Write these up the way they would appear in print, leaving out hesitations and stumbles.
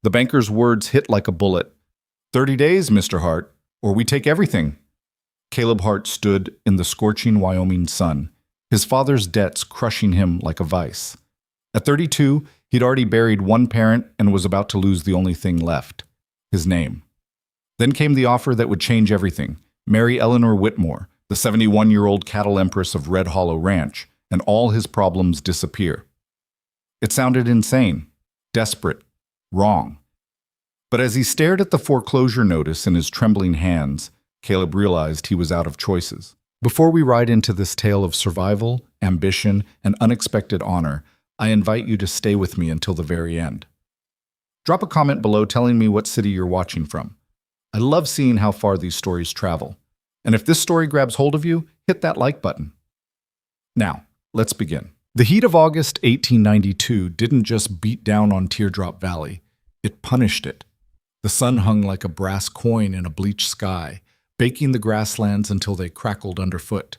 The banker's words hit like a bullet. 30 days, Mr. Hart, or we take everything. Caleb Hart stood in the scorching Wyoming sun, his father's debts crushing him like a vice. At 32, he'd already buried one parent and was about to lose the only thing left, his name. Then came the offer that would change everything: marry Eleanor Whitmore, the 71-year-old cattle empress of Red Hollow Ranch, and all his problems disappear. It sounded insane, desperate, wrong. But as he stared at the foreclosure notice in his trembling hands, Caleb realized he was out of choices. Before we ride into this tale of survival, ambition, and unexpected honor, I invite you to stay with me until the very end. Drop a comment below telling me what city you're watching from. I love seeing how far these stories travel. And if this story grabs hold of you, hit that like button. Now, let's begin. The heat of August 1892 didn't just beat down on Teardrop Valley, it punished it. The sun hung like a brass coin in a bleached sky, baking the grasslands until they crackled underfoot.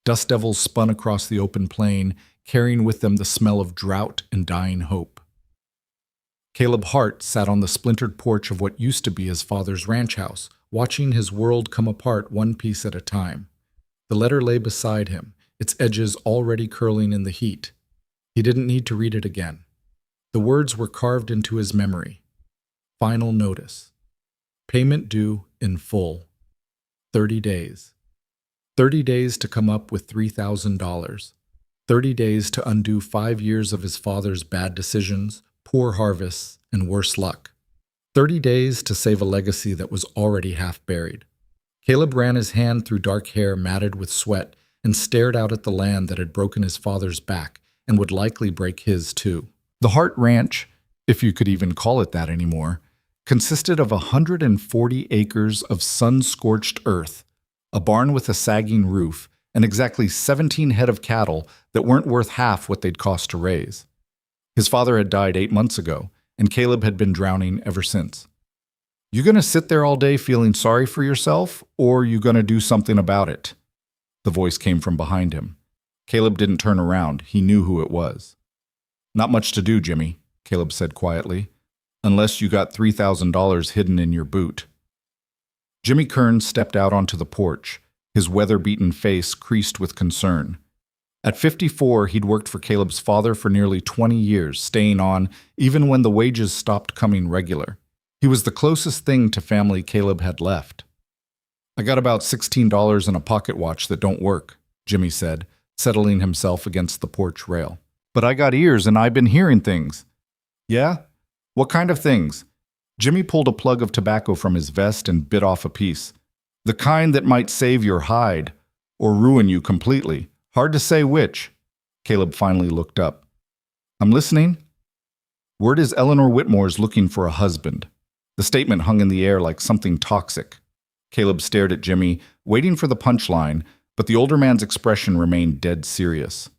Dust devils spun across the open plain, carrying with them the smell of drought and dying hope. Caleb Hart sat on the splintered porch of what used to be his father's ranch house, watching his world come apart one piece at a time. The letter lay beside him, its edges already curling in the heat. He didn't need to read it again. The words were carved into his memory. Final notice. Payment due in full. 30 days. 30 days to come up with $3,000. 30 days to undo 5 years of his father's bad decisions, poor harvests, and worse luck. 30 days to save a legacy that was already half buried. Caleb ran his hand through dark hair matted with sweat and stared out at the land that had broken his father's back and would likely break his too. The Hart Ranch, if you could even call it that anymore, consisted of 140 acres of sun-scorched earth, a barn with a sagging roof, and exactly 17 head of cattle that weren't worth half what they'd cost to raise. His father had died 8 months ago, and Caleb had been drowning ever since. You gonna sit there all day feeling sorry for yourself, or you gonna do something about it? The voice came from behind him. Caleb didn't turn around. He knew who it was. Not much to do, Jimmy, Caleb said quietly, unless you got $3,000 hidden in your boot. Jimmy Kern stepped out onto the porch, his weather-beaten face creased with concern. At 54, he'd worked for Caleb's father for nearly 20 years, staying on even when the wages stopped coming regular. He was the closest thing to family Caleb had left. I got about $16 in a pocket watch that don't work, Jimmy said, settling himself against the porch rail. But I got ears and I've been hearing things. Yeah? What kind of things? Jimmy pulled a plug of tobacco from his vest and bit off a piece. The kind that might save your hide, or ruin you completely. Hard to say which. Caleb finally looked up. I'm listening. Word is Eleanor Whitmore's looking for a husband. The statement hung in the air like something toxic. Caleb stared at Jimmy, waiting for the punchline, but the older man's expression remained dead serious.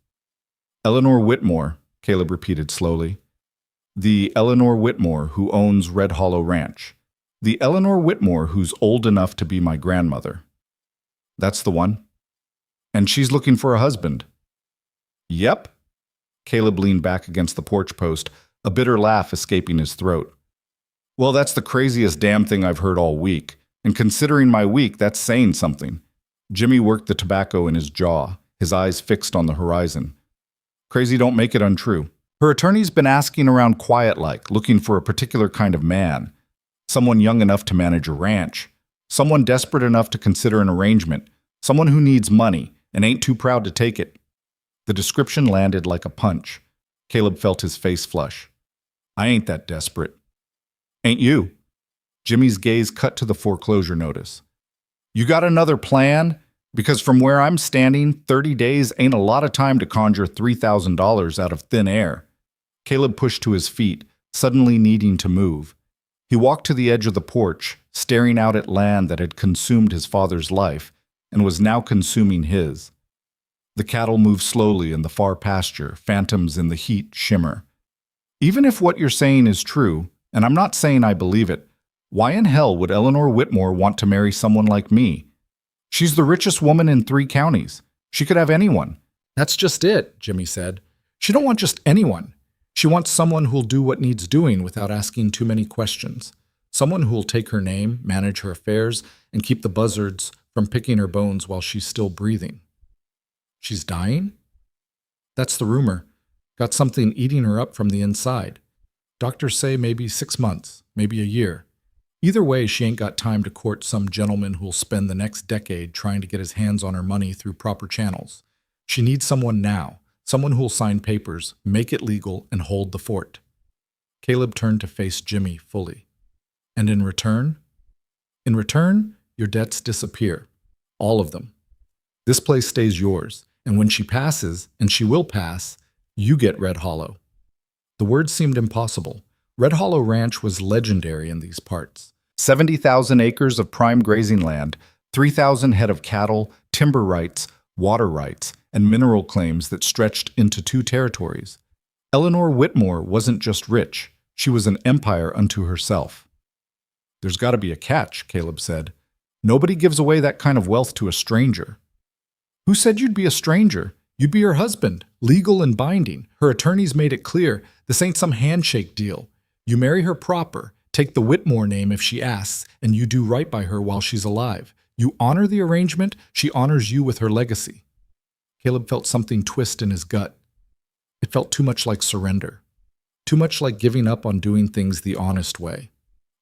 Eleanor Whitmore, Caleb repeated slowly. The Eleanor Whitmore who owns Red Hollow Ranch. The Eleanor Whitmore who's old enough to be my grandmother. That's the one. And she's looking for a husband. Yep. Caleb leaned back against the porch post, a bitter laugh escaping his throat. Well, that's the craziest damn thing I've heard all week. And considering my week, that's saying something. Jimmy worked the tobacco in his jaw, his eyes fixed on the horizon. Crazy don't make it untrue. Her attorney's been asking around quiet-like, looking for a particular kind of man. Someone young enough to manage a ranch. Someone desperate enough to consider an arrangement. Someone who needs money and ain't too proud to take it. The description landed like a punch. Caleb felt his face flush. I ain't that desperate. Ain't you? Jimmy's gaze cut to the foreclosure notice. You got another plan? Because from where I'm standing, 30 days ain't a lot of time to conjure $3,000 out of thin air. Caleb pushed to his feet, suddenly needing to move. He walked to the edge of the porch, staring out at land that had consumed his father's life and was now consuming his. The cattle moved slowly in the far pasture, phantoms in the heat shimmer. Even if what you're saying is true, and I'm not saying I believe it, why in hell would Eleanor Whitmore want to marry someone like me? She's the richest woman in 3 counties. She could have anyone. That's just it, Jimmy said. She don't want just anyone. She wants someone who'll do what needs doing without asking too many questions. Someone who'll take her name, manage her affairs, and keep the buzzards from picking her bones while she's still breathing. She's dying? That's the rumor. Got something eating her up from the inside. Doctors say maybe 6 months, maybe a year. Either way, she ain't got time to court some gentleman who'll spend the next decade trying to get his hands on her money through proper channels. She needs someone now, someone who'll sign papers, make it legal, and hold the fort. Caleb turned to face Jimmy fully. And in return? In return, your debts disappear. All of them. This place stays yours, and when she passes, and she will pass, you get Red Hollow. The words seemed impossible. Red Hollow Ranch was legendary in these parts. 70,000 acres of prime grazing land, 3,000 head of cattle, timber rights, water rights, and mineral claims that stretched into 2 territories. Eleanor Whitmore wasn't just rich, she was an empire unto herself. There's got to be a catch, Caleb said. Nobody gives away that kind of wealth to a stranger. Who said you'd be a stranger? You'd be her husband, legal and binding. Her attorneys made it clear this ain't some handshake deal. You marry her proper, take the Whitmore name if she asks, and you do right by her while she's alive. You honor the arrangement, she honors you with her legacy. Caleb felt something twist in his gut. It felt too much like surrender. Too much like giving up on doing things the honest way.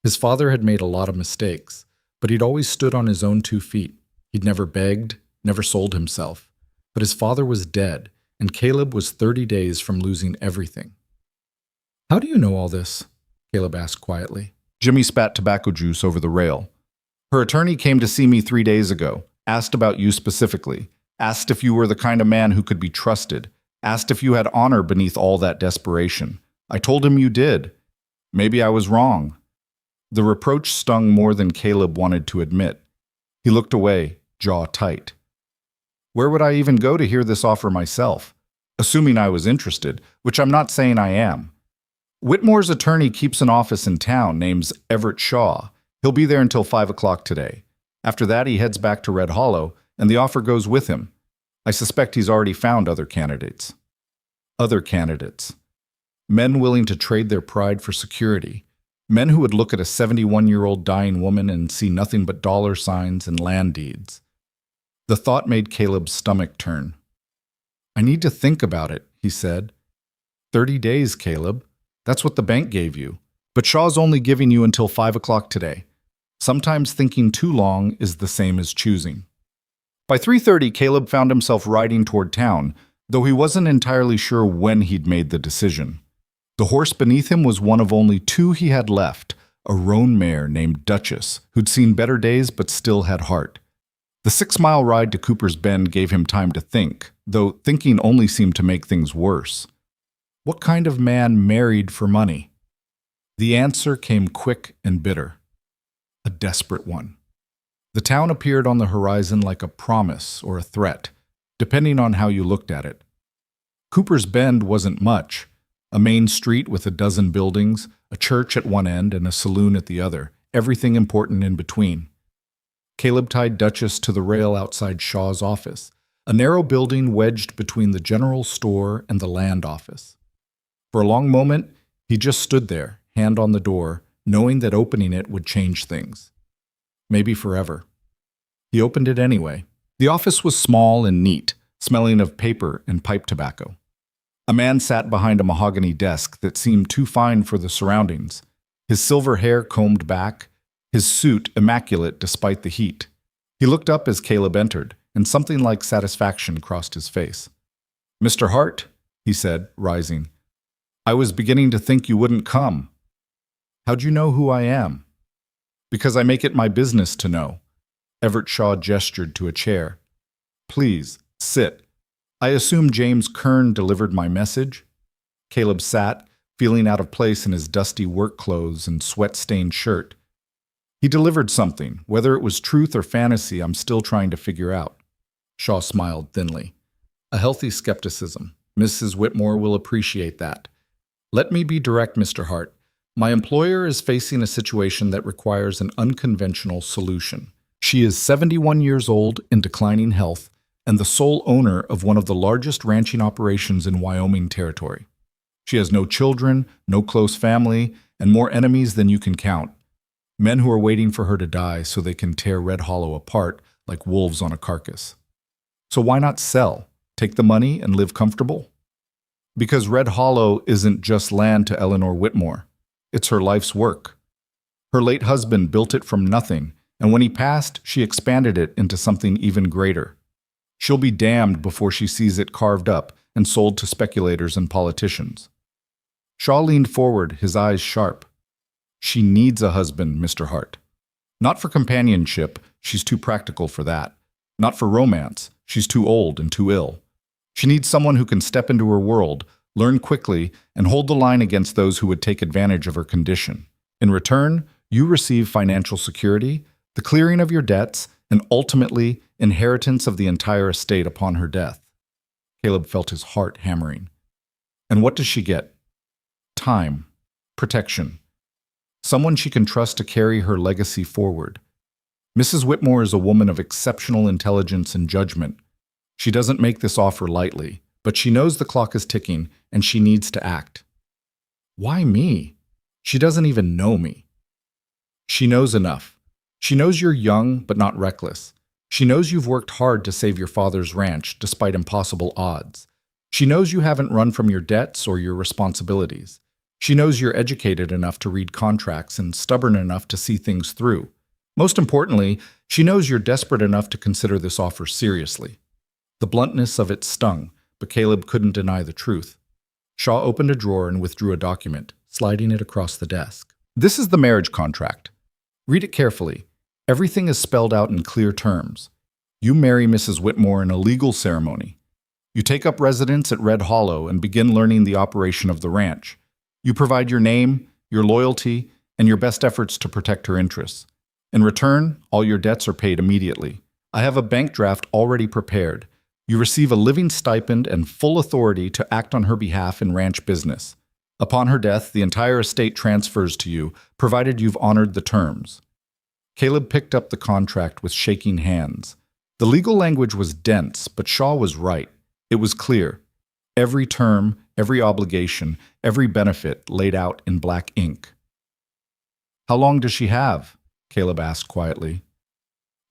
His father had made a lot of mistakes, but he'd always stood on his own 2 feet. He'd never begged, never sold himself. But his father was dead, and Caleb was 30 days from losing everything. How do you know all this? Caleb asked quietly. Jimmy spat tobacco juice over the rail. Her attorney came to see me 3 days ago, asked about you specifically, asked if you were the kind of man who could be trusted, asked if you had honor beneath all that desperation. I told him you did. Maybe I was wrong. The reproach stung more than Caleb wanted to admit. He looked away, jaw tight. Where would I even go to hear this offer myself? Assuming I was interested, which I'm not saying I am. Whitmore's attorney keeps an office in town, name's Everett Shaw. He'll be there until 5 o'clock today. After that, he heads back to Red Hollow, and the offer goes with him. I suspect he's already found other candidates. Other candidates. Men willing to trade their pride for security. Men who would look at a 71-year-old dying woman and see nothing but dollar signs and land deeds. The thought made Caleb's stomach turn. I need to think about it, he said. 30 days, Caleb. That's what the bank gave you. But Shaw's only giving you until 5 o'clock today. Sometimes thinking too long is the same as choosing. By 3:30, Caleb found himself riding toward town, though he wasn't entirely sure when he'd made the decision. The horse beneath him was one of only 2 he had left, a roan mare named Duchess, who'd seen better days but still had heart. The 6-mile ride to Cooper's Bend gave him time to think, though thinking only seemed to make things worse. What kind of man married for money? The answer came quick and bitter. A desperate one. The town appeared on the horizon like a promise or a threat, depending on how you looked at it. Cooper's Bend wasn't much. A main street with a dozen buildings, a church at one end and a saloon at the other, everything important in between. Caleb tied Duchess to the rail outside Shaw's office, a narrow building wedged between the general store and the land office. For a long moment, he just stood there, hand on the door, knowing that opening it would change things. Maybe forever. He opened it anyway. The office was small and neat, smelling of paper and pipe tobacco. A man sat behind a mahogany desk that seemed too fine for the surroundings, his silver hair combed back, his suit immaculate despite the heat. He looked up as Caleb entered, and something like satisfaction crossed his face. "Mr. Hart," he said, rising, "I was beginning to think you wouldn't come." "How'd you know who I am?" "Because I make it my business to know." Everett Shaw gestured to a chair. "Please, sit. I assume James Kern delivered my message?" Caleb sat, feeling out of place in his dusty work clothes and sweat-stained shirt. "He delivered something. Whether it was truth or fantasy, I'm still trying to figure out." Shaw smiled thinly. "A healthy skepticism. Mrs. Whitmore will appreciate that. Let me be direct, Mr. Hart. My employer is facing a situation that requires an unconventional solution. She is 71 years old, in declining health, and the sole owner of one of the largest ranching operations in Wyoming Territory. She has no children, no close family, and more enemies than you can count. Men who are waiting for her to die so they can tear Red Hollow apart like wolves on a carcass. So why not sell? Take the money and live comfortable? Because Red Hollow isn't just land to Eleanor Whitmore. It's her life's work. Her late husband built it from nothing, and when he passed, she expanded it into something even greater. She'll be damned before she sees it carved up and sold to speculators and politicians. Shaw leaned forward, his eyes sharp. She needs a husband, Mr. Hart. Not for companionship, she's too practical for that. Not for romance, she's too old and too ill. She needs someone who can step into her world, learn quickly, and hold the line against those who would take advantage of her condition. In return, you receive financial security, the clearing of your debts, and ultimately, inheritance of the entire estate upon her death. Caleb felt his heart hammering. And what does she get? Time. Protection. Someone she can trust to carry her legacy forward. Mrs. Whitmore is a woman of exceptional intelligence and judgment. She doesn't make this offer lightly, but she knows the clock is ticking and she needs to act. Why me? She doesn't even know me. She knows enough. She knows you're young but not reckless. She knows you've worked hard to save your father's ranch despite impossible odds. She knows you haven't run from your debts or your responsibilities. She knows you're educated enough to read contracts and stubborn enough to see things through. Most importantly, she knows you're desperate enough to consider this offer seriously. The bluntness of it stung, but Caleb couldn't deny the truth. Shaw opened a drawer and withdrew a document, sliding it across the desk. This is the marriage contract. Read it carefully. Everything is spelled out in clear terms. You marry Mrs. Whitmore in a legal ceremony. You take up residence at Red Hollow and begin learning the operation of the ranch. You provide your name, your loyalty, and your best efforts to protect her interests. In return, all your debts are paid immediately. I have a bank draft already prepared. You receive a living stipend and full authority to act on her behalf in ranch business. Upon her death, the entire estate transfers to you, provided you've honored the terms. Caleb picked up the contract with shaking hands. The legal language was dense, but Shaw was right. It was clear. Every term, every obligation, every benefit laid out in black ink. How long does she have? Caleb asked quietly.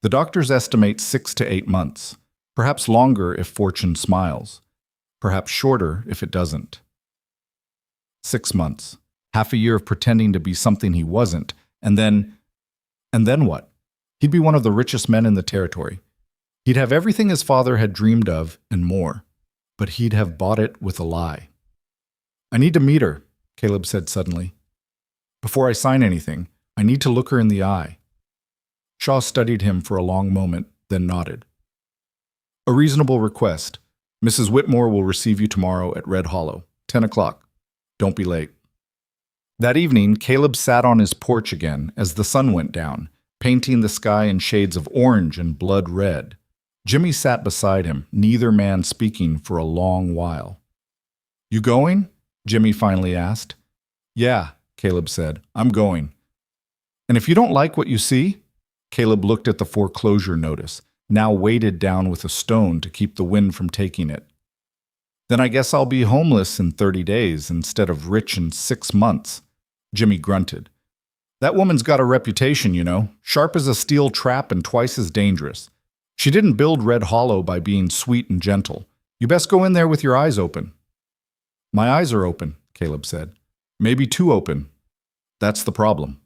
The doctors estimate 6 to 8 months, perhaps longer if fortune smiles, perhaps shorter if it doesn't. 6 months, half a year of pretending to be something he wasn't, and then what? He'd be one of the richest men in the territory. He'd have everything his father had dreamed of and more, but he'd have bought it with a lie. I need to meet her, Caleb said suddenly. Before I sign anything, I need to look her in the eye. Shaw studied him for a long moment, then nodded. A reasonable request. Mrs. Whitmore will receive you tomorrow at Red Hollow, 10 o'clock. Don't be late. That evening, Caleb sat on his porch again as the sun went down, painting the sky in shades of orange and blood red. Jimmy sat beside him, neither man speaking for a long while. You going? Jimmy finally asked. Yeah, Caleb said. I'm going. And if you don't like what you see? Caleb looked at the foreclosure notice, now weighted down with a stone to keep the wind from taking it. Then I guess I'll be homeless in 30 days instead of rich in 6 months, Jimmy grunted. That woman's got a reputation, you know, sharp as a steel trap and twice as dangerous. She didn't build Red Hollow by being sweet and gentle. You best go in there with your eyes open. My eyes are open, Caleb said. Maybe too open. That's the problem.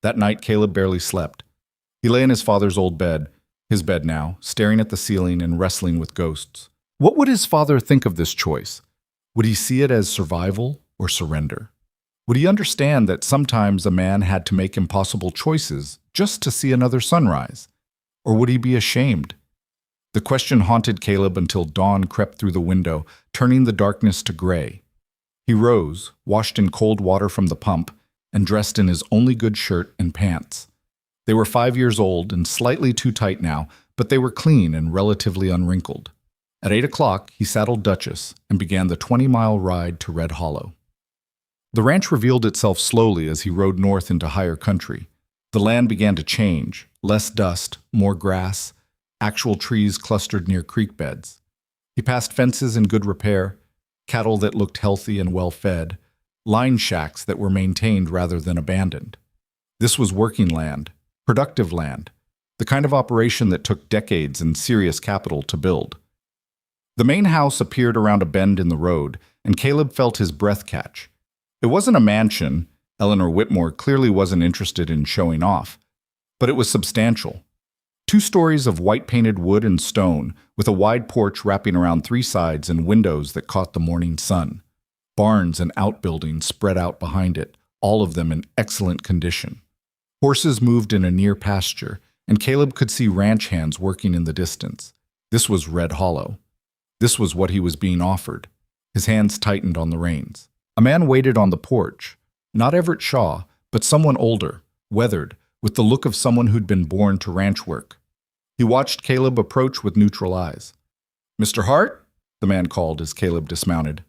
That night, Caleb barely slept. He lay in his father's old bed, his bed now, staring at the ceiling and wrestling with ghosts. What would his father think of this choice? Would he see it as survival or surrender? Would he understand that sometimes a man had to make impossible choices just to see another sunrise? Or would he be ashamed? The question haunted Caleb until dawn crept through the window, turning the darkness to gray. He rose, washed in cold water from the pump, and dressed in his only good shirt and pants. They were 5 years old and slightly too tight now, but they were clean and relatively unwrinkled. At 8 o'clock, he saddled Duchess and began the 20-mile ride to Red Hollow. The ranch revealed itself slowly as he rode north into higher country. The land began to change, less dust, more grass, actual trees clustered near creek beds. He passed fences in good repair, cattle that looked healthy and well-fed, line shacks that were maintained rather than abandoned. This was working land, productive land, the kind of operation that took decades and serious capital to build. The main house appeared around a bend in the road, and Caleb felt his breath catch. It wasn't a mansion. Eleanor Whitmore clearly wasn't interested in showing off, but it was substantial. 2 stories of white-painted wood and stone, with a wide porch wrapping around 3 sides and windows that caught the morning sun. Barns and outbuildings spread out behind it, all of them in excellent condition. Horses moved in a near pasture, and Caleb could see ranch hands working in the distance. This was Red Hollow. This was what he was being offered. His hands tightened on the reins. A man waited on the porch. Not Everett Shaw, but someone older, weathered, with the look of someone who'd been born to ranch work. He watched Caleb approach with neutral eyes. "Mr. Hart?" the man called as Caleb dismounted.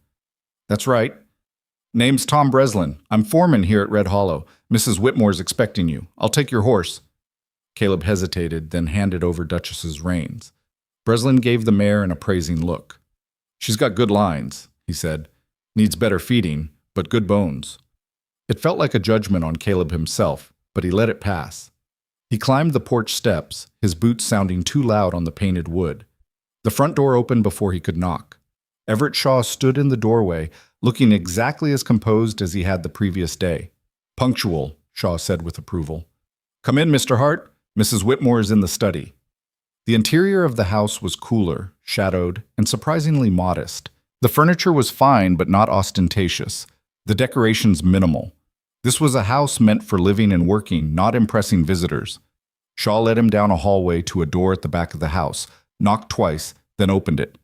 "That's right. Name's Tom Breslin. I'm foreman here at Red Hollow. Mrs. Whitmore's expecting you. I'll take your horse." Caleb hesitated, then handed over Duchess's reins. Breslin gave the mare an appraising look. "She's got good lines," he said. "Needs better feeding, but good bones." It felt like a judgment on Caleb himself, but he let it pass. He climbed the porch steps, his boots sounding too loud on the painted wood. The front door opened before he could knock. Everett Shaw stood in the doorway, looking exactly as composed as he had the previous day. "Punctual," Shaw said with approval. "Come in, Mr. Hart. Mrs. Whitmore is in the study." The interior of the house was cooler, shadowed, and surprisingly modest. The furniture was fine but not ostentatious. The decorations minimal. This was a house meant for living and working, not impressing visitors. Shaw led him down a hallway to a door at the back of the house, knocked twice, then opened it.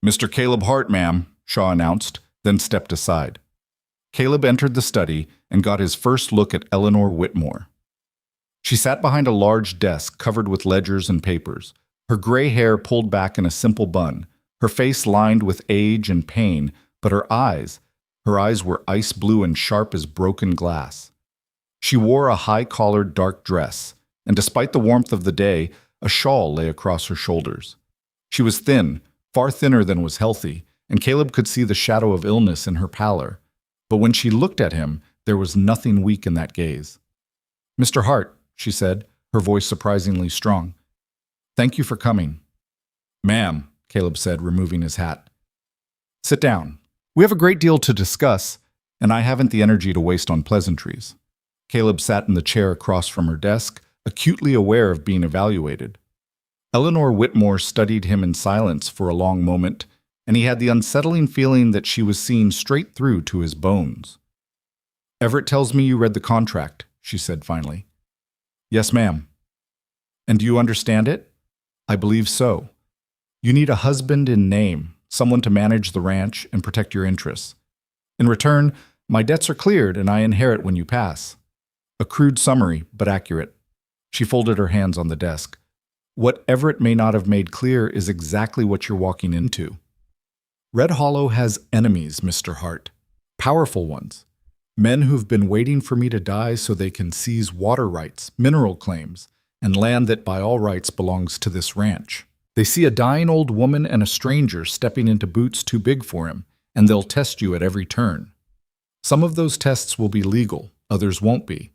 "Mr. Caleb Hart, ma'am," Shaw announced, then stepped aside. Caleb entered the study and got his first look at Eleanor Whitmore. She sat behind a large desk covered with ledgers and papers, her gray hair pulled back in a simple bun, her face lined with age and pain, but her eyes were ice blue and sharp as broken glass. She wore a high-collared dark dress, and despite the warmth of the day, a shawl lay across her shoulders. She was thin, far thinner than was healthy, and Caleb could see the shadow of illness in her pallor. But when she looked at him, there was nothing weak in that gaze. "Mr. Hart," she said, her voice surprisingly strong. "Thank you for coming." "Ma'am," Caleb said, removing his hat. "Sit down. We have a great deal to discuss, and I haven't the energy to waste on pleasantries." Caleb sat in the chair across from her desk, acutely aware of being evaluated. Eleanor Whitmore studied him in silence for a long moment, and he had the unsettling feeling that she was seeing straight through to his bones. "Everett tells me you read the contract," she said finally. "Yes, ma'am." "And do you understand it?" "I believe so. You need a husband in name, someone to manage the ranch and protect your interests. In return, my debts are cleared and I inherit when you pass." A crude summary, but accurate. She folded her hands on the desk. "What Everett may not have made clear is exactly what you're walking into. Red Hollow has enemies, Mr. Hart. Powerful ones. Men who've been waiting for me to die so they can seize water rights, mineral claims, and land that by all rights belongs to this ranch. They see a dying old woman and a stranger stepping into boots too big for him, and they'll test you at every turn. Some of those tests will be legal, others won't be."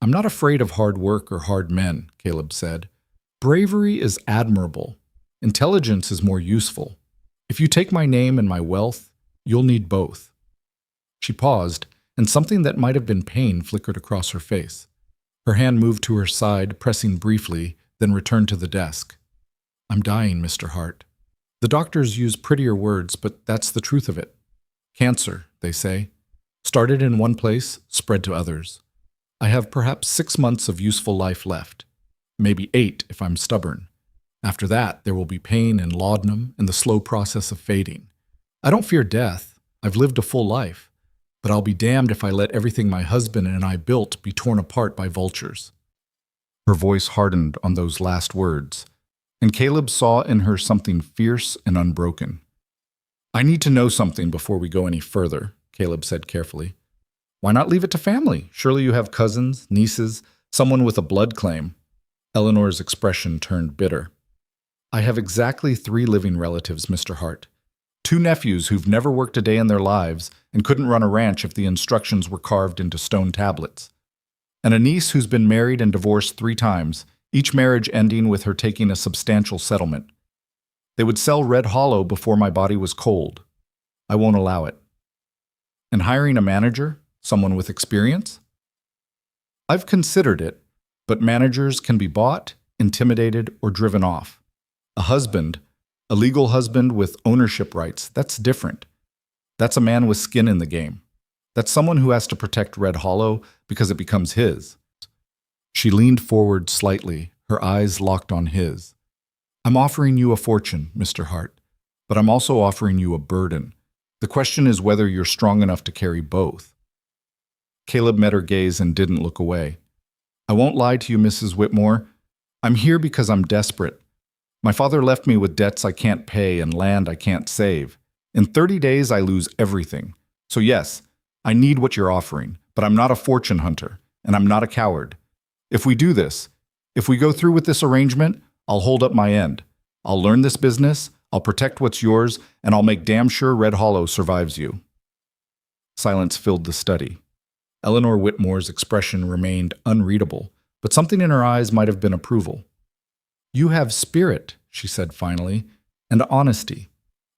"I'm not afraid of hard work or hard men," Caleb said. "Bravery is admirable. Intelligence is more useful. If you take my name and my wealth, you'll need both." She paused, and something that might have been pain flickered across her face. Her hand moved to her side, pressing briefly, then returned to the desk. "I'm dying, Mr. Hart. The doctors use prettier words, but that's the truth of it. Cancer, they say. Started in one place, spread to others. I have perhaps 6 months of useful life left. Maybe 8 if I'm stubborn. After that, there will be pain and laudanum and the slow process of fading. I don't fear death. I've lived a full life. But I'll be damned if I let everything my husband and I built be torn apart by vultures." Her voice hardened on those last words, and Caleb saw in her something fierce and unbroken. "I need to know something before we go any further," Caleb said carefully. "Why not leave it to family? Surely you have cousins, nieces, someone with a blood claim." Eleanor's expression turned bitter. "I have exactly 3 living relatives, Mr. Hart. 2 nephews who've never worked a day in their lives and couldn't run a ranch if the instructions were carved into stone tablets. And a niece who's been married and divorced 3 times, each marriage ending with her taking a substantial settlement. They would sell Red Hollow before my body was cold. I won't allow it. And hiring a manager, someone with experience? I've considered it, but managers can be bought, intimidated, or driven off. A husband, a legal husband with ownership rights, that's different. That's a man with skin in the game. That's someone who has to protect Red Hollow because it becomes his. She leaned forward slightly, her eyes locked on his. I'm offering you a fortune, Mr. Hart, but I'm also offering you a burden. The question is whether you're strong enough to carry both. Caleb met her gaze and didn't look away. I won't lie to you, Mrs. Whitmore. I'm here because I'm desperate. My father left me with debts I can't pay and land I can't save. In 30 days, I lose everything. So yes, I need what you're offering, but I'm not a fortune hunter, and I'm not a coward. If we do this, if we go through with this arrangement, I'll hold up my end. I'll learn this business, I'll protect what's yours, and I'll make damn sure Red Hollow survives you. Silence filled the study. Eleanor Whitmore's expression remained unreadable, but something in her eyes might have been approval. You have spirit, she said finally, and honesty.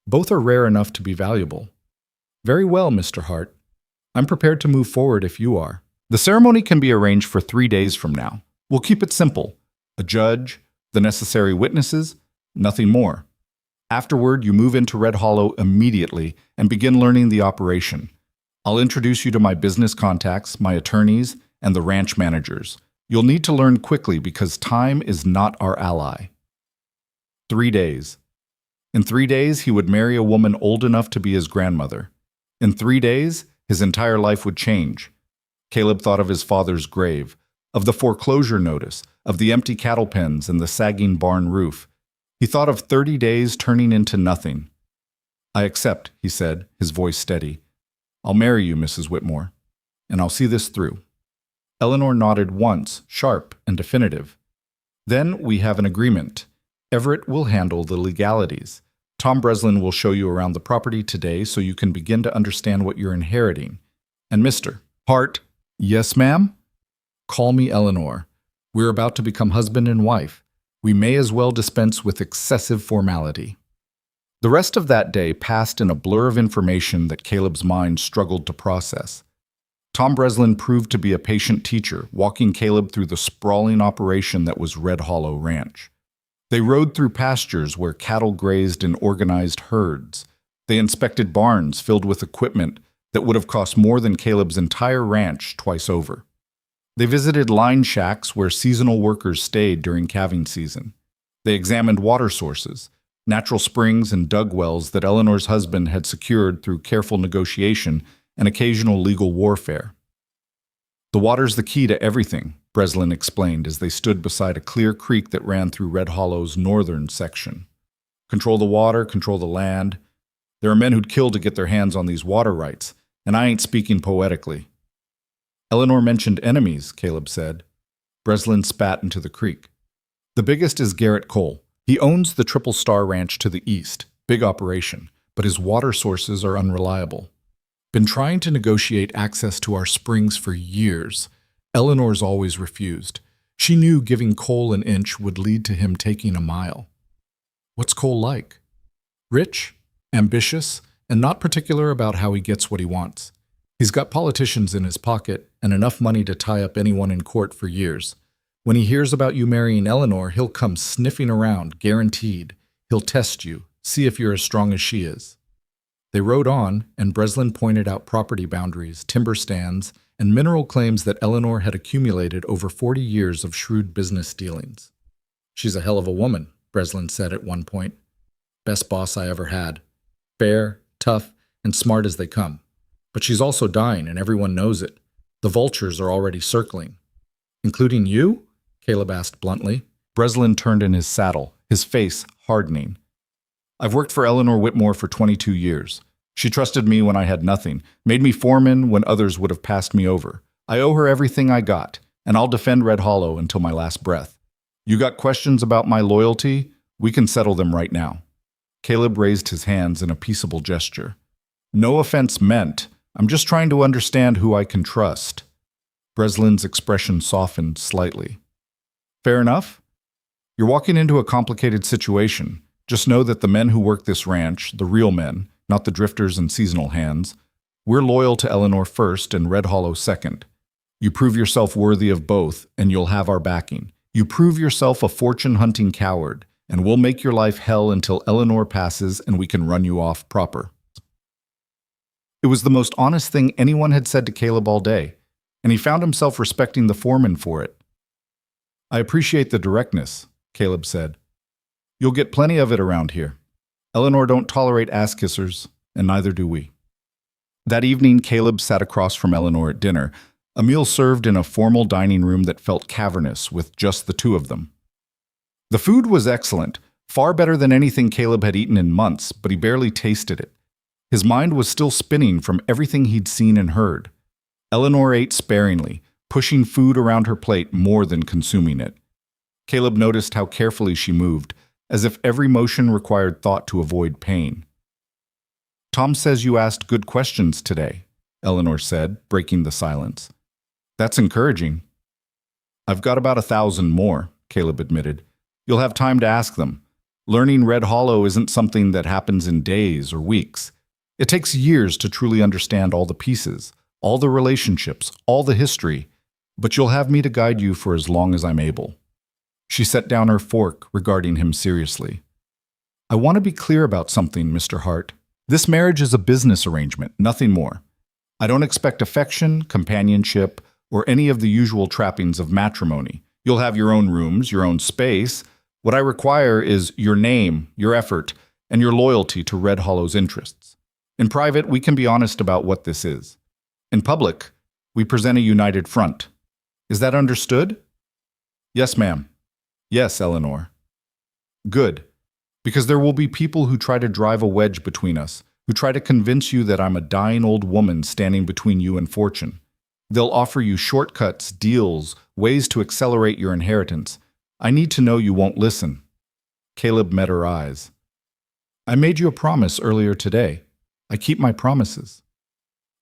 Both are rare enough to be valuable. Very well, Mr. Hart. I'm prepared to move forward if you are. The ceremony can be arranged for 3 days from now. We'll keep it simple. A judge, the necessary witnesses, nothing more. Afterward, you move into Red Hollow immediately and begin learning the operation. I'll introduce you to my business contacts, my attorneys, and the ranch managers. You'll need to learn quickly because time is not our ally. 3 days. In 3 days, he would marry a woman old enough to be his grandmother. In 3 days, his entire life would change. Caleb thought of his father's grave, of the foreclosure notice, of the empty cattle pens and the sagging barn roof. He thought of 30 days turning into nothing. I accept, he said, his voice steady. I'll marry you, Mrs. Whitmore, and I'll see this through. Eleanor nodded once, sharp and definitive. Then we have an agreement. Everett will handle the legalities. Tom Breslin will show you around the property today so you can begin to understand what you're inheriting. And Mr. Hart, yes, ma'am? Call me Eleanor. We're about to become husband and wife. We may as well dispense with excessive formality. The rest of that day passed in a blur of information that Caleb's mind struggled to process. Tom Breslin proved to be a patient teacher, walking Caleb through the sprawling operation that was Red Hollow Ranch. They rode through pastures where cattle grazed in organized herds. They inspected barns filled with equipment that would have cost more than Caleb's entire ranch twice over. They visited line shacks where seasonal workers stayed during calving season. They examined water sources, natural springs and dug wells that Eleanor's husband had secured through careful negotiation and occasional legal warfare. The water's the key to everything, Breslin explained as they stood beside a clear creek that ran through Red Hollow's northern section. Control the water, control the land. There are men who'd kill to get their hands on these water rights, and I ain't speaking poetically. Eleanor mentioned enemies, Caleb said. Breslin spat into the creek. The biggest is Garrett Cole. He owns the Triple Star Ranch to the east. Big operation, but his water sources are unreliable. Been trying to negotiate access to our springs for years. Eleanor's always refused. She knew giving Cole an inch would lead to him taking a mile. What's Cole like? Rich, ambitious, and not particular about how he gets what he wants. He's got politicians in his pocket and enough money to tie up anyone in court for years. When he hears about you marrying Eleanor, he'll come sniffing around, guaranteed. He'll test you, see if you're as strong as she is. They rode on, and Breslin pointed out property boundaries, timber stands, and mineral claims that Eleanor had accumulated over 40 years of shrewd business dealings. She's a hell of a woman, Breslin said at one point. Best boss I ever had. Fair, tough, and smart as they come. But she's also dying, and everyone knows it. The vultures are already circling. Including you? Caleb asked bluntly. Breslin turned in his saddle, his face hardening. I've worked for Eleanor Whitmore for 22 years. She trusted me when I had nothing, made me foreman when others would have passed me over. I owe her everything I got, and I'll defend Red Hollow until my last breath. You got questions about my loyalty? We can settle them right now. Caleb raised his hands in a peaceable gesture. No offense meant. I'm just trying to understand who I can trust. Breslin's expression softened slightly. Fair enough. You're walking into a complicated situation. Just know that the men who work this ranch, the real men, not the drifters and seasonal hands, we're loyal to Eleanor first and Red Hollow second. You prove yourself worthy of both, and you'll have our backing. You prove yourself a fortune-hunting coward, and we'll make your life hell until Eleanor passes and we can run you off proper. It was the most honest thing anyone had said to Caleb all day, and he found himself respecting the foreman for it. I appreciate the directness, Caleb said. You'll get plenty of it around here. Eleanor don't tolerate ass-kissers, and neither do we. That evening, Caleb sat across from Eleanor at dinner, a meal served in a formal dining room that felt cavernous with just the two of them. The food was excellent, far better than anything Caleb had eaten in months, but he barely tasted it. His mind was still spinning from everything he'd seen and heard. Eleanor ate sparingly, pushing food around her plate more than consuming it. Caleb noticed how carefully she moved, as if every motion required thought to avoid pain. Tom says you asked good questions today, Eleanor said, breaking the silence. That's encouraging. I've got about 1,000 more, Caleb admitted. You'll have time to ask them. Learning Red Hollow isn't something that happens in days or weeks. It takes years to truly understand all the pieces, all the relationships, all the history, but you'll have me to guide you for as long as I'm able. She set down her fork, regarding him seriously. I want to be clear about something, Mr. Hart. This marriage is a business arrangement, nothing more. I don't expect affection, companionship, or any of the usual trappings of matrimony. You'll have your own rooms, your own space. What I require is your name, your effort, and your loyalty to Red Hollow's interests. In private, we can be honest about what this is. In public, we present a united front. Is that understood? Yes, ma'am. Yes, Eleanor. Good. Because there will be people who try to drive a wedge between us, who try to convince you that I'm a dying old woman standing between you and fortune. They'll offer you shortcuts, deals, ways to accelerate your inheritance. I need to know you won't listen. Caleb met her eyes. I made you a promise earlier today. I keep my promises.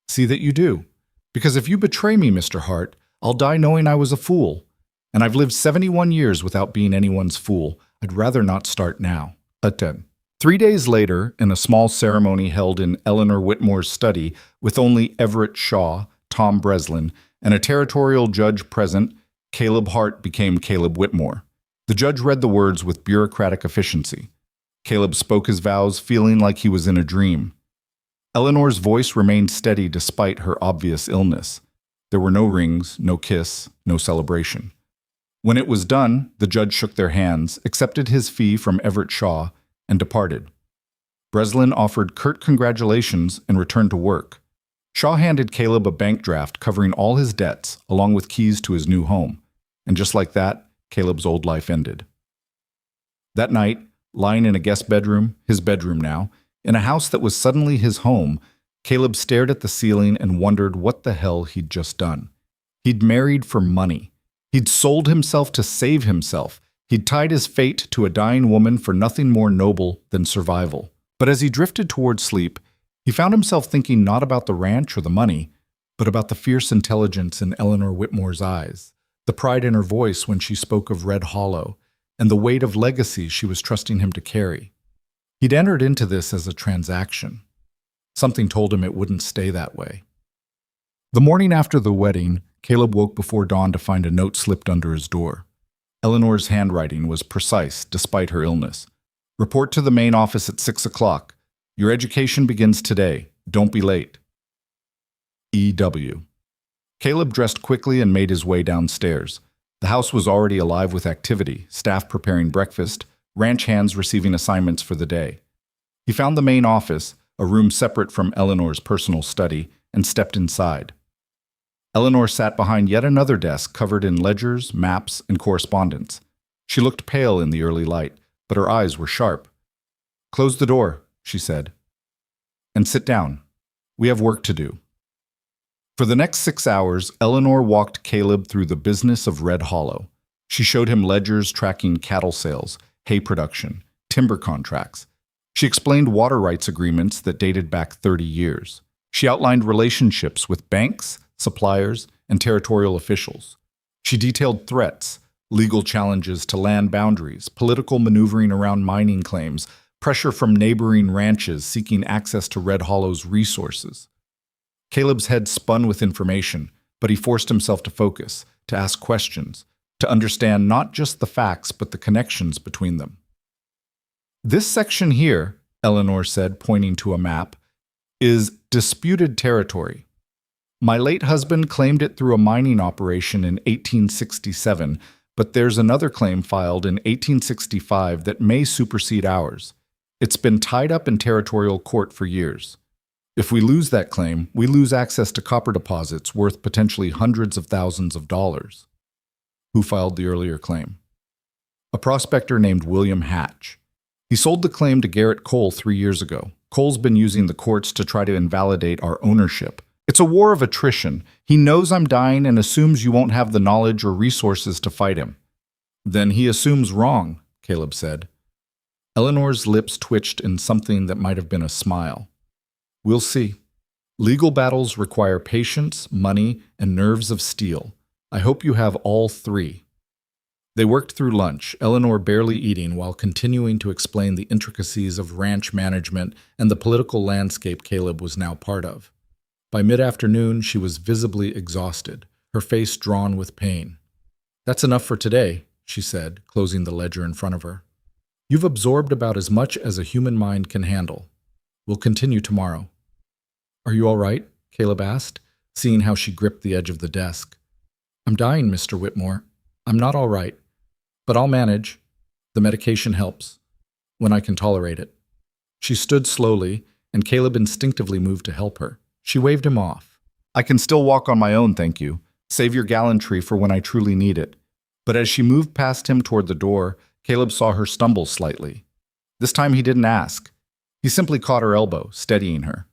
See that you do. Because if you betray me, Mr. Hart, I'll die knowing I was a fool. And I've lived 71 years without being anyone's fool. I'd rather not start now. 3 days later, in a small ceremony held in Eleanor Whitmore's study with only Everett Shaw, Tom Breslin, and a territorial judge present, Caleb Hart became Caleb Whitmore. The judge read the words with bureaucratic efficiency. Caleb spoke his vows, feeling like he was in a dream. Eleanor's voice remained steady despite her obvious illness. There were no rings, no kiss, no celebration. When it was done, the judge shook their hands, accepted his fee from Everett Shaw, and departed. Breslin offered curt congratulations and returned to work. Shaw handed Caleb a bank draft covering all his debts, along with keys to his new home. And just like that, Caleb's old life ended. That night, lying in a guest bedroom, his bedroom now, in a house that was suddenly his home, Caleb stared at the ceiling and wondered what the hell he'd just done. He'd married for money. He'd sold himself to save himself. He'd tied his fate to a dying woman for nothing more noble than survival. But as he drifted toward sleep, he found himself thinking not about the ranch or the money, but about the fierce intelligence in Eleanor Whitmore's eyes, the pride in her voice when she spoke of Red Hollow, and the weight of legacy she was trusting him to carry. He'd entered into this as a transaction. Something told him it wouldn't stay that way. The morning after the wedding, Caleb woke before dawn to find a note slipped under his door. Eleanor's handwriting was precise despite her illness. Report to the main office at 6 o'clock. Your education begins today. Don't be late. E.W. Caleb dressed quickly and made his way downstairs. The house was already alive with activity, staff preparing breakfast, ranch hands receiving assignments for the day. He found the main office, a room separate from Eleanor's personal study, and stepped inside. Eleanor sat behind yet another desk covered in ledgers, maps, and correspondence. She looked pale in the early light, but her eyes were sharp. "Close the door," she said, "and sit down. We have work to do." For the next 6 hours, Eleanor walked Caleb through the business of Red Hollow. She showed him ledgers tracking cattle sales, hay production, timber contracts. She explained water rights agreements that dated back 30 years. She outlined relationships with banks, suppliers, and territorial officials. She detailed threats, legal challenges to land boundaries, political maneuvering around mining claims, pressure from neighboring ranches seeking access to Red Hollow's resources. Caleb's head spun with information, but he forced himself to focus, to ask questions, to understand not just the facts but the connections between them. This section here, Eleanor said, pointing to a map, is disputed territory. My late husband claimed it through a mining operation in 1867, but there's another claim filed in 1865 that may supersede ours. It's been tied up in territorial court for years. If we lose that claim, we lose access to copper deposits worth potentially hundreds of thousands of dollars. Who filed the earlier claim? A prospector named William Hatch. He sold the claim to Garrett Cole 3 years ago. Cole's been using the courts to try to invalidate our ownership. It's a war of attrition. He knows I'm dying and assumes you won't have the knowledge or resources to fight him. Then he assumes wrong, Caleb said. Eleanor's lips twitched in something that might have been a smile. We'll see. Legal battles require patience, money, and nerves of steel. I hope you have all three. They worked through lunch, Eleanor barely eating while continuing to explain the intricacies of ranch management and the political landscape Caleb was now part of. By mid-afternoon, she was visibly exhausted, her face drawn with pain. That's enough for today, she said, closing the ledger in front of her. You've absorbed about as much as a human mind can handle. We'll continue tomorrow. Are you all right? Caleb asked, seeing how she gripped the edge of the desk. I'm dying, Mr. Whitmore. I'm not all right. But I'll manage. The medication helps, when I can tolerate it. She stood slowly, and Caleb instinctively moved to help her. She waved him off. I can still walk on my own, thank you. Save your gallantry for when I truly need it. But as she moved past him toward the door, Caleb saw her stumble slightly. This time he didn't ask. He simply caught her elbow, steadying her.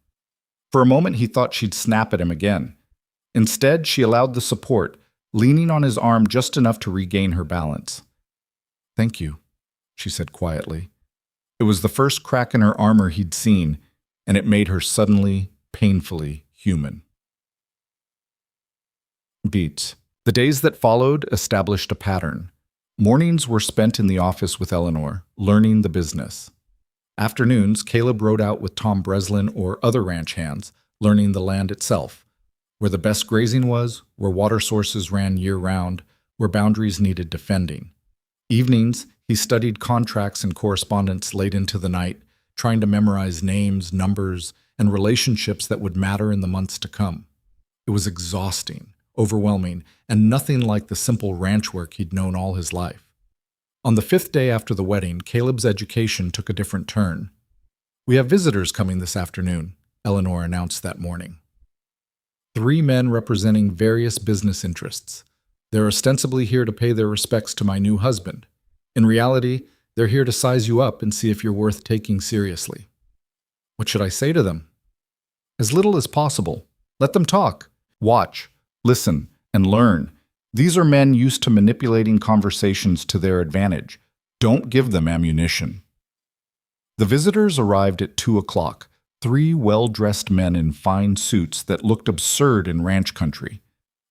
For a moment he thought she'd snap at him again. Instead, she allowed the support, leaning on his arm just enough to regain her balance. Thank you, she said quietly. It was the first crack in her armor he'd seen, and it made her suddenly, painfully human. Beats. The days that followed established a pattern. Mornings were spent in the office with Eleanor, learning the business. Afternoons, Caleb rode out with Tom Breslin or other ranch hands, learning the land itself, where the best grazing was, where water sources ran year-round, where boundaries needed defending. Evenings, he studied contracts and correspondence late into the night, trying to memorize names, numbers, and relationships that would matter in the months to come. It was exhausting, overwhelming, and nothing like the simple ranch work he'd known all his life. On the 5th day after the wedding, Caleb's education took a different turn. We have visitors coming this afternoon, Eleanor announced that morning. 3 men representing various business interests. They're ostensibly here to pay their respects to my new husband. In reality, they're here to size you up and see if you're worth taking seriously. What should I say to them? As little as possible. Let them talk. Watch, listen, and learn. These are men used to manipulating conversations to their advantage. Don't give them ammunition. The visitors arrived at 2 o'clock, 3 well-dressed men in fine suits that looked absurd in ranch country.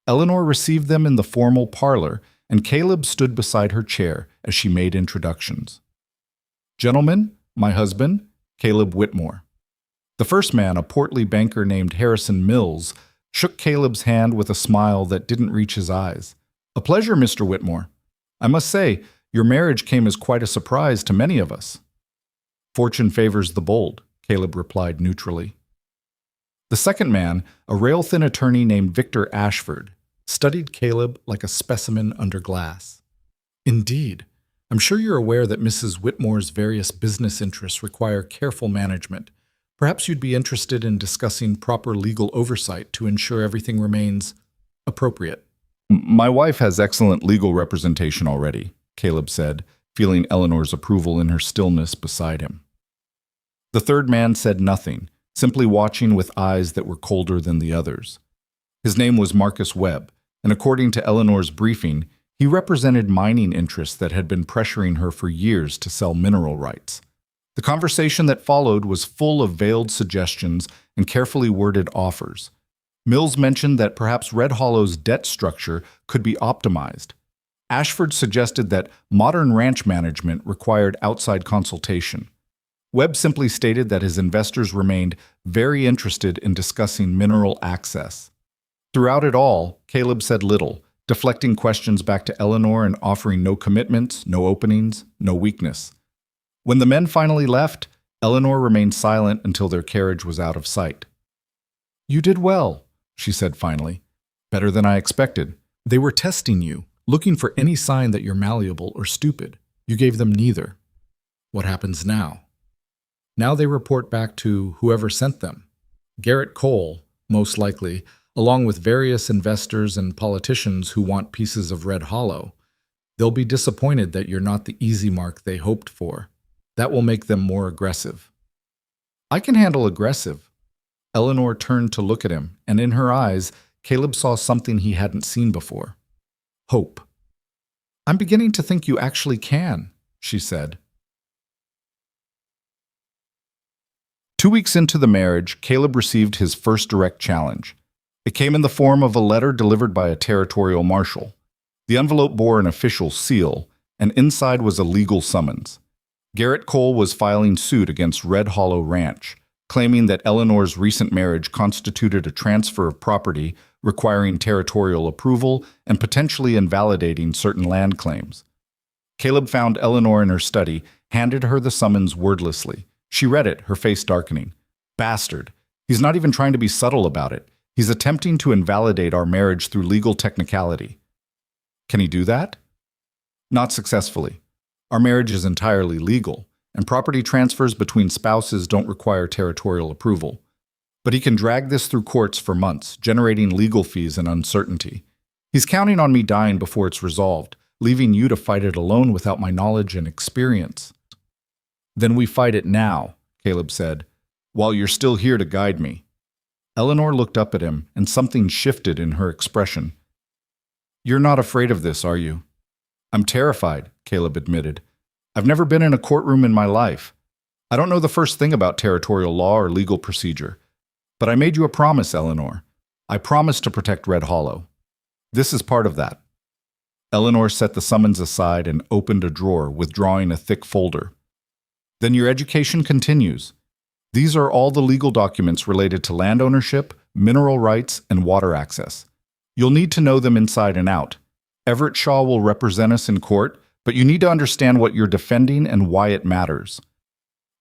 Eleanor received them in the formal parlor, and Caleb stood beside her chair as she made introductions. Gentlemen, my husband, Caleb Whitmore. The first man, a portly banker named Harrison Mills, shook Caleb's hand with a smile that didn't reach his eyes. A pleasure, Mr. Whitmore. I must say, your marriage came as quite a surprise to many of us. Fortune favors the bold, Caleb replied neutrally. The second man, a rail-thin attorney named Victor Ashford, studied Caleb like a specimen under glass. Indeed, I'm sure you're aware that Mrs. Whitmore's various business interests require careful management. Perhaps you'd be interested in discussing proper legal oversight to ensure everything remains appropriate. My wife has excellent legal representation already, Caleb said, feeling Eleanor's approval in her stillness beside him. The third man said nothing, simply watching with eyes that were colder than the others. His name was Marcus Webb, and according to Eleanor's briefing, he represented mining interests that had been pressuring her for years to sell mineral rights. The conversation that followed was full of veiled suggestions and carefully worded offers. Mills mentioned that perhaps Red Hollow's debt structure could be optimized. Ashford suggested that modern ranch management required outside consultation. Webb simply stated that his investors remained very interested in discussing mineral access. Throughout it all, Caleb said little, deflecting questions back to Eleanor and offering no commitments, no openings, no weakness. When the men finally left, Eleanor remained silent until their carriage was out of sight. "You did well," she said finally. "Better than I expected. They were testing you, looking for any sign that you're malleable or stupid. You gave them neither. What happens now?" Now they report back to whoever sent them. Garrett Cole, most likely, along with various investors and politicians who want pieces of Red Hollow. They'll be disappointed that you're not the easy mark they hoped for. That will make them more aggressive. "I can handle aggressive." Eleanor turned to look at him, and in her eyes, Caleb saw something he hadn't seen before. Hope. "I'm beginning to think you actually can," she said. 2 weeks into the marriage, Caleb received his first direct challenge. It came in the form of a letter delivered by a territorial marshal. The envelope bore an official seal, and inside was a legal summons. Garrett Cole was filing suit against Red Hollow Ranch, claiming that Eleanor's recent marriage constituted a transfer of property requiring territorial approval and potentially invalidating certain land claims. Caleb found Eleanor in her study, handed her the summons wordlessly. She read it, her face darkening. "Bastard. He's not even trying to be subtle about it. He's attempting to invalidate our marriage through legal technicality." "Can he do that?" "Not successfully. Our marriage is entirely legal, and property transfers between spouses don't require territorial approval. But he can drag this through courts for months, generating legal fees and uncertainty. He's counting on me dying before it's resolved, leaving you to fight it alone without my knowledge and experience." "Then we fight it now," Caleb said, "while you're still here to guide me." Eleanor looked up at him, and something shifted in her expression. "You're not afraid of this, are you?" "I'm terrified," Caleb admitted. "I've never been in a courtroom in my life. I don't know the first thing about territorial law or legal procedure. But I made you a promise, Eleanor. I promised to protect Red Hollow. This is part of that." Eleanor set the summons aside and opened a drawer, withdrawing a thick folder. "Then your education continues. These are all the legal documents related to land ownership, mineral rights, and water access. You'll need to know them inside and out. Everett Shaw will represent us in court, but you need to understand what you're defending and why it matters."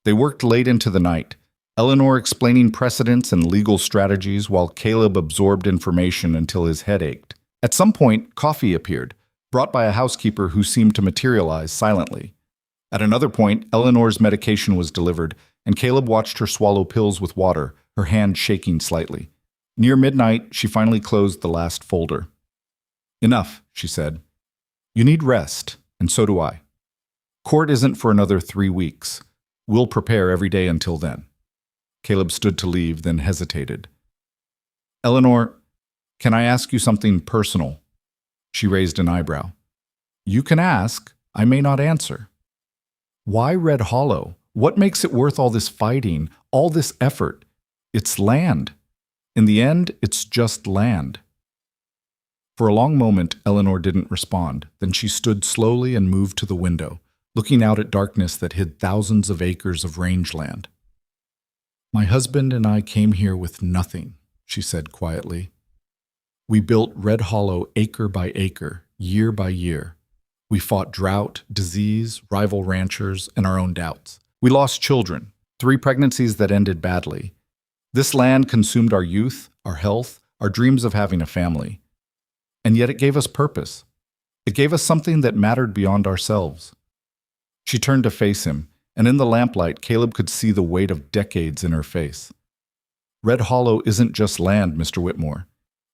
They worked late into the night, Eleanor explaining precedents and legal strategies while Caleb absorbed information until his head ached. At some point, coffee appeared, brought by a housekeeper who seemed to materialize silently. At another point, Eleanor's medication was delivered, and Caleb watched her swallow pills with water, her hand shaking slightly. Near midnight, she finally closed the last folder. "Enough," she said. "You need rest, and so do I. Court isn't for another 3 weeks. We'll prepare every day until then." Caleb stood to leave, then hesitated. "Eleanor, can I ask you something personal?" She raised an eyebrow. "You can ask. I may not answer." "Why Red Hollow? What makes it worth all this fighting, all this effort? It's land. In the end, it's just land." For a long moment, Eleanor didn't respond. Then she stood slowly and moved to the window, looking out at darkness that hid thousands of acres of rangeland. "My husband and I came here with nothing," she said quietly. "We built Red Hollow acre by acre, year by year. We fought drought, disease, rival ranchers, and our own doubts. We lost children, 3 pregnancies that ended badly. This land consumed our youth, our health, our dreams of having a family. And yet it gave us purpose. It gave us something that mattered beyond ourselves." She turned to face him, and in the lamplight, Caleb could see the weight of decades in her face. "Red Hollow isn't just land, Mr. Whitmore.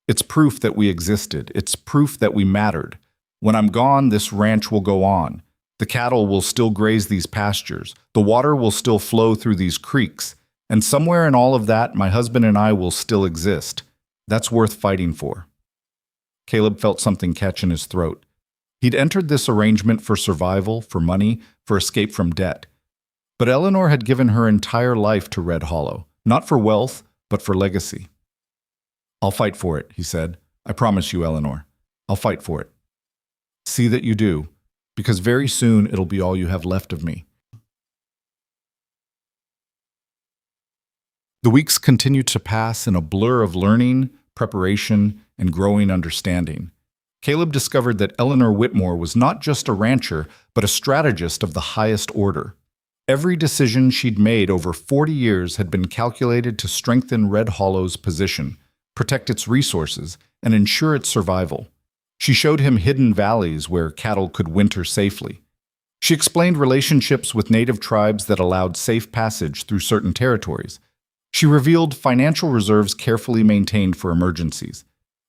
It's proof that we existed. It's proof that we mattered. When I'm gone, this ranch will go on. The cattle will still graze these pastures. The water will still flow through these creeks. And somewhere in all of that, my husband and I will still exist. That's worth fighting for." Caleb felt something catch in his throat. He'd entered this arrangement for survival, for money, for escape from debt. But Eleanor had given her entire life to Red Hollow, not for wealth, but for legacy. "I'll fight for it," he said. "I promise you, Eleanor. I'll fight for it. See that you do, because very soon it'll be all you have left of me." The weeks continued to pass in a blur of learning, preparation, and growing understanding. Caleb discovered that Eleanor Whitmore was not just a rancher, but a strategist of the highest order. Every decision she'd made over 40 years had been calculated to strengthen Red Hollow's position, protect its resources, and ensure its survival. She showed him hidden valleys where cattle could winter safely. She explained relationships with native tribes that allowed safe passage through certain territories. She revealed financial reserves carefully maintained for emergencies.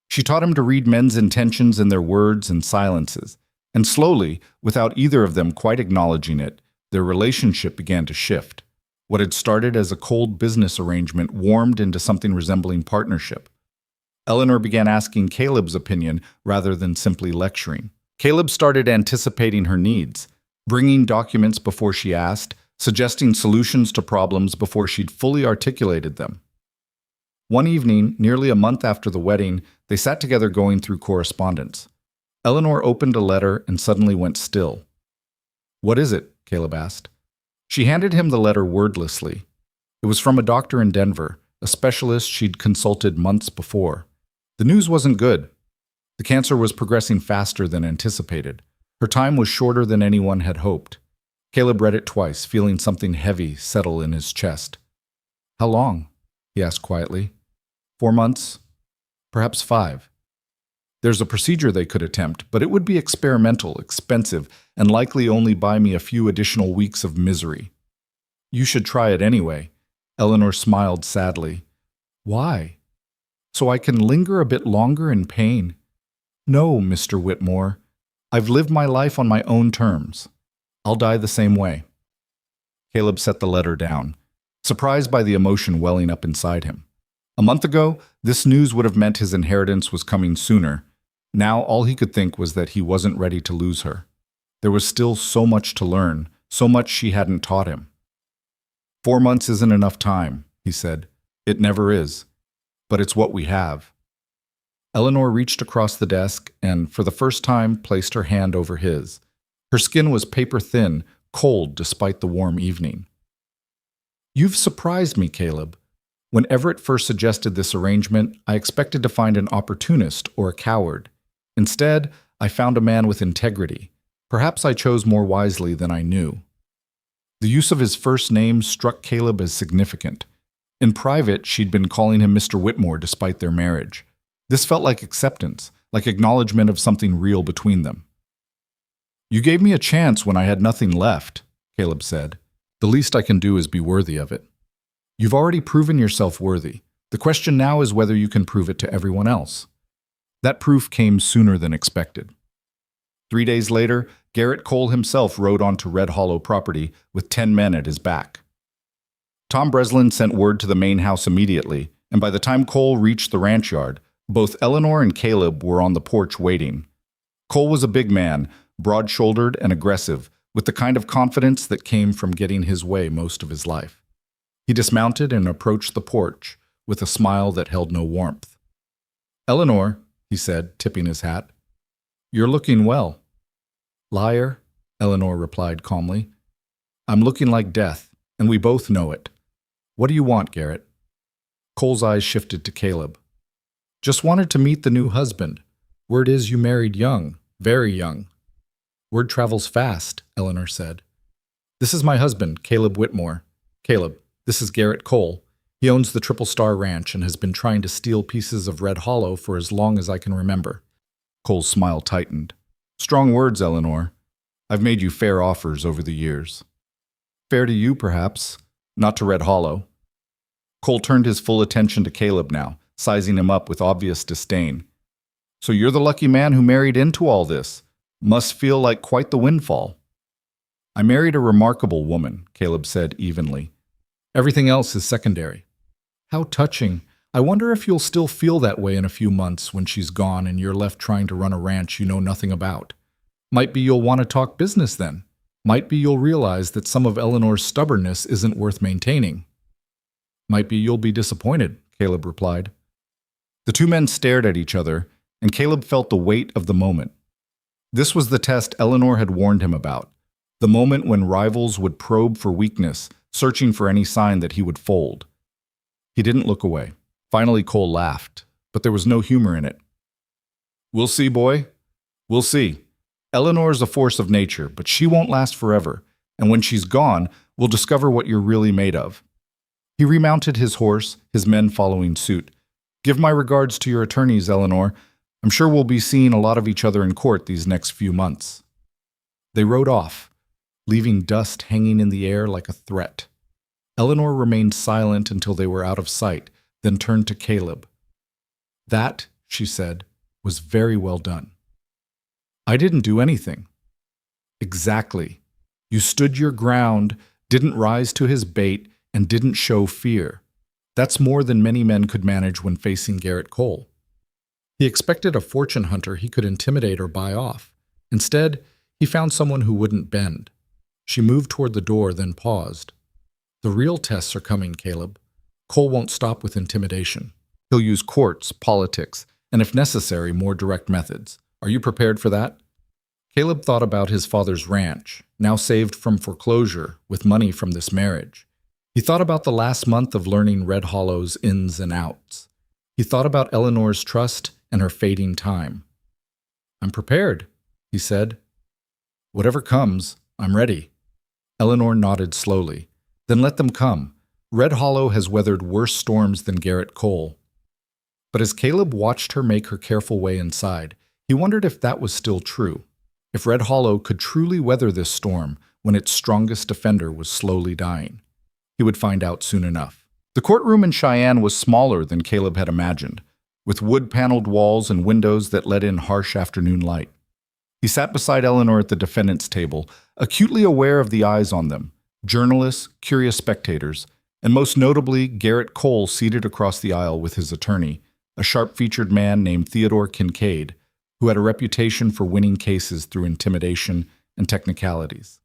She taught him to read men's intentions in their words and silences. And slowly, without either of them quite acknowledging it, their relationship began to shift. What had started as a cold business arrangement warmed into something resembling partnership. Eleanor began asking Caleb's opinion rather than simply lecturing. Caleb started anticipating her needs, bringing documents before she asked, suggesting solutions to problems before she'd fully articulated them. One evening, nearly a month after the wedding, they sat together going through correspondence. Eleanor opened a letter and suddenly went still. "What is it?" Caleb asked. She handed him the letter wordlessly. It was from a doctor in Denver, a specialist she'd consulted months before. The news wasn't good. The cancer was progressing faster than anticipated. Her time was shorter than anyone had hoped. Caleb read it twice, feeling something heavy settle in his chest. "How long?" he asked quietly. 4 months, perhaps 5. There's a procedure they could attempt, but it would be experimental, expensive, and likely only buy me a few additional weeks of misery. "You should try it anyway." Eleanor smiled sadly. "Why?" "So I can linger a bit longer in pain." "No, Mr. Whitmore. I've lived my life on my own terms. I'll die the same way." Caleb set the letter down, surprised by the emotion welling up inside him. A month ago, this news would have meant his inheritance was coming sooner. Now all he could think was that he wasn't ready to lose her. There was still so much to learn, so much she hadn't taught him. 4 months isn't enough time," he said. "It never is. But it's what we have." Eleanor reached across the desk and, for the first time, placed her hand over his. Her skin was paper-thin, cold despite the warm evening. "You've surprised me, Caleb. When Everett first suggested this arrangement, I expected to find an opportunist or a coward. Instead, I found a man with integrity. Perhaps I chose more wisely than I knew." The use of his first name struck Caleb as significant. In private, she'd been calling him Mr. Whitmore despite their marriage. This felt like acceptance, like acknowledgement of something real between them. "You gave me a chance when I had nothing left," Caleb said. "The least I can do is be worthy of it." "You've already proven yourself worthy. The question now is whether you can prove it to everyone else." That proof came sooner than expected. 3 days later, Garrett Cole himself rode onto Red Hollow property with 10 men at his back. Tom Breslin sent word to the main house immediately, and by the time Cole reached the ranch yard, both Eleanor and Caleb were on the porch waiting. Cole was a big man, broad-shouldered and aggressive, with the kind of confidence that came from getting his way most of his life. He dismounted and approached the porch with a smile that held no warmth. "Eleanor," he said, tipping his hat, "you're looking well." "Liar," Eleanor replied calmly. "I'm looking like death, and we both know it. What do you want, Garrett?" Cole's eyes shifted to Caleb. "Just wanted to meet the new husband. Word is you married young, very young." "Word travels fast," Eleanor said. "This is my husband, Caleb Whitmore. Caleb, this is Garrett Cole. He owns the Triple Star Ranch and has been trying to steal pieces of Red Hollow for as long as I can remember." Cole's smile tightened. "Strong words, Eleanor. I've made you fair offers over the years." "Fair to you, perhaps, not to Red Hollow." Cole turned his full attention to Caleb now, sizing him up with obvious disdain. "So you're the lucky man who married into all this. Must feel like quite the windfall." "I married a remarkable woman," Caleb said evenly. "Everything else is secondary." "How touching. I wonder if you'll still feel that way in a few months when she's gone and you're left trying to run a ranch you know nothing about. Might be you'll want to talk business then. Might be you'll realize that some of Eleanor's stubbornness isn't worth maintaining. Might be you'll be disappointed, Caleb replied. The two men stared at each other, and Caleb felt the weight of the moment. This was the test Eleanor had warned him about, the moment when rivals would probe for weakness, searching for any sign that he would fold. He didn't look away. Finally, Cole laughed, but there was no humor in it. We'll see, boy. We'll see. Eleanor's a force of nature, but she won't last forever, and when she's gone, we'll discover what you're really made of. He remounted his horse, his men following suit. Give my regards to your attorneys, Eleanor. I'm sure we'll be seeing a lot of each other in court these next few months. They rode off, leaving dust hanging in the air like a threat. Eleanor remained silent until they were out of sight, then turned to Caleb. That, she said, was very well done. I didn't do anything. Exactly. You stood your ground, didn't rise to his bait, and didn't show fear. That's more than many men could manage when facing Garrett Cole. He expected a fortune hunter he could intimidate or buy off. Instead, he found someone who wouldn't bend. She moved toward the door, then paused. The real tests are coming, Caleb. Cole won't stop with intimidation. He'll use courts, politics, and if necessary, more direct methods. Are you prepared for that? Caleb thought about his father's ranch, now saved from foreclosure with money from this marriage. He thought about the last month of learning Red Hollow's ins and outs. He thought about Eleanor's trust and her fading time. I'm prepared, he said. Whatever comes, I'm ready. Eleanor nodded slowly. Then let them come. Red Hollow has weathered worse storms than Garrett Cole. But as Caleb watched her make her careful way inside, he wondered if that was still true. If Red Hollow could truly weather this storm when its strongest defender was slowly dying. He would find out soon enough. The courtroom in Cheyenne was smaller than Caleb had imagined, with wood-paneled walls and windows that let in harsh afternoon light. He sat beside Eleanor at the defendant's table, acutely aware of the eyes on them, journalists, curious spectators, and most notably Garrett Cole seated across the aisle with his attorney, a sharp-featured man named Theodore Kincaid, who had a reputation for winning cases through intimidation and technicalities.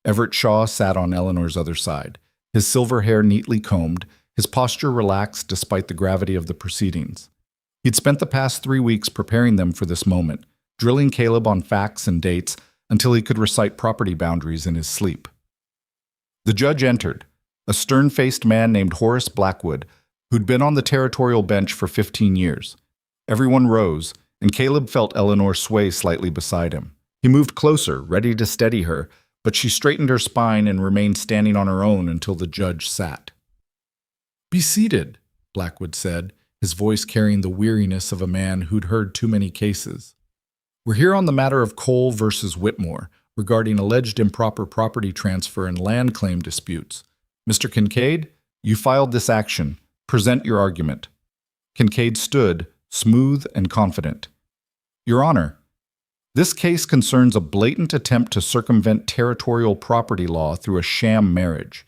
Everett Shaw sat on Eleanor's other side, his silver hair neatly combed, his posture relaxed despite the gravity of the proceedings. He'd spent the past 3 weeks preparing them for this moment, drilling Caleb on facts and dates until he could recite property boundaries in his sleep. The judge entered, a stern-faced man named Horace Blackwood, who'd been on the territorial bench for 15 years. Everyone rose, and Caleb felt Eleanor sway slightly beside him. He moved closer, ready to steady her, but she straightened her spine and remained standing on her own until the judge sat. "Be seated," Blackwood said, his voice carrying the weariness of a man who'd heard too many cases. "We're here on the matter of Cole versus Whitmore, regarding alleged improper property transfer and land claim disputes. Mr. Kincaid, you filed this action. Present your argument." Kincaid stood, smooth and confident. "Your Honor, this case concerns a blatant attempt to circumvent territorial property law through a sham marriage.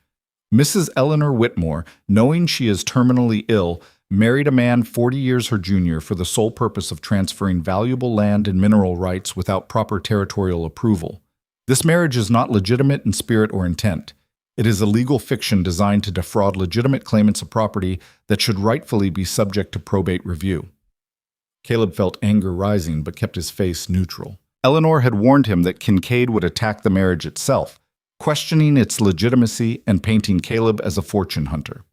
Mrs. Eleanor Whitmore, knowing she is terminally ill, married a man 40 years her junior for the sole purpose of transferring valuable land and mineral rights without proper territorial approval. This marriage is not legitimate in spirit or intent. It is a legal fiction designed to defraud legitimate claimants of property that should rightfully be subject to probate review." Caleb felt anger rising but kept his face neutral. Eleanor had warned him that Kincaid would attack the marriage itself, questioning its legitimacy and painting Caleb as a fortune hunter.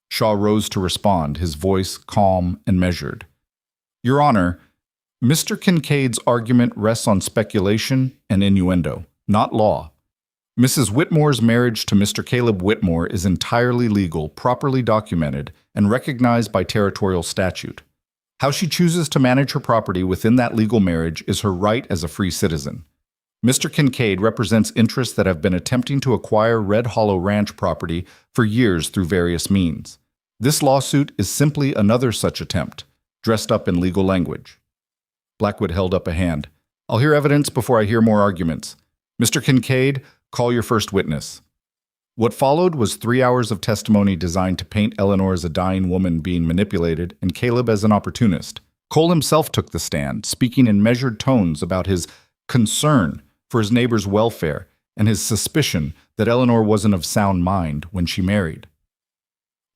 Shaw rose to respond, his voice calm and measured. "Your Honor, Mr. Kincaid's argument rests on speculation and innuendo, not law. Mrs. Whitmore's marriage to Mr. Caleb Whitmore is entirely legal, properly documented, and recognized by territorial statute. How she chooses to manage her property within that legal marriage is her right as a free citizen. Mr. Kincaid represents interests that have been attempting to acquire Red Hollow Ranch property for years through various means. This lawsuit is simply another such attempt, dressed up in legal language." Blackwood held up a hand. "I'll hear evidence before I hear more arguments. Mr. Kincaid, call your first witness." What followed was 3 hours of testimony designed to paint Eleanor as a dying woman being manipulated and Caleb as an opportunist. Cole himself took the stand, speaking in measured tones about his concern for his neighbor's welfare and his suspicion that Eleanor wasn't of sound mind when she married.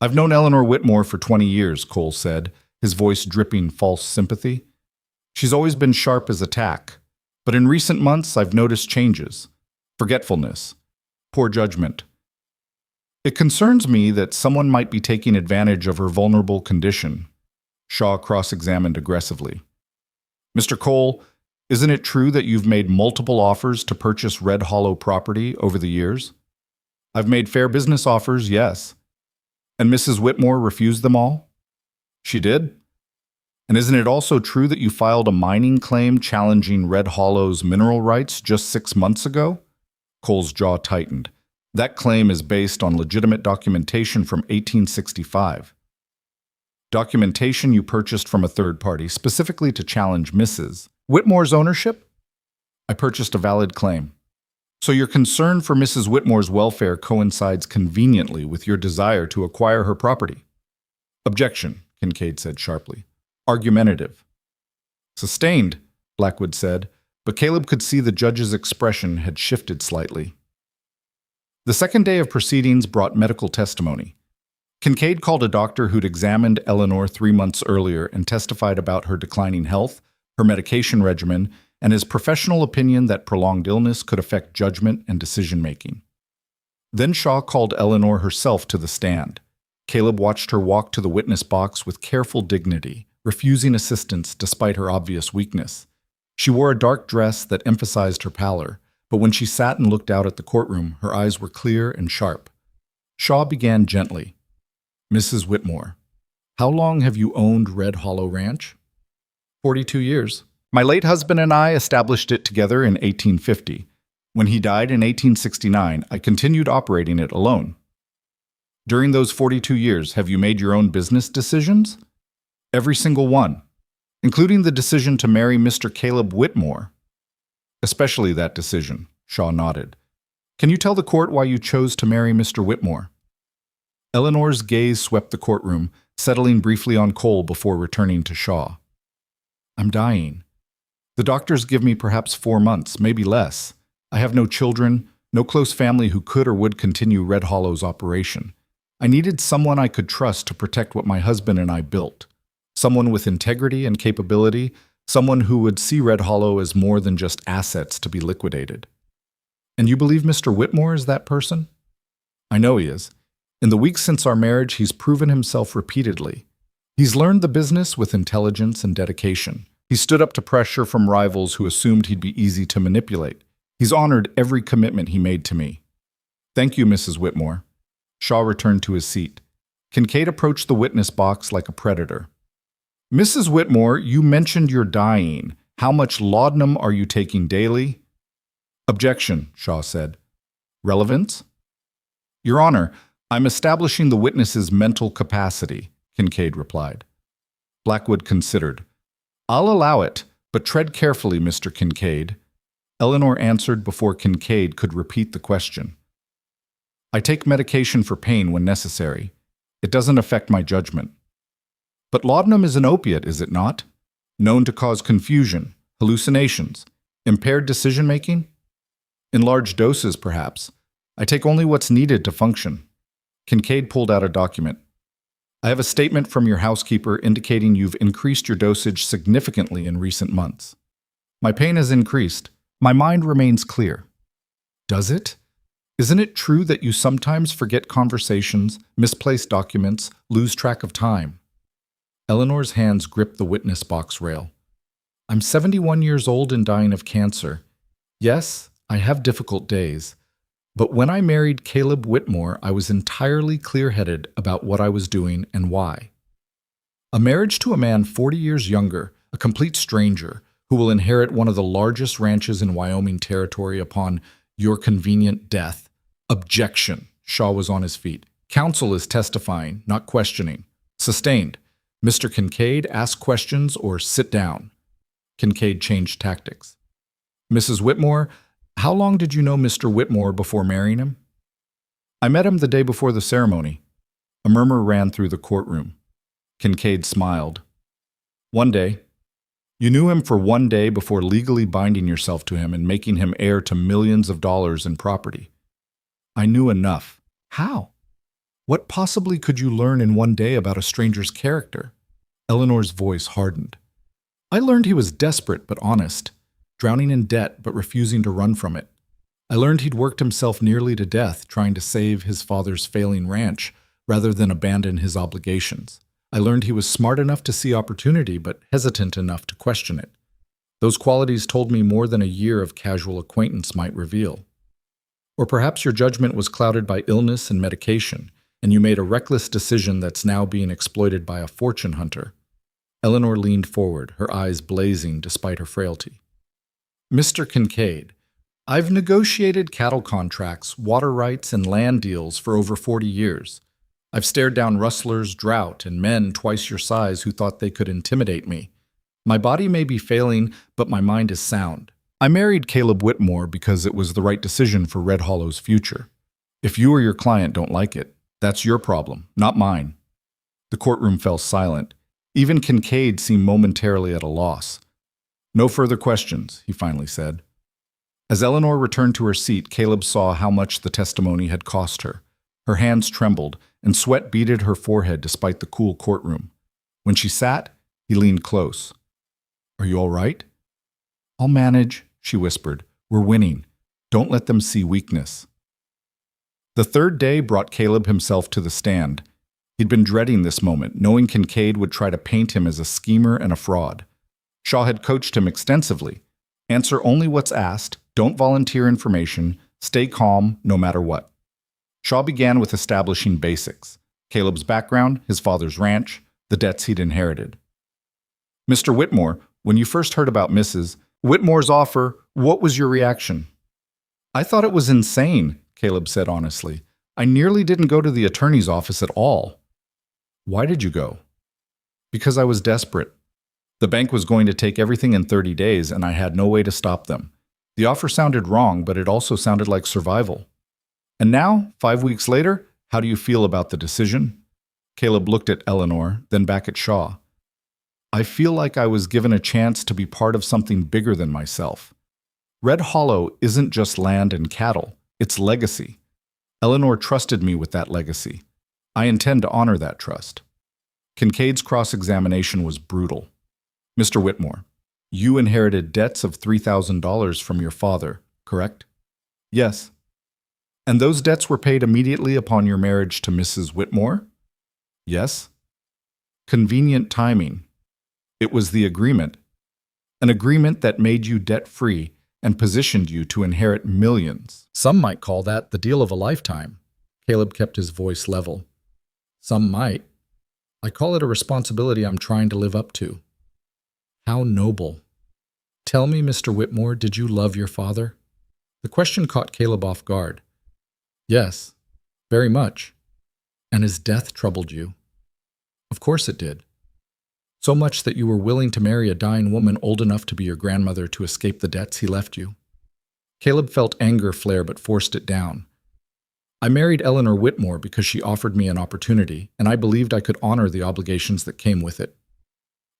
"I've known Eleanor Whitmore for 20 years, Cole said, his voice dripping false sympathy. "She's always been sharp as a tack, but in recent months I've noticed changes. Forgetfulness, poor judgment. It concerns me that someone might be taking advantage of her vulnerable condition." Shaw cross-examined aggressively. "Mr. Cole, isn't it true that you've made multiple offers to purchase Red Hollow property over the years?" "I've made fair business offers, yes." "And Mrs. Whitmore refused them all?" "She did." "And isn't it also true that you filed a mining claim challenging Red Hollow's mineral rights just 6 months ago?" Cole's jaw tightened. "That claim is based on legitimate documentation from 1865. Documentation you purchased from a third party, specifically to challenge Mrs. Whitmore's ownership?" "I purchased a valid claim." "So your concern for Mrs. Whitmore's welfare coincides conveniently with your desire to acquire her property?" "Objection," Kincaid said sharply. "Argumentative." "Sustained," Blackwood said, but Caleb could see the judge's expression had shifted slightly. The second day of proceedings brought medical testimony. Kincaid called a doctor who'd examined Eleanor 3 months earlier and testified about her declining health, her medication regimen, and his professional opinion that prolonged illness could affect judgment and decision-making. Then Shaw called Eleanor herself to the stand. Caleb watched her walk to the witness box with careful dignity, refusing assistance despite her obvious weakness. She wore a dark dress that emphasized her pallor, but when she sat and looked out at the courtroom, her eyes were clear and sharp. Shaw began gently. "Mrs. Whitmore, how long have you owned Red Hollow Ranch?" 42 years. My late husband and I established it together in 1850. When he died in 1869, I continued operating it alone." "During those 42 years, have you made your own business decisions?" "Every single one, including the decision to marry Mr. Caleb Whitmore." "Especially that decision," Shaw nodded. "Can you tell the court why you chose to marry Mr. Whitmore?" Eleanor's gaze swept the courtroom, settling briefly on Cole before returning to Shaw. "I'm dying. The doctors give me perhaps 4 months, maybe less. I have no children, no close family who could or would continue Red Hollow's operation. I needed someone I could trust to protect what my husband and I built. Someone with integrity and capability, someone who would see Red Hollow as more than just assets to be liquidated." "And you believe Mr. Whitmore is that person?" "I know he is. In the weeks since our marriage, he's proven himself repeatedly. He's learned the business with intelligence and dedication. He stood up to pressure from rivals who assumed he'd be easy to manipulate. He's honored every commitment he made to me." "Thank you, Mrs. Whitmore." Shaw returned to his seat. Kincaid approached the witness box like a predator. "Mrs. Whitmore, you mentioned you're dying. How much laudanum are you taking daily?" "Objection," Shaw said. "Relevance?" "Your Honor, I'm establishing the witness's mental capacity," Kincaid replied. Blackwood considered. "I'll allow it, but tread carefully, Mr. Kincaid." Eleanor answered before Kincaid could repeat the question. "I take medication for pain when necessary. It doesn't affect my judgment." "But laudanum is an opiate, is it not? Known to cause confusion, hallucinations, impaired decision-making?" "In large doses, perhaps. I take only what's needed to function." Kincaid pulled out a document. "I have a statement from your housekeeper indicating you've increased your dosage significantly in recent months." "My pain has increased. My mind remains clear." "Does it? Isn't it true that you sometimes forget conversations, misplace documents, lose track of time?" Eleanor's hands gripped the witness box rail. "I'm 71 years old and dying of cancer. Yes, I have difficult days. But when I married Caleb Whitmore, I was entirely clear-headed about what I was doing and why. A marriage to a man 40 years younger, a complete stranger, who will inherit one of the largest ranches in Wyoming territory upon your convenient death." "Objection." Shaw was on his feet. "Counsel is testifying, not questioning." "Sustained. Mr. Kincaid, ask questions or sit down." Kincaid changed tactics. "Mrs. Whitmore, how long did you know Mr. Whitmore before marrying him?" "I met him the day before the ceremony." A murmur ran through the courtroom. Kincaid smiled. "One day. You knew him for one day before legally binding yourself to him and making him heir to millions of dollars in property. I knew enough. How? What possibly could you learn in one day about a stranger's character? Eleanor's voice hardened. I learned he was desperate but honest, drowning in debt but refusing to run from it. I learned he'd worked himself nearly to death trying to save his father's failing ranch rather than abandon his obligations. I learned he was smart enough to see opportunity but hesitant enough to question it. Those qualities told me more than a year of casual acquaintance might reveal. Or perhaps your judgment was clouded by illness and medication, and you made a reckless decision that's now being exploited by a fortune hunter. Eleanor leaned forward, her eyes blazing despite her frailty. Mr. Kincaid, I've negotiated cattle contracts, water rights, and land deals for over 40 years. I've stared down rustlers, drought, and men twice your size who thought they could intimidate me. My body may be failing, but my mind is sound. I married Caleb Whitmore because it was the right decision for Red Hollow's future. If you or your client don't like it, that's your problem, not mine. The courtroom fell silent. Even Kincaid seemed momentarily at a loss. No further questions, he finally said. As Eleanor returned to her seat, Caleb saw how much the testimony had cost her. Her hands trembled, and sweat beaded her forehead despite the cool courtroom. When she sat, he leaned close. Are you all right? I'll manage, she whispered. We're winning. Don't let them see weakness. The third day brought Caleb himself to the stand. He'd been dreading this moment, knowing Kincaid would try to paint him as a schemer and a fraud. Shaw had coached him extensively. Answer only what's asked, don't volunteer information, stay calm no matter what. Shaw began with establishing basics: Caleb's background, his father's ranch, the debts he'd inherited. Mr. Whitmore, when you first heard about Mrs. Whitmore's offer, what was your reaction? I thought it was insane, Caleb said honestly. I nearly didn't go to the attorney's office at all. Why did you go? Because I was desperate. The bank was going to take everything in 30 days, and I had no way to stop them. The offer sounded wrong, but it also sounded like survival. And now, 5 weeks later, how do you feel about the decision? Caleb looked at Eleanor, then back at Shaw. I feel like I was given a chance to be part of something bigger than myself. Red Hollow isn't just land and cattle, it's legacy. Eleanor trusted me with that legacy. I intend to honor that trust. Kincaid's cross-examination was brutal. Mr. Whitmore, you inherited debts of $3,000 from your father, correct? Yes. And those debts were paid immediately upon your marriage to Mrs. Whitmore? Yes. Convenient timing. It was the agreement. An agreement that made you debt-free and positioned you to inherit millions. Some might call that the deal of a lifetime. Caleb kept his voice level. Some might. I call it a responsibility I'm trying to live up to. How noble. Tell me, Mr. Whitmore, did you love your father? The question caught Caleb off guard. Yes, very much. And his death troubled you. Of course it did. So much that you were willing to marry a dying woman old enough to be your grandmother to escape the debts he left you. Caleb felt anger flare but forced it down. I married Eleanor Whitmore because she offered me an opportunity, and I believed I could honor the obligations that came with it.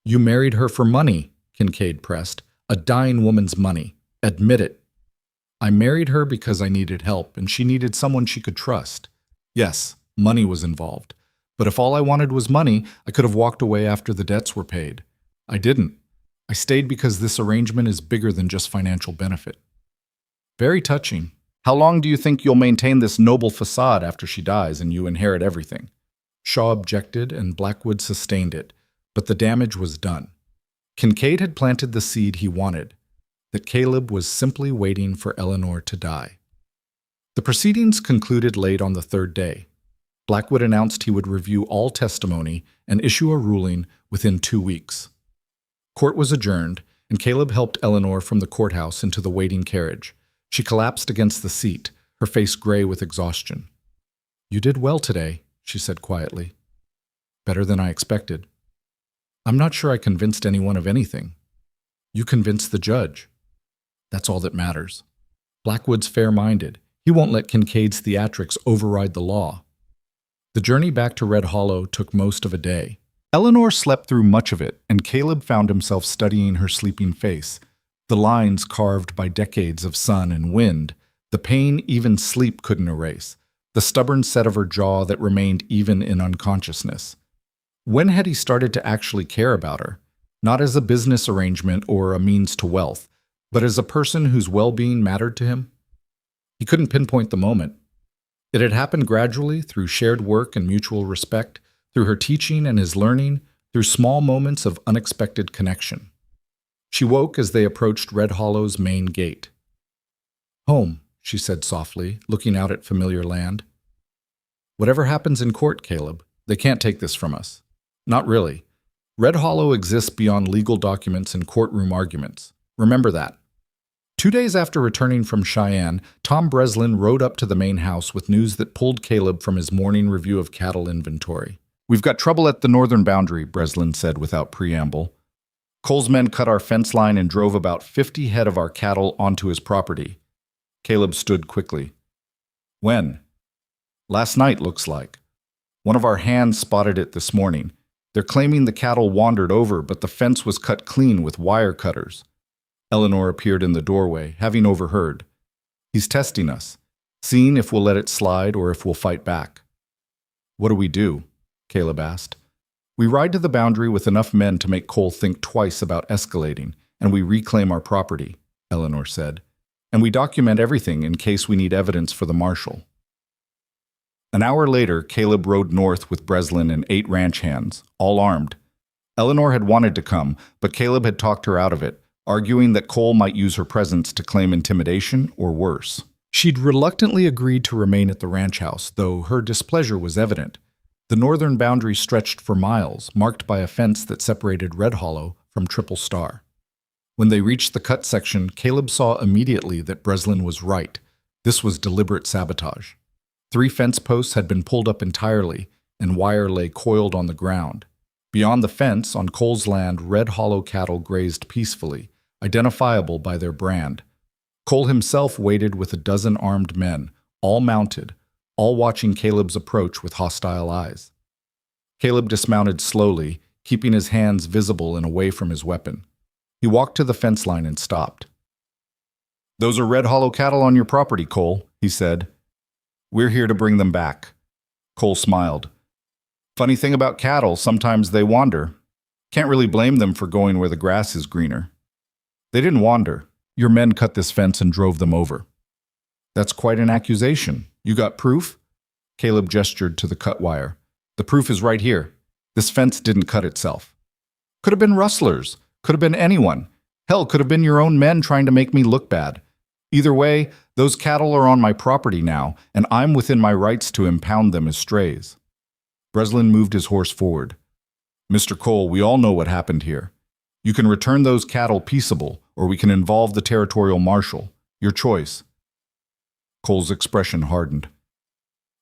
You married her for money, Kincaid pressed. A dying woman's money. Admit it. I married her because I needed help, and she needed someone she could trust. Yes, money was involved. But if all I wanted was money, I could have walked away after the debts were paid. I didn't. I stayed because this arrangement is bigger than just financial benefit. Very touching. How long do you think you'll maintain this noble facade after she dies and you inherit everything? Shaw objected, and Blackwood sustained it, but the damage was done. Kincaid had planted the seed he wanted, that Caleb was simply waiting for Eleanor to die. The proceedings concluded late on the third day. Blackwood announced he would review all testimony and issue a ruling within 2 weeks. Court was adjourned, and Caleb helped Eleanor from the courthouse into the waiting carriage. She collapsed against the seat, her face gray with exhaustion. You did well today, she said quietly. Better than I expected. I'm not sure I convinced anyone of anything. You convinced the judge. That's all that matters. Blackwood's fair-minded. He won't let Kincaid's theatrics override the law. The journey back to Red Hollow took most of a day. Eleanor slept through much of it, and Caleb found himself studying her sleeping face, the lines carved by decades of sun and wind, the pain even sleep couldn't erase, the stubborn set of her jaw that remained even in unconsciousness. When had he started to actually care about her? Not as a business arrangement or a means to wealth, but as a person whose well-being mattered to him? He couldn't pinpoint the moment. It had happened gradually through shared work and mutual respect, through her teaching and his learning, through small moments of unexpected connection. She woke as they approached Red Hollow's main gate. "Home," she said softly, looking out at familiar land. "Whatever happens in court, Caleb, they can't take this from us. Not really. Red Hollow exists beyond legal documents and courtroom arguments. Remember that." 2 days after returning from Cheyenne, Tom Breslin rode up to the main house with news that pulled Caleb from his morning review of cattle inventory. "We've got trouble at the northern boundary," Breslin said without preamble. "Cole's men cut our fence line and drove about 50 head of our cattle onto his property." Caleb stood quickly. "When?" "Last night, looks like. One of our hands spotted it this morning. They're claiming the cattle wandered over, but the fence was cut clean with wire cutters." Eleanor appeared in the doorway, having overheard. "He's testing us, seeing if we'll let it slide or if we'll fight back." "What do we do?" Caleb asked. "We ride to the boundary with enough men to make Cole think twice about escalating, and we reclaim our property," Eleanor said. "And we document everything in case we need evidence for the marshal." An hour later, Caleb rode north with Breslin and 8 ranch hands, all armed. Eleanor had wanted to come, but Caleb had talked her out of it, arguing that Cole might use her presence to claim intimidation or worse. She'd reluctantly agreed to remain at the ranch house, though her displeasure was evident. The northern boundary stretched for miles, marked by a fence that separated Red Hollow from Triple Star. When they reached the cut section, Caleb saw immediately that Breslin was right. This was deliberate sabotage. 3 fence posts had been pulled up entirely, and wire lay coiled on the ground. Beyond the fence, on Cole's land, Red Hollow cattle grazed peacefully, identifiable by their brand. Cole himself waited with a dozen armed men, all mounted, all watching Caleb's approach with hostile eyes. Caleb dismounted slowly, keeping his hands visible and away from his weapon. He walked to the fence line and stopped. "Those are Red Hollow cattle on your property, Cole," he said. "We're here to bring them back." Cole smiled. "Funny thing about cattle, sometimes they wander. Can't really blame them for going where the grass is greener." "They didn't wander. Your men cut this fence and drove them over." "That's quite an accusation. You got proof?" Caleb gestured to the cut wire. "The proof is right here. This fence didn't cut itself." "Could have been rustlers. Could have been anyone. Hell, could have been your own men trying to make me look bad. Either way, those cattle are on my property now, and I'm within my rights to impound them as strays." Breslin moved his horse forward. "Mr. Cole, we all know what happened here. You can return those cattle peaceable, or we can involve the territorial marshal. Your choice." Cole's expression hardened.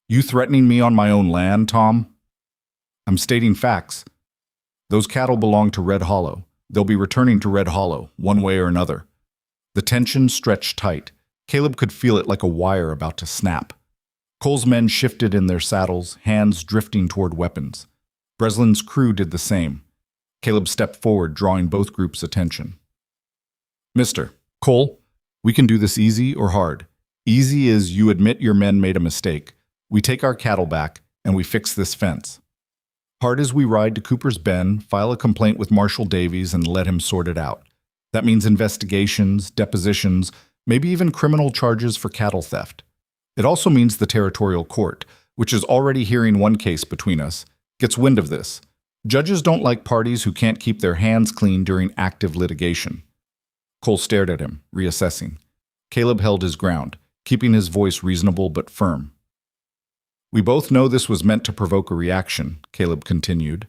"You threatening me on my own land, Tom?" "I'm stating facts. Those cattle belong to Red Hollow. They'll be returning to Red Hollow, one way or another." The tension stretched tight. Caleb could feel it like a wire about to snap. Cole's men shifted in their saddles, hands drifting toward weapons. Breslin's crew did the same. Caleb stepped forward, drawing both groups' attention. "Mr. Cole, we can do this easy or hard. Easy is you admit your men made a mistake. We take our cattle back, and we fix this fence. Hard is we ride to Cooper's Bend, file a complaint with Marshal Davies, and let him sort it out. That means investigations, depositions, maybe even criminal charges for cattle theft. It also means the territorial court, which is already hearing one case between us, gets wind of this. Judges don't like parties who can't keep their hands clean during active litigation." Cole stared at him, reassessing. Caleb held his ground, keeping his voice reasonable but firm. "We both know this was meant to provoke a reaction," Caleb continued.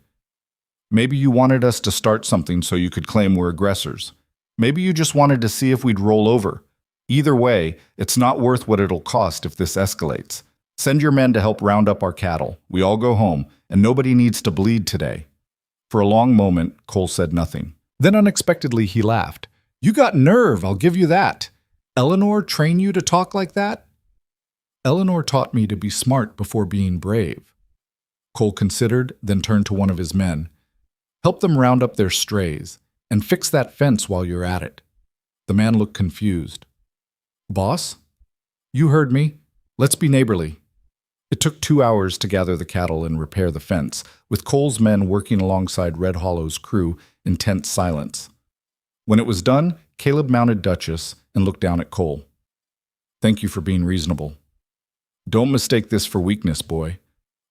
"Maybe you wanted us to start something so you could claim we're aggressors. Maybe you just wanted to see if we'd roll over. Either way, it's not worth what it'll cost if this escalates. Send your men to help round up our cattle. We all go home, and nobody needs to bleed today." For a long moment, Cole said nothing. Then unexpectedly he laughed. "You got nerve, I'll give you that. Eleanor train you to talk like that?" "Eleanor taught me to be smart before being brave." Cole considered, then turned to one of his men. Help them round up their strays, and fix that fence while you're at it." The man looked confused. "Boss? You heard me. Let's be neighborly." It took 2 hours to gather the cattle and repair the fence, with Cole's men working alongside Red Hollow's crew in tense silence. When it was done, Caleb mounted Duchess and looked down at Cole. "Thank you for being reasonable. Don't mistake this for weakness, boy.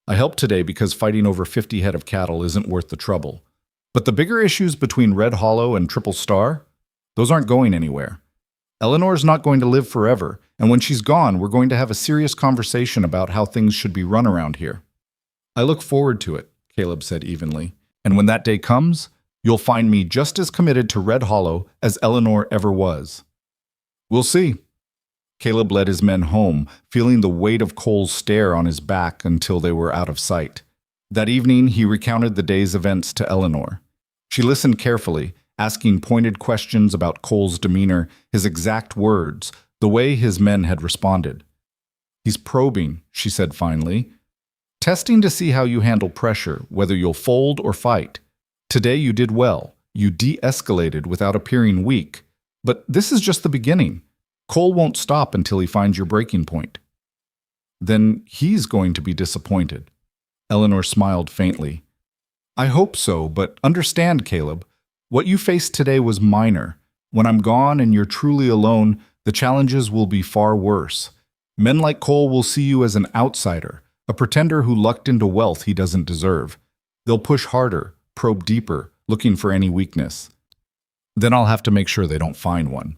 I helped today because fighting over 50 head of cattle isn't worth the trouble. But the bigger issues between Red Hollow and Triple Star, those aren't going anywhere. Eleanor's not going to live forever, and when she's gone, we're going to have a serious conversation about how things should be run around here." "I look forward to it," Caleb said evenly. "And when that day comes, you'll find me just as committed to Red Hollow as Eleanor ever was." "We'll see." Caleb led his men home, feeling the weight of Cole's stare on his back until they were out of sight. That evening, he recounted the day's events to Eleanor. She listened carefully, asking pointed questions about Cole's demeanor, his exact words, the way his men had responded. "He's probing," she said finally. "Testing to see how you handle pressure, whether you'll fold or fight. Today you did well. You de-escalated without appearing weak. But this is just the beginning. Cole won't stop until he finds your breaking point." "Then he's going to be disappointed." Eleanor smiled faintly. "I hope so, but understand, Caleb, what you faced today was minor. When I'm gone and you're truly alone, the challenges will be far worse. Men like Cole will see you as an outsider, a pretender who lucked into wealth he doesn't deserve. They'll push harder, probe deeper, looking for any weakness. Then I'll have to make sure they don't find one."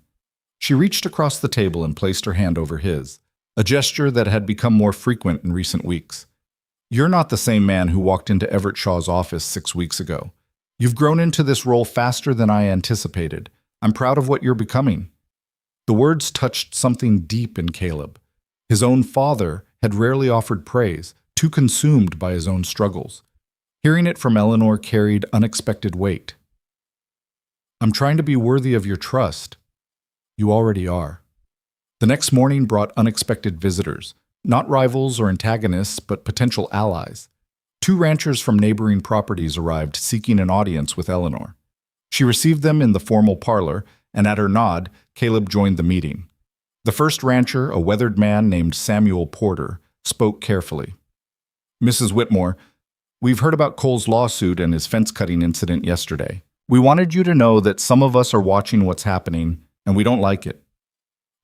She reached across the table and placed her hand over his, a gesture that had become more frequent in recent weeks. "You're not the same man who walked into Everett Shaw's office 6 weeks ago. You've grown into this role faster than I anticipated. I'm proud of what you're becoming." The words touched something deep in Caleb. His own father had rarely offered praise, too consumed by his own struggles. Hearing it from Eleanor carried unexpected weight. "I'm trying to be worthy of your trust." "You already are." The next morning brought unexpected visitors, not rivals or antagonists, but potential allies. 2 ranchers from neighboring properties arrived seeking an audience with Eleanor. She received them in the formal parlor, and at her nod, Caleb joined the meeting. The first rancher, a weathered man named Samuel Porter, spoke carefully. "Mrs. Whitmore, we've heard about Cole's lawsuit and his fence-cutting incident yesterday. We wanted you to know that some of us are watching what's happening, and we don't like it."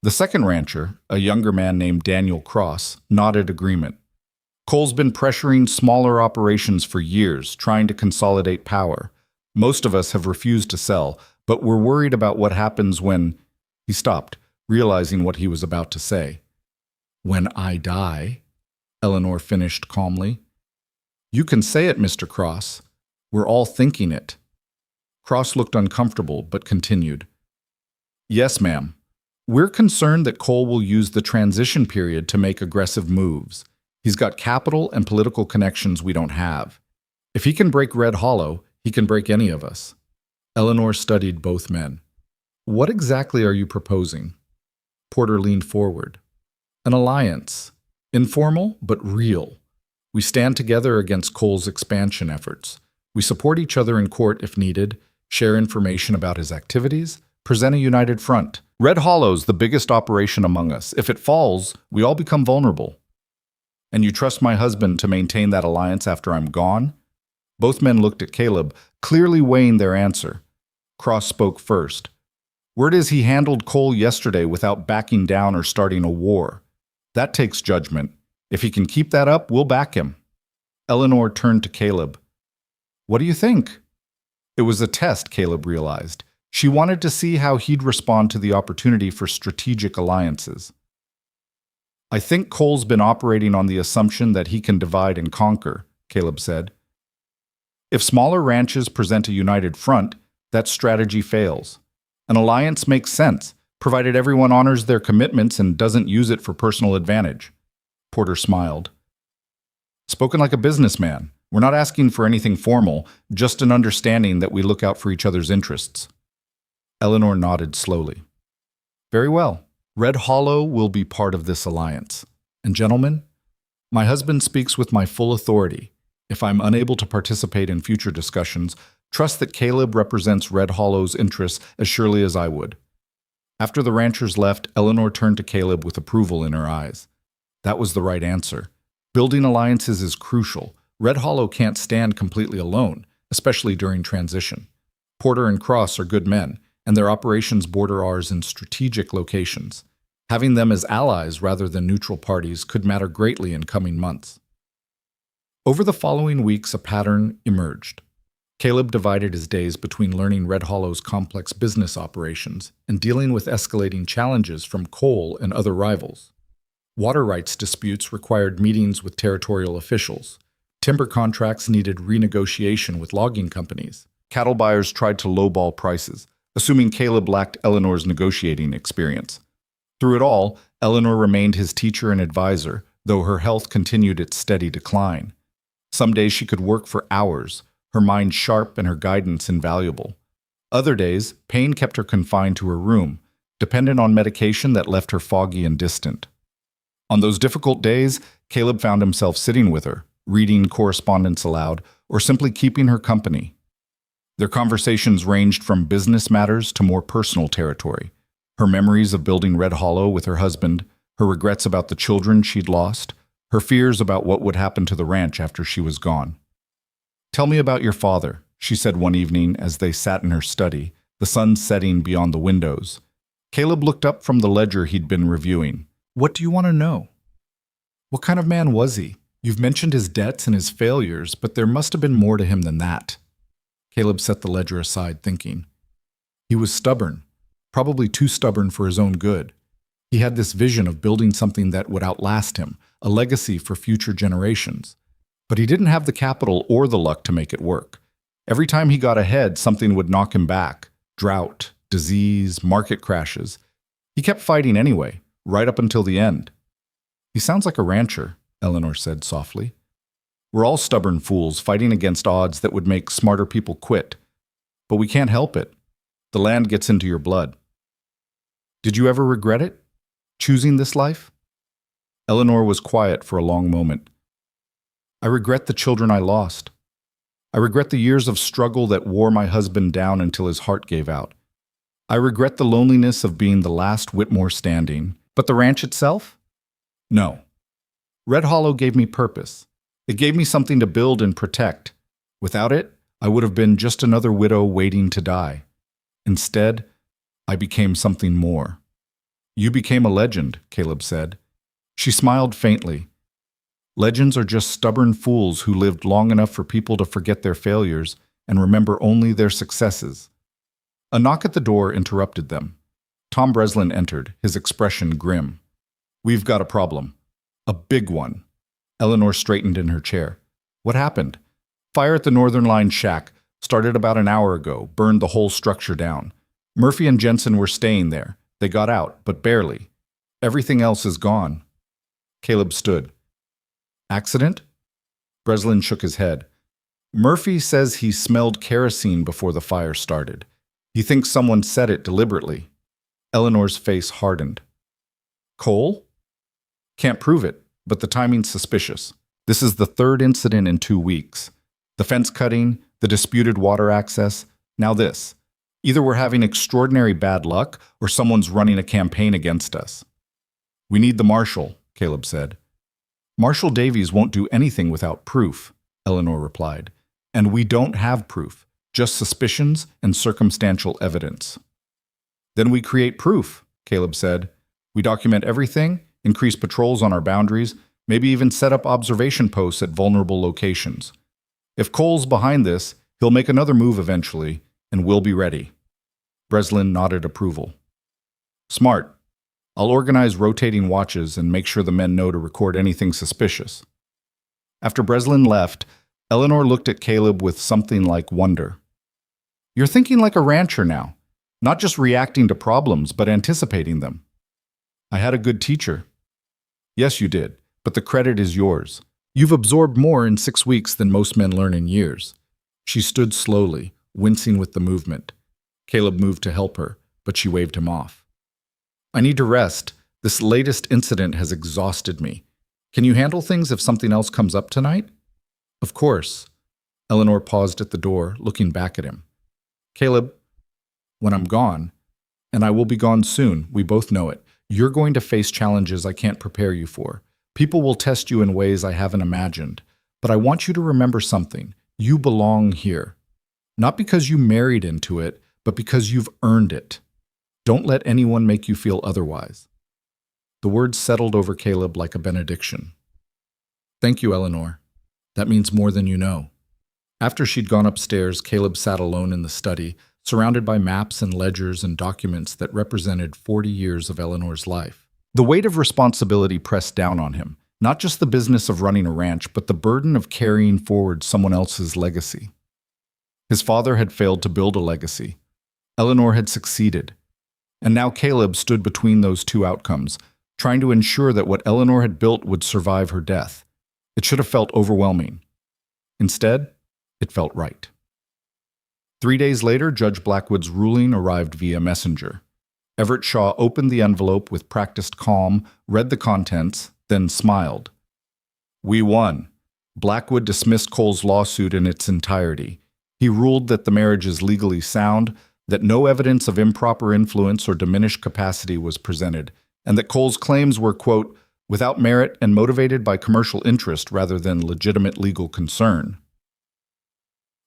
The second rancher, a younger man named Daniel Cross, nodded agreement. "Cole's been pressuring smaller operations for years, trying to consolidate power. Most of us have refused to sell, but we're worried about what happens when—" He stopped, realizing what he was about to say. "When I die," Eleanor finished calmly. "You can say it, Mr. Cross. We're all thinking it." Cross looked uncomfortable, but continued. "Yes, ma'am. We're concerned that Cole will use the transition period to make aggressive moves. He's got capital and political connections we don't have. If he can break Red Hollow, he can break any of us." Eleanor studied both men. "What exactly are you proposing?" Porter leaned forward. "An alliance. Informal, but real. We stand together against Cole's expansion efforts. We support each other in court if needed, share information about his activities, present a united front. Red Hollow's the biggest operation among us. If it falls, we all become vulnerable." "And you trust my husband to maintain that alliance after I'm gone?" Both men looked at Caleb, clearly weighing their answer. Cross spoke first. "Word is he handled Cole yesterday without backing down or starting a war. That takes judgment. If he can keep that up, we'll back him." Eleanor turned to Caleb. "What do you think?" It was a test, Caleb realized. She wanted to see how he'd respond to the opportunity for strategic alliances. "I think Cole's been operating on the assumption that he can divide and conquer," Caleb said. "If smaller ranches present a united front, that strategy fails. An alliance makes sense, provided everyone honors their commitments and doesn't use it for personal advantage." Porter smiled. "Spoken like a businessman. We're not asking for anything formal, just an understanding that we look out for each other's interests." Eleanor nodded slowly. "Very well. Red Hollow will be part of this alliance. And gentlemen, my husband speaks with my full authority. If I'm unable to participate in future discussions, Trust that Caleb represents Red Hollow's interests as surely as I would. After the ranchers left, Eleanor turned to Caleb with approval in her eyes. That was the right answer. Building alliances is crucial. Red Hollow can't stand completely alone, especially during transition. Porter and Cross are good men, and their operations border ours in strategic locations. Having them as allies rather than neutral parties could matter greatly in coming months. Over the following weeks, a pattern emerged. Caleb divided his days between learning Red Hollow's complex business operations and dealing with escalating challenges from Cole and other rivals. Water rights disputes required meetings with territorial officials. Timber contracts needed renegotiation with logging companies. Cattle buyers tried to lowball prices, assuming Caleb lacked Eleanor's negotiating experience. Through it all, Eleanor remained his teacher and advisor, though her health continued its steady decline. Some days she could work for hours, her mind sharp and her guidance invaluable. Other days, pain kept her confined to her room, dependent on medication that left her foggy and distant. On those difficult days, Caleb found himself sitting with her, reading correspondence aloud, or simply keeping her company. Their conversations ranged from business matters to more personal territory. Her memories of building Red Hollow with her husband, her regrets about the children she'd lost, her fears about what would happen to the ranch after she was gone. "Tell me about your father," she said one evening as they sat in her study, the sun setting beyond the windows. Caleb looked up from the ledger he'd been reviewing. "What do you want to know?" "What kind of man was he? You've mentioned his debts and his failures, but there must have been more to him than that." Caleb set the ledger aside, thinking. He was stubborn, probably too stubborn for his own good. He had this vision of building something that would outlast him, a legacy for future generations. But he didn't have the capital or the luck to make it work. Every time he got ahead, something would knock him back. Drought, disease, market crashes. He kept fighting anyway, right up until the end. "He sounds like a rancher," Eleanor said softly. "We're all stubborn fools fighting against odds that would make smarter people quit. But we can't help it. The land gets into your blood." "Did you ever regret it? Choosing this life?" Eleanor was quiet for a long moment. "I regret the children I lost. I regret the years of struggle that wore my husband down until his heart gave out. I regret the loneliness of being the last Whitmore standing. But the ranch itself? No. Red Hollow gave me purpose. It gave me something to build and protect. Without it, I would have been just another widow waiting to die. Instead, I became something more." "You became a legend," Caleb said. She smiled faintly. "Legends are just stubborn fools who lived long enough for people to forget their failures and remember only their successes." A knock at the door interrupted them. Tom Breslin entered, his expression grim. "We've got a problem. A big one." Eleanor straightened in her chair. "What happened?" "Fire at the Northern Line shack. Started about an hour ago, burned the whole structure down. Murphy and Jensen were staying there. They got out, but barely. Everything else is gone." Caleb stood. "Accident?" Breslin shook his head. "Murphy says he smelled kerosene before the fire started. He thinks someone set it deliberately." Eleanor's face hardened. "Cole?" "Can't prove it, but the timing's suspicious. This is the third incident in 2 weeks. The fence cutting, the disputed water access, now this. Either we're having extraordinary bad luck or someone's running a campaign against us." "We need the marshal," Caleb said. "Marshal Davies won't do anything without proof," Eleanor replied. "And we don't have proof, just suspicions and circumstantial evidence." "Then we create proof," Caleb said. "We document everything, increase patrols on our boundaries, maybe even set up observation posts at vulnerable locations. If Cole's behind this, he'll make another move eventually, and we'll be ready." Breslin nodded approval. "Smart. I'll organize rotating watches and make sure the men know to record anything suspicious." After Breslin left, Eleanor looked at Caleb with something like wonder. "You're thinking like a rancher now, not just reacting to problems, but anticipating them." "I had a good teacher." "Yes, you did, but the credit is yours. You've absorbed more in 6 weeks than most men learn in years." She stood slowly, wincing with the movement. Caleb moved to help her, but she waved him off. "I need to rest. This latest incident has exhausted me. Can you handle things if something else comes up tonight?" "Of course." Eleanor paused at the door, looking back at him. Caleb, when I'm gone, and I will be gone soon, we both know it, you're going to face challenges I can't prepare you for. People will test you in ways I haven't imagined. But I want you to remember something. You belong here. Not because you married into it, but because you've earned it. Don't let anyone make you feel otherwise. The words settled over Caleb like a benediction. Thank you, Eleanor. That means more than you know. After she'd gone upstairs, Caleb sat alone in the study, surrounded by maps and ledgers and documents that represented 40 years of Eleanor's life. The weight of responsibility pressed down on him, not just the business of running a ranch, but the burden of carrying forward someone else's legacy. His father had failed to build a legacy. Eleanor had succeeded. And now Caleb stood between those two outcomes, trying to ensure that what Eleanor had built would survive her death. It should have felt overwhelming. Instead, it felt right. 3 days later, Judge Blackwood's ruling arrived via messenger. Everett Shaw opened the envelope with practiced calm, read the contents, then smiled. We won. Blackwood dismissed Cole's lawsuit in its entirety. He ruled that the marriage is legally sound, that no evidence of improper influence or diminished capacity was presented, and that Cole's claims were, quote, without merit and motivated by commercial interest rather than legitimate legal concern.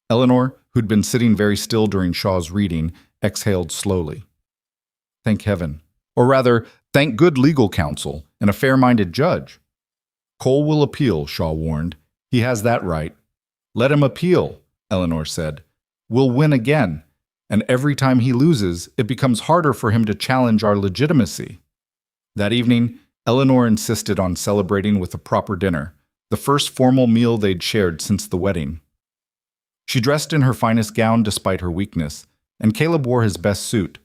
Eleanor, who'd been sitting very still during Shaw's reading, exhaled slowly. Thank heaven. Or rather, thank good legal counsel and a fair-minded judge. Cole will appeal, Shaw warned. He has that right. Let him appeal, Eleanor said. We'll win again, and every time he loses, it becomes harder for him to challenge our legitimacy. That evening, Eleanor insisted on celebrating with a proper dinner, the first formal meal they'd shared since the wedding. She dressed in her finest gown despite her weakness, and Caleb wore his best suit.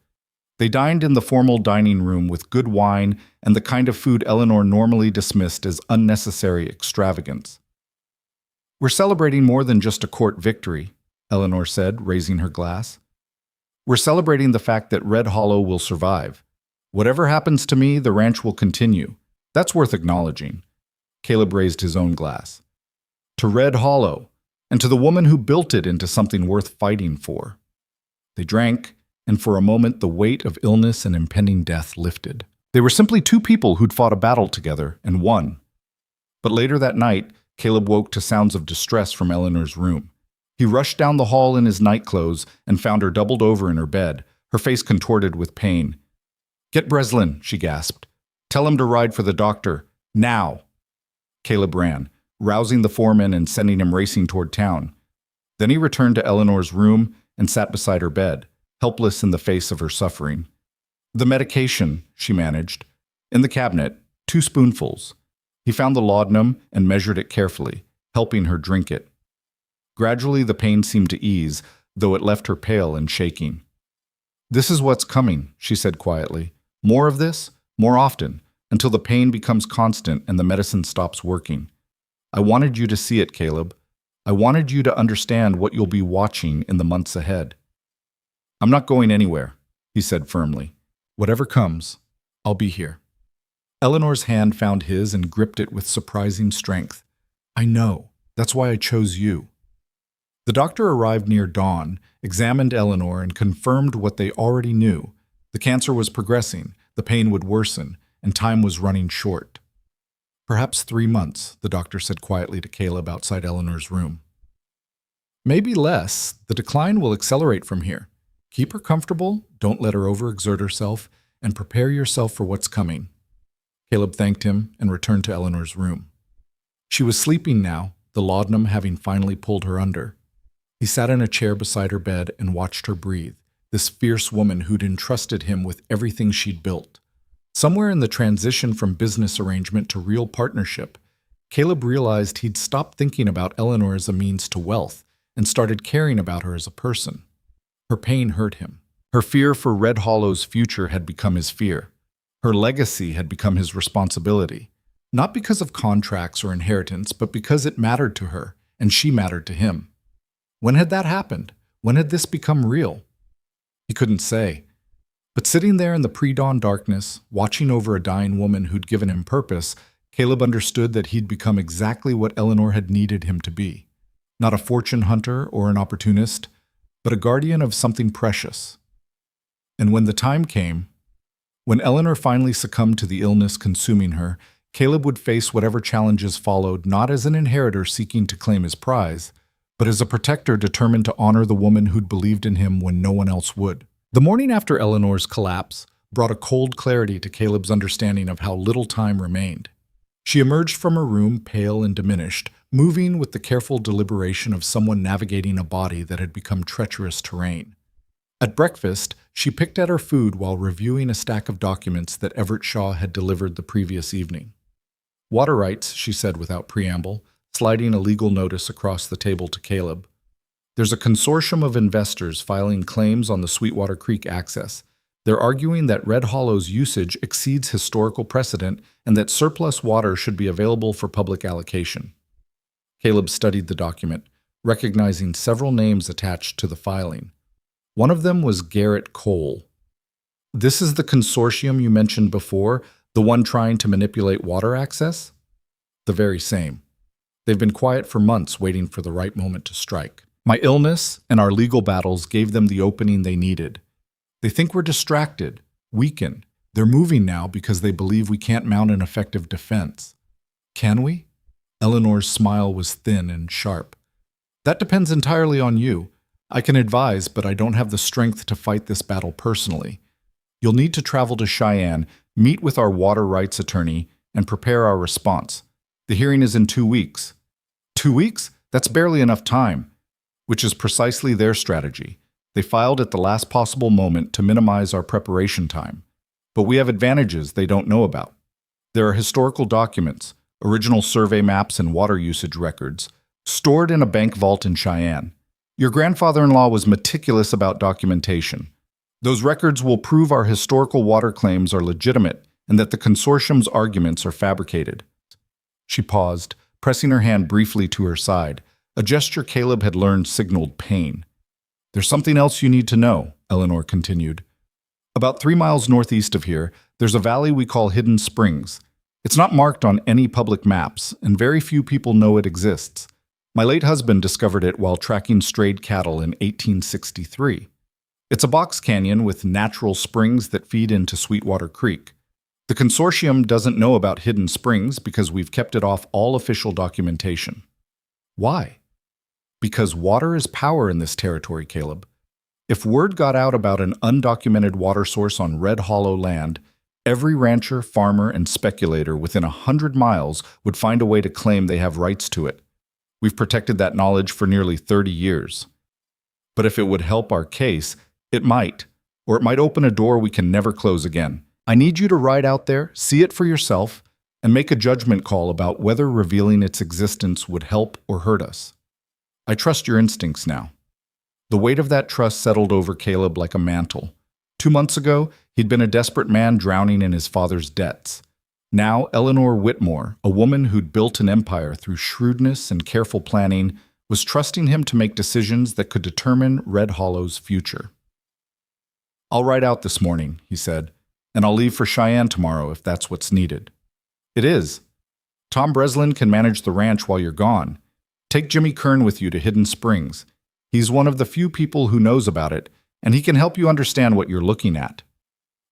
They dined in the formal dining room with good wine and the kind of food Eleanor normally dismissed as unnecessary extravagance. We're celebrating more than just a court victory, Eleanor said, raising her glass. We're celebrating the fact that Red Hollow will survive. Whatever happens to me, the ranch will continue. That's worth acknowledging. Caleb raised his own glass. To Red Hollow, and to the woman who built it into something worth fighting for. They drank, and for a moment the weight of illness and impending death lifted. They were simply two people who'd fought a battle together and won. But later that night, Caleb woke to sounds of distress from Eleanor's room. He rushed down the hall in his nightclothes and found her doubled over in her bed, her face contorted with pain. Get Breslin, she gasped. Tell him to ride for the doctor. Now. Caleb ran, rousing the foreman and sending him racing toward town. Then he returned to Eleanor's room and sat beside her bed, helpless in the face of her suffering. The medication, she managed. In the cabinet, 2 spoonfuls. He found the laudanum and measured it carefully, helping her drink it. Gradually, the pain seemed to ease, though it left her pale and shaking. This is what's coming, she said quietly. More of this, more often, until the pain becomes constant and the medicine stops working. I wanted you to see it, Caleb. I wanted you to understand what you'll be watching in the months ahead. I'm not going anywhere, he said firmly. Whatever comes, I'll be here. Eleanor's hand found his and gripped it with surprising strength. I know. That's why I chose you. The doctor arrived near dawn, examined Eleanor, and confirmed what they already knew. The cancer was progressing, the pain would worsen, and time was running short. Perhaps 3 months, the doctor said quietly to Caleb outside Eleanor's room. Maybe less. The decline will accelerate from here. Keep her comfortable, don't let her overexert herself, and prepare yourself for what's coming. Caleb thanked him and returned to Eleanor's room. She was sleeping now, the laudanum having finally pulled her under. He sat in a chair beside her bed and watched her breathe, this fierce woman who'd entrusted him with everything she'd built. Somewhere in the transition from business arrangement to real partnership, Caleb realized he'd stopped thinking about Eleanor as a means to wealth and started caring about her as a person. Her pain hurt him. Her fear for Red Hollow's future had become his fear. Her legacy had become his responsibility, not because of contracts or inheritance, but because it mattered to her, and she mattered to him. When had that happened? When had this become real? He couldn't say. But sitting there in the pre-dawn darkness, watching over a dying woman who'd given him purpose, Caleb understood that he'd become exactly what Eleanor had needed him to be. Not a fortune hunter or an opportunist, but a guardian of something precious. And when the time came, when Eleanor finally succumbed to the illness consuming her, Caleb would face whatever challenges followed not as an inheritor seeking to claim his prize, but as a protector determined to honor the woman who'd believed in him when no one else would. The morning after Eleanor's collapse brought a cold clarity to Caleb's understanding of how little time remained. She emerged from her room pale and diminished, moving with the careful deliberation of someone navigating a body that had become treacherous terrain. At breakfast, she picked at her food while reviewing a stack of documents that Everett Shaw had delivered the previous evening. Water rights, she said without preamble, sliding a legal notice across the table to Caleb. There's a consortium of investors filing claims on the Sweetwater Creek access. They're arguing that Red Hollow's usage exceeds historical precedent and that surplus water should be available for public allocation. Caleb studied the document, recognizing several names attached to the filing. One of them was Garrett Cole. This is the consortium you mentioned before, the one trying to manipulate water access? The very same. They've been quiet for months, waiting for the right moment to strike. My illness and our legal battles gave them the opening they needed. They think we're distracted, weakened. They're moving now because they believe we can't mount an effective defense. Can we? Eleanor's smile was thin and sharp. That depends entirely on you. I can advise, but I don't have the strength to fight this battle personally. You'll need to travel to Cheyenne, meet with our water rights attorney, and prepare our response. The hearing is in 2 weeks. 2 weeks? That's barely enough time, which is precisely their strategy. They filed at the last possible moment to minimize our preparation time. But we have advantages they don't know about. There are historical documents, original survey maps and water usage records, stored in a bank vault in Cheyenne. Your grandfather-in-law was meticulous about documentation. Those records will prove our historical water claims are legitimate and that the consortium's arguments are fabricated. She paused, pressing her hand briefly to her side. A gesture Caleb had learned signaled pain. There's something else you need to know, Eleanor continued. About 3 miles northeast of here, there's a valley we call Hidden Springs. It's not marked on any public maps, and very few people know it exists. My late husband discovered it while tracking strayed cattle in 1863. It's a box canyon with natural springs that feed into Sweetwater Creek. The consortium doesn't know about Hidden Springs because we've kept it off all official documentation. Why? Because water is power in this territory, Caleb. If word got out about an undocumented water source on Red Hollow land, every rancher, farmer, and speculator within 100 miles would find a way to claim they have rights to it. We've protected that knowledge for nearly 30 years. But if it would help our case, it might, or it might open a door we can never close again. I need you to ride out there, see it for yourself, and make a judgment call about whether revealing its existence would help or hurt us. I trust your instincts now. The weight of that trust settled over Caleb like a mantle. 2 months ago, he'd been a desperate man drowning in his father's debts. Now, Eleanor Whitmore, a woman who'd built an empire through shrewdness and careful planning, was trusting him to make decisions that could determine Red Hollow's future. I'll ride out this morning, he said, and I'll leave for Cheyenne tomorrow if that's what's needed. It is. Tom Breslin can manage the ranch while you're gone. Take Jimmy Kern with you to Hidden Springs. He's one of the few people who knows about it, and he can help you understand what you're looking at.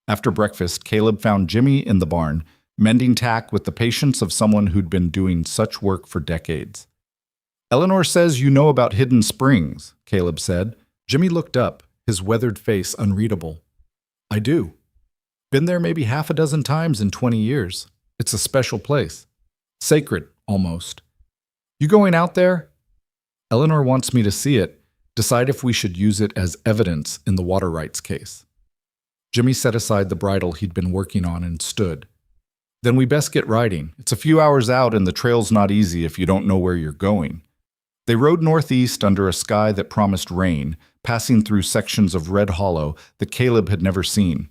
After breakfast, Caleb found Jimmy in the barn, mending tack with the patience of someone who'd been doing such work for decades. Eleanor says you know about Hidden Springs, Caleb said. Jimmy looked up, his weathered face unreadable. I do. Been there maybe half a dozen times in 20 years. It's a special place. Sacred, almost. You going out there? Eleanor wants me to see it, decide if we should use it as evidence in the water rights case. Jimmy set aside the bridle he'd been working on and stood. Then we best get riding. It's a few hours out and the trail's not easy if you don't know where you're going. They rode northeast under a sky that promised rain, passing through sections of Red Hollow that Caleb had never seen.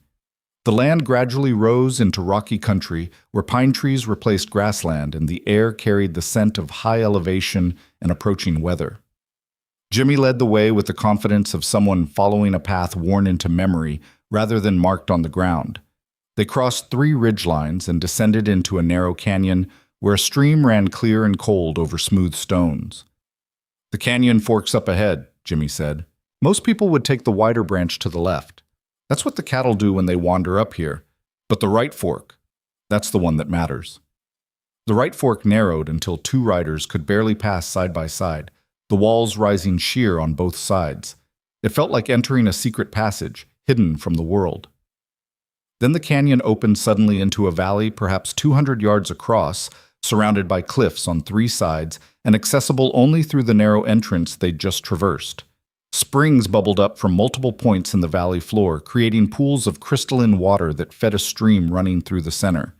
The land gradually rose into rocky country where pine trees replaced grassland and the air carried the scent of high elevation and approaching weather. Jimmy led the way with the confidence of someone following a path worn into memory rather than marked on the ground. They crossed 3 ridgelines and descended into a narrow canyon where a stream ran clear and cold over smooth stones. The canyon forks up ahead, Jimmy said. Most people would take the wider branch to the left. That's what the cattle do when they wander up here. But the right fork, that's the one that matters. The right fork narrowed until two riders could barely pass side by side, the walls rising sheer on both sides. It felt like entering a secret passage, hidden from the world. Then the canyon opened suddenly into a valley perhaps 200 yards across, surrounded by cliffs on three sides and accessible only through the narrow entrance they'd just traversed. Springs bubbled up from multiple points in the valley floor, creating pools of crystalline water that fed a stream running through the center.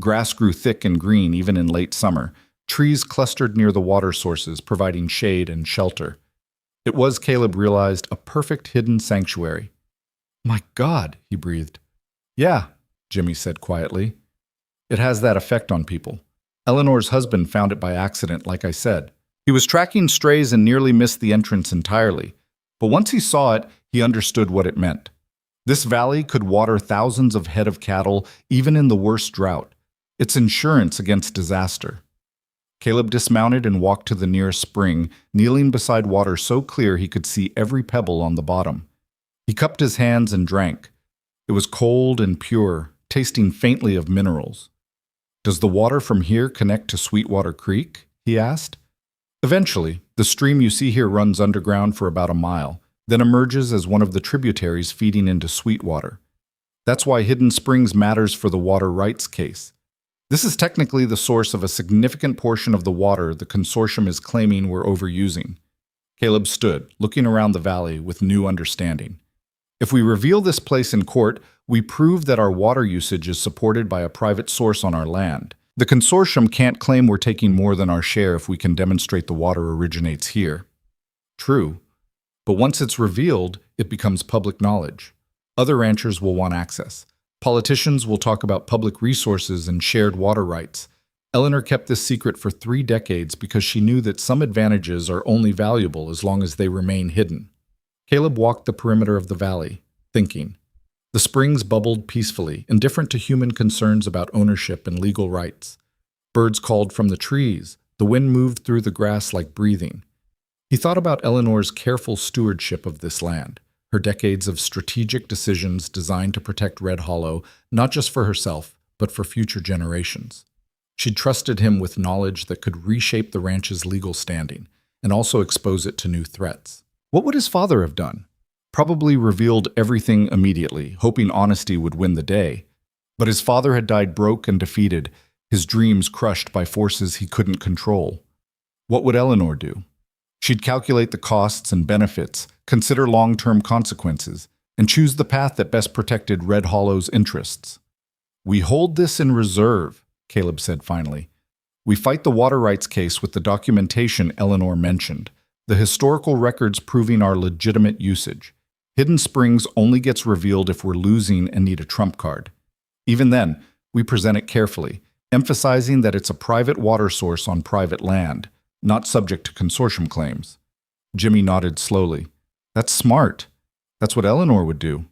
Grass grew thick and green even in late summer. Trees clustered near the water sources, providing shade and shelter. It was, Caleb realized, a perfect hidden sanctuary. "My God," he breathed. "Yeah," Jimmy said quietly. "It has that effect on people. Eleanor's husband found it by accident, like I said. He was tracking strays and nearly missed the entrance entirely. But once he saw it, he understood what it meant. This valley could water thousands of head of cattle, even in the worst drought. It's insurance against disaster." Caleb dismounted and walked to the nearest spring, kneeling beside water so clear he could see every pebble on the bottom. He cupped his hands and drank. It was cold and pure, tasting faintly of minerals. "Does the water from here connect to Sweetwater Creek?" he asked. "Eventually, the stream you see here runs underground for about a mile, then emerges as one of the tributaries feeding into Sweetwater. That's why Hidden Springs matters for the water rights case. This is technically the source of a significant portion of the water the consortium is claiming we're overusing." Caleb stood, looking around the valley with new understanding. "If we reveal this place in court, we prove that our water usage is supported by a private source on our land. The consortium can't claim we're taking more than our share if we can demonstrate the water originates here." "True. But once it's revealed, it becomes public knowledge. Other ranchers will want access. Politicians will talk about public resources and shared water rights. Eleanor kept this secret for 3 decades because she knew that some advantages are only valuable as long as they remain hidden." Caleb walked the perimeter of the valley, thinking. The springs bubbled peacefully, indifferent to human concerns about ownership and legal rights. Birds called from the trees. The wind moved through the grass like breathing. He thought about Eleanor's careful stewardship of this land, her decades of strategic decisions designed to protect Red Hollow, not just for herself, but for future generations. She'd trusted him with knowledge that could reshape the ranch's legal standing, and also expose it to new threats. What would his father have done? Probably revealed everything immediately, hoping honesty would win the day. But his father had died broke and defeated, his dreams crushed by forces he couldn't control. What would Eleanor do? She'd calculate the costs and benefits, consider long-term consequences, and choose the path that best protected Red Hollow's interests. "We hold this in reserve," Caleb said finally. "We fight the water rights case with the documentation Eleanor mentioned, the historical records proving our legitimate usage. Hidden Springs only gets revealed if we're losing and need a trump card. Even then, we present it carefully, emphasizing that it's a private water source on private land, not subject to consortium claims." Jimmy nodded slowly. "That's smart. That's what Eleanor would do."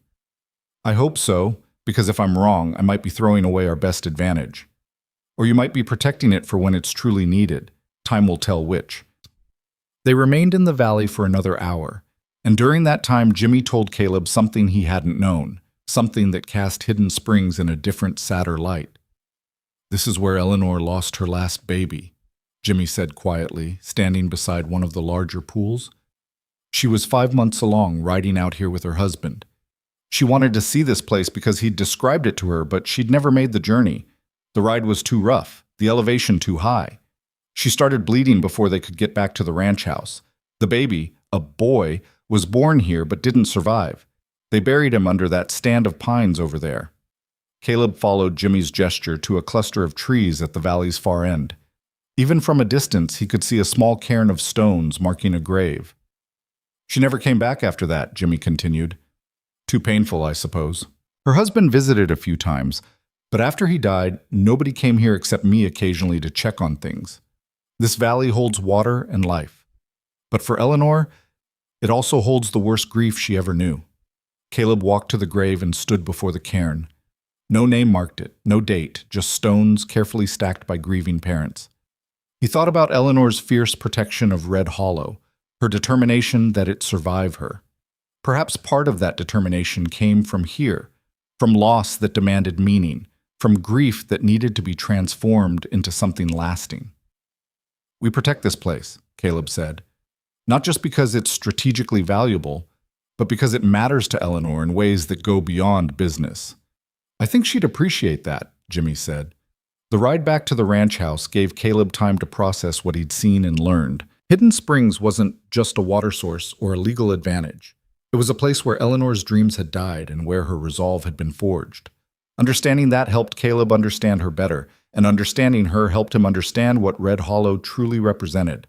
"I hope so, because if I'm wrong, I might be throwing away our best advantage. Or you might be protecting it for when it's truly needed. Time will tell which." They remained in the valley for another hour, and during that time Jimmy told Caleb something he hadn't known, something that cast Hidden Springs in a different, sadder light. "This is where Eleanor lost her last baby," Jimmy said quietly, standing beside one of the larger pools. "She was 5 months along, riding out here with her husband. She wanted to see this place because he'd described it to her, but she'd never made the journey. The ride was too rough, the elevation too high. She started bleeding before they could get back to the ranch house. The baby, a boy, was born here but didn't survive. They buried him under that stand of pines over there." Caleb followed Jimmy's gesture to a cluster of trees at the valley's far end. Even from a distance, he could see a small cairn of stones marking a grave. "She never came back after that," Jimmy continued. "Too painful, I suppose. Her husband visited a few times, but after he died, nobody came here except me occasionally to check on things. This valley holds water and life. But for Eleanor, it also holds the worst grief she ever knew." Caleb walked to the grave and stood before the cairn. No name marked it, no date, just stones carefully stacked by grieving parents. He thought about Eleanor's fierce protection of Red Hollow, her determination that it survive her. Perhaps part of that determination came from here, from loss that demanded meaning, from grief that needed to be transformed into something lasting. We protect this place, Caleb said, not just because it's strategically valuable, but because it matters to Eleanor in ways that go beyond business. I think she'd appreciate that, Jimmy said. The ride back to the ranch house gave Caleb time to process what he'd seen and learned. Hidden Springs wasn't just a water source or a legal advantage. It was a place where Eleanor's dreams had died and where her resolve had been forged. Understanding that helped Caleb understand her better, and understanding her helped him understand what Red Hollow truly represented.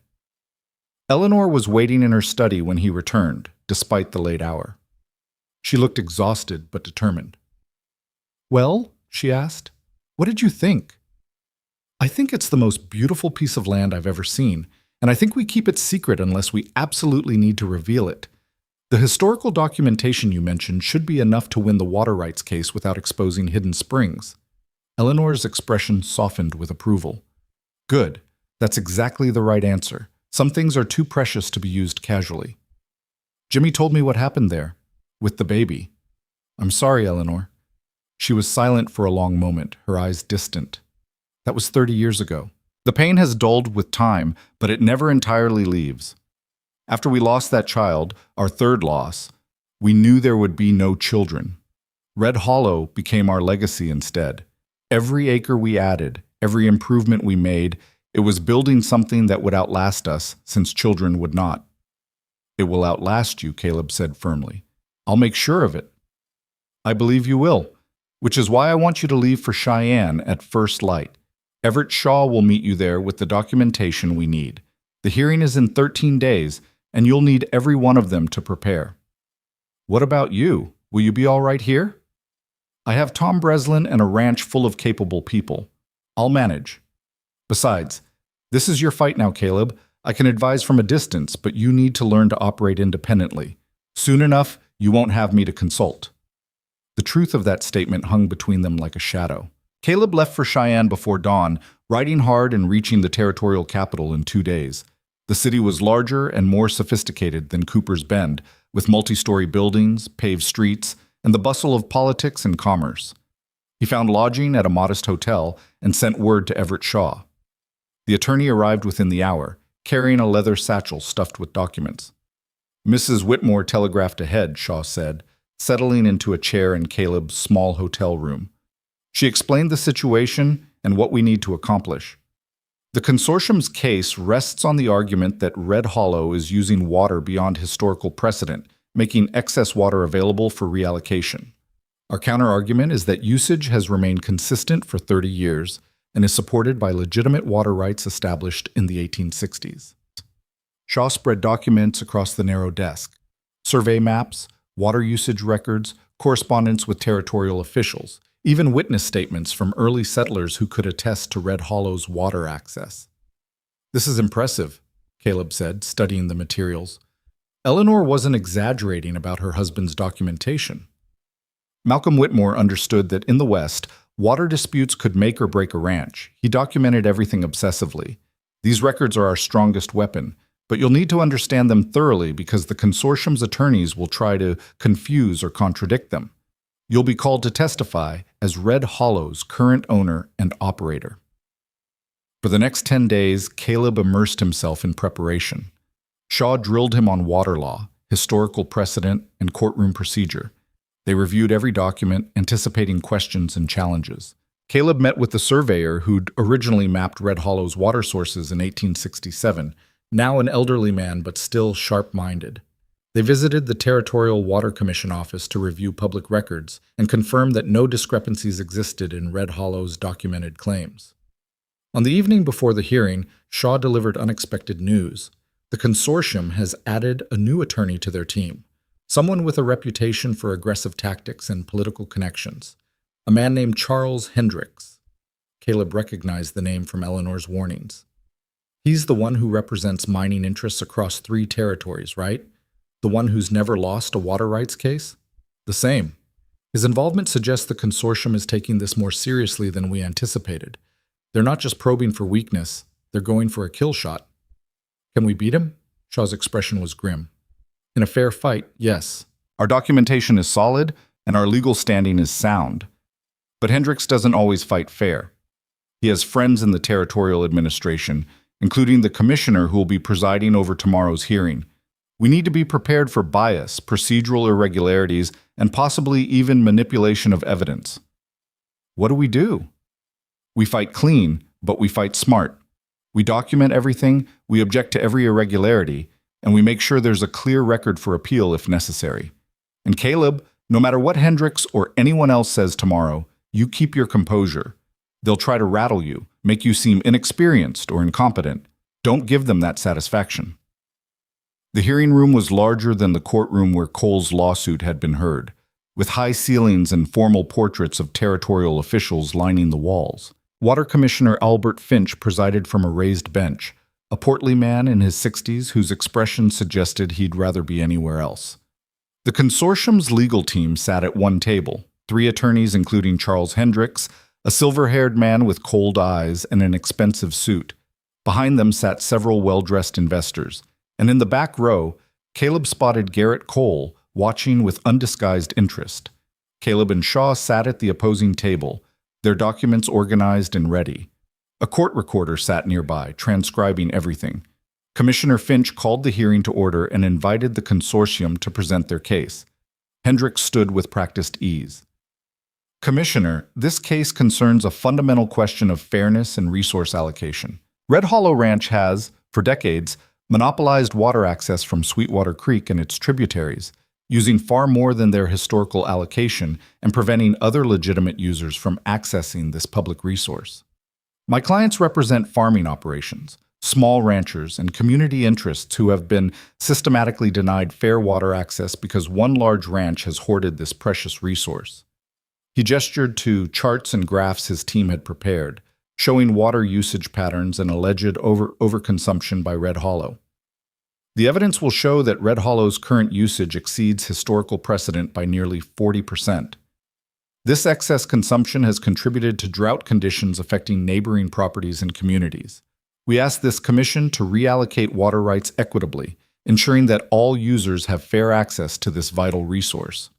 Eleanor was waiting in her study when he returned, despite the late hour. She looked exhausted but determined. "Well," she asked, "what did you think?" "I think it's the most beautiful piece of land I've ever seen, and I think we keep it secret unless we absolutely need to reveal it. The historical documentation you mentioned should be enough to win the water rights case without exposing Hidden Springs." Eleanor's expression softened with approval. "Good. That's exactly the right answer. Some things are too precious to be used casually." "Jimmy told me what happened there, with the baby." "I'm sorry, Eleanor." She was silent for a long moment, her eyes distant. "That was 30 years ago. The pain has dulled with time, but it never entirely leaves. After we lost that child, our third loss, we knew there would be no children. Red Hollow became our legacy instead. Every acre we added, every improvement we made, it was building something that would outlast us, since children would not." "It will outlast you," Caleb said firmly. "I'll make sure of it." "I believe you will, which is why I want you to leave for Cheyenne at first light. Everett Shaw will meet you there with the documentation we need. The hearing is in 13 days, and you'll need every one of them to prepare." "What about you? Will you be all right here?" "I have Tom Breslin and a ranch full of capable people. I'll manage. Besides, this is your fight now, Caleb. I can advise from a distance, but you need to learn to operate independently. Soon enough, you won't have me to consult." The truth of that statement hung between them like a shadow. Caleb left for Cheyenne before dawn, riding hard and reaching the territorial capital in 2 days. The city was larger and more sophisticated than Cooper's Bend, with multi-story buildings, paved streets, and the bustle of politics and commerce. He found lodging at a modest hotel and sent word to Everett Shaw. The attorney arrived within the hour, carrying a leather satchel stuffed with documents. "Mrs. Whitmore telegraphed ahead," Shaw said, settling into a chair in Caleb's small hotel room. "She explained the situation and what we need to accomplish. The consortium's case rests on the argument that Red Hollow is using water beyond historical precedent, making excess water available for reallocation. Our counter-argument is that usage has remained consistent for 30 years and is supported by legitimate water rights established in the 1860s. Shaw spread documents across the narrow desk: survey maps, water usage records, correspondence with territorial officials, even witness statements from early settlers who could attest to Red Hollow's water access. "This is impressive," Caleb said, studying the materials. Eleanor wasn't exaggerating about her husband's documentation. Malcolm Whitmore understood that in the West, water disputes could make or break a ranch. He documented everything obsessively. "These records are our strongest weapon, but you'll need to understand them thoroughly because the consortium's attorneys will try to confuse or contradict them. You'll be called to testify as Red Hollow's current owner and operator." For the next 10 days, Caleb immersed himself in preparation. Shaw drilled him on water law, historical precedent, and courtroom procedure. They reviewed every document, anticipating questions and challenges. Caleb met with the surveyor who'd originally mapped Red Hollow's water sources in 1867, now an elderly man but still sharp-minded. They visited the Territorial Water Commission office to review public records and confirm that no discrepancies existed in Red Hollow's documented claims. On the evening before the hearing, Shaw delivered unexpected news. The consortium has added a new attorney to their team, someone with a reputation for aggressive tactics and political connections, a man named Charles Hendricks. Caleb recognized the name from Eleanor's warnings. "He's the one who represents mining interests across 3 territories, right? The one who's never lost a water rights case?" "The same. His involvement suggests the consortium is taking this more seriously than we anticipated. They're not just probing for weakness, they're going for a kill shot." "Can we beat him?" Shaw's expression was grim. In a fair fight, yes. Our documentation is solid, and our legal standing is sound. But Hendricks doesn't always fight fair. He has friends in the territorial administration, including the commissioner who will be presiding over tomorrow's hearing. We need to be prepared for bias, procedural irregularities, and possibly even manipulation of evidence. What do? We fight clean, but we fight smart. We document everything, we object to every irregularity, and we make sure there's a clear record for appeal if necessary. And Caleb, no matter what Hendricks or anyone else says tomorrow, you keep your composure. They'll try to rattle you, make you seem inexperienced or incompetent. Don't give them that satisfaction. The hearing room was larger than the courtroom where Cole's lawsuit had been heard, with high ceilings and formal portraits of territorial officials lining the walls. Water Commissioner Albert Finch presided from a raised bench, a portly man in his 60s whose expression suggested he'd rather be anywhere else. The consortium's legal team sat at one table, 3 attorneys including Charles Hendricks, a silver-haired man with cold eyes and an expensive suit. Behind them sat several well-dressed investors, and in the back row, Caleb spotted Garrett Cole, watching with undisguised interest. Caleb and Shaw sat at the opposing table, their documents organized and ready. A court recorder sat nearby, transcribing everything. Commissioner Finch called the hearing to order and invited the consortium to present their case. Hendricks stood with practiced ease. Commissioner, this case concerns a fundamental question of fairness and resource allocation. Red Hollow Ranch has, for decades, monopolized water access from Sweetwater Creek and its tributaries, using far more than their historical allocation and preventing other legitimate users from accessing this public resource. My clients represent farming operations, small ranchers, and community interests who have been systematically denied fair water access because one large ranch has hoarded this precious resource. He gestured to charts and graphs his team had prepared, showing water usage patterns and alleged overconsumption by Red Hollow. The evidence will show that Red Hollow's current usage exceeds historical precedent by nearly 40%. This excess consumption has contributed to drought conditions affecting neighboring properties and communities. We ask this commission to reallocate water rights equitably, ensuring that all users have fair access to this vital resource.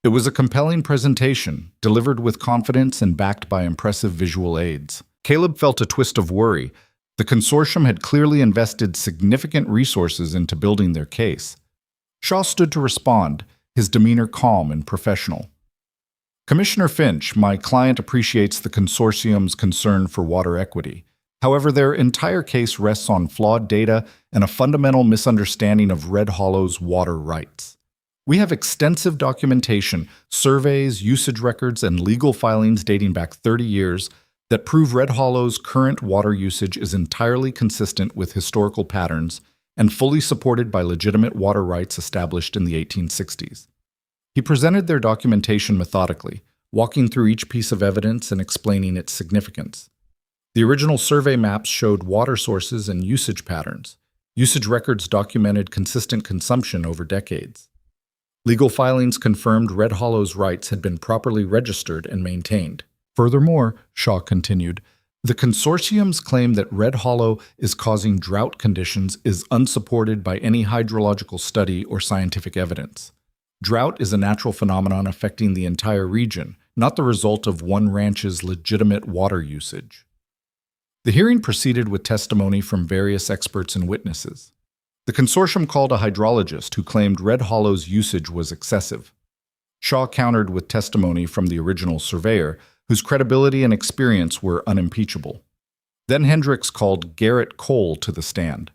It was a compelling presentation, delivered with confidence and backed by impressive visual aids. Caleb felt a twist of worry. The consortium had clearly invested significant resources into building their case. Shaw stood to respond, his demeanor calm and professional. Commissioner Finch, my client appreciates the consortium's concern for water equity. However, their entire case rests on flawed data and a fundamental misunderstanding of Red Hollow's water rights. We have extensive documentation, surveys, usage records, and legal filings dating back 30 years that prove Red Hollow's current water usage is entirely consistent with historical patterns and fully supported by legitimate water rights established in the 1860s. He presented their documentation methodically, walking through each piece of evidence and explaining its significance. The original survey maps showed water sources and usage patterns. Usage records documented consistent consumption over decades. Legal filings confirmed Red Hollow's rights had been properly registered and maintained. Furthermore, Shaw continued, the consortium's claim that Red Hollow is causing drought conditions is unsupported by any hydrological study or scientific evidence. Drought is a natural phenomenon affecting the entire region, not the result of one ranch's legitimate water usage. The hearing proceeded with testimony from various experts and witnesses. The consortium called a hydrologist who claimed Red Hollow's usage was excessive. Shaw countered with testimony from the original surveyor, whose credibility and experience were unimpeachable. Then Hendricks called Garrett Cole to the stand.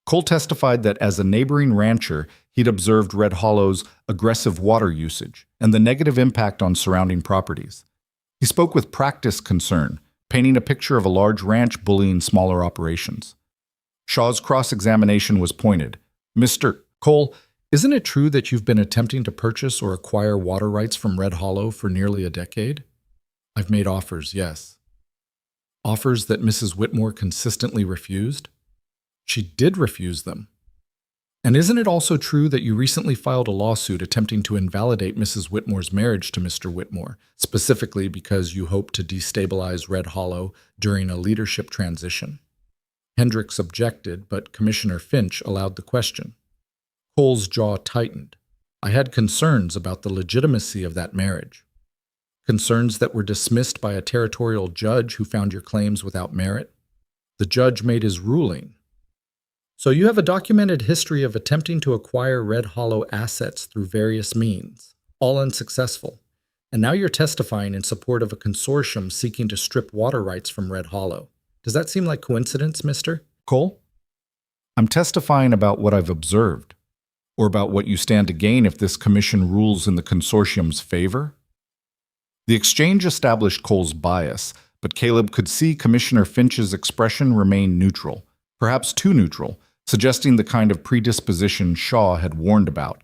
Cole testified that as a neighboring rancher, he'd observed Red Hollow's aggressive water usage and the negative impact on surrounding properties. He spoke with practiced concern, painting a picture of a large ranch bullying smaller operations. Shaw's cross-examination was pointed. Mr. Cole, isn't it true that you've been attempting to purchase or acquire water rights from Red Hollow for nearly a decade? I've made offers, yes. Offers that Mrs. Whitmore consistently refused? She did refuse them. And isn't it also true that you recently filed a lawsuit attempting to invalidate Mrs. Whitmore's marriage to Mr. Whitmore, specifically because you hope to destabilize Red Hollow during a leadership transition? Hendricks objected, but Commissioner Finch allowed the question. Cole's jaw tightened. I had concerns about the legitimacy of that marriage. Concerns that were dismissed by a territorial judge who found your claims without merit. The judge made his ruling. So you have a documented history of attempting to acquire Red Hollow assets through various means, all unsuccessful. And now you're testifying in support of a consortium seeking to strip water rights from Red Hollow. Does that seem like coincidence, mister? Cole? I'm testifying about what I've observed, or about what you stand to gain if this commission rules in the consortium's favor. The exchange established Cole's bias, but Caleb could see Commissioner Finch's expression remain neutral, perhaps too neutral, suggesting the kind of predisposition Shaw had warned about.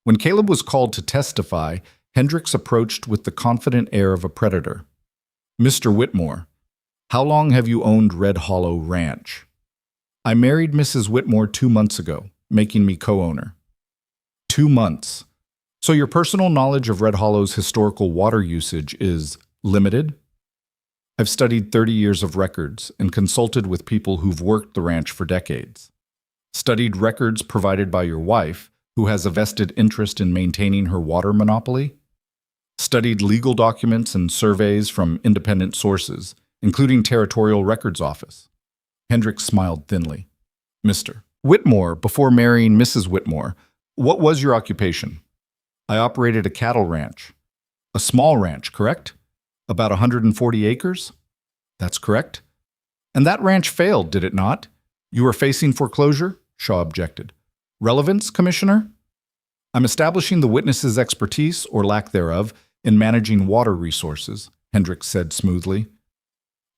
When Caleb was called to testify, Hendricks approached with the confident air of a predator. Mr. Whitmore, how long have you owned Red Hollow Ranch? I married Mrs. Whitmore 2 months ago, making me co-owner. 2 months. So your personal knowledge of Red Hollow's historical water usage is limited? I've studied 30 years of records and consulted with people who've worked the ranch for decades. Studied records provided by your wife, who has a vested interest in maintaining her water monopoly. Studied legal documents and surveys from independent sources, including Territorial Records Office. Hendricks smiled thinly. Mr. Whitmore, before marrying Mrs. Whitmore, what was your occupation? I operated a cattle ranch. A small ranch, correct? About 140 acres? That's correct. And that ranch failed, did it not? You were facing foreclosure? Shaw objected. Relevance, Commissioner? I'm establishing the witness's expertise, or lack thereof, in managing water resources, Hendricks said smoothly.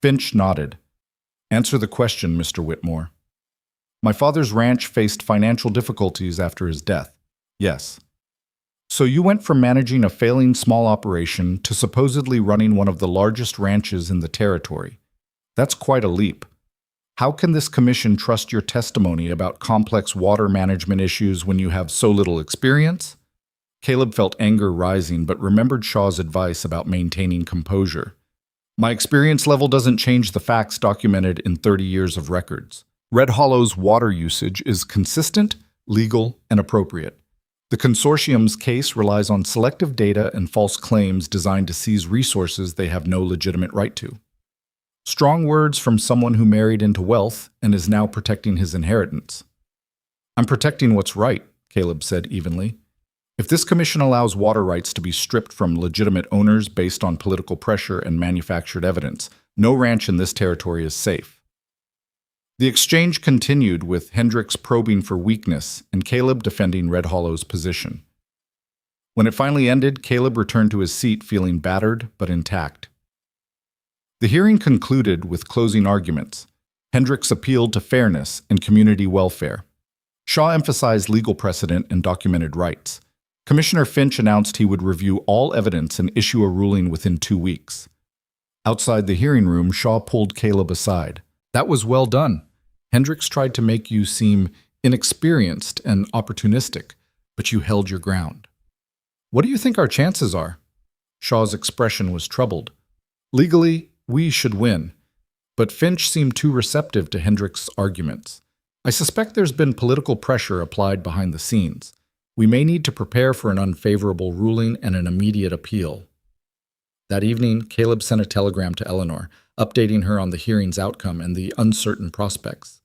Finch nodded. Answer the question, Mr. Whitmore. My father's ranch faced financial difficulties after his death. Yes. So you went from managing a failing small operation to supposedly running one of the largest ranches in the territory. That's quite a leap. How can this commission trust your testimony about complex water management issues when you have so little experience? Caleb felt anger rising, but remembered Shaw's advice about maintaining composure. My experience level doesn't change the facts documented in 30 years of records. Red Hollow's water usage is consistent, legal, and appropriate. The consortium's case relies on selective data and false claims designed to seize resources they have no legitimate right to. Strong words from someone who married into wealth and is now protecting his inheritance. I'm protecting what's right, Caleb said evenly. If this commission allows water rights to be stripped from legitimate owners based on political pressure and manufactured evidence, no ranch in this territory is safe. The exchange continued with Hendricks probing for weakness and Caleb defending Red Hollow's position. When it finally ended, Caleb returned to his seat feeling battered but intact. The hearing concluded with closing arguments. Hendricks appealed to fairness and community welfare. Shaw emphasized legal precedent and documented rights. Commissioner Finch announced he would review all evidence and issue a ruling within 2 weeks. Outside the hearing room, Shaw pulled Caleb aside. That was well done. Hendricks tried to make you seem inexperienced and opportunistic, but you held your ground. What do you think our chances are? Shaw's expression was troubled. Legally, we should win, but Finch seemed too receptive to Hendricks' arguments. I suspect there's been political pressure applied behind the scenes. We may need to prepare for an unfavorable ruling and an immediate appeal. That evening, Caleb sent a telegram to Eleanor, updating her on the hearing's outcome and the uncertain prospects.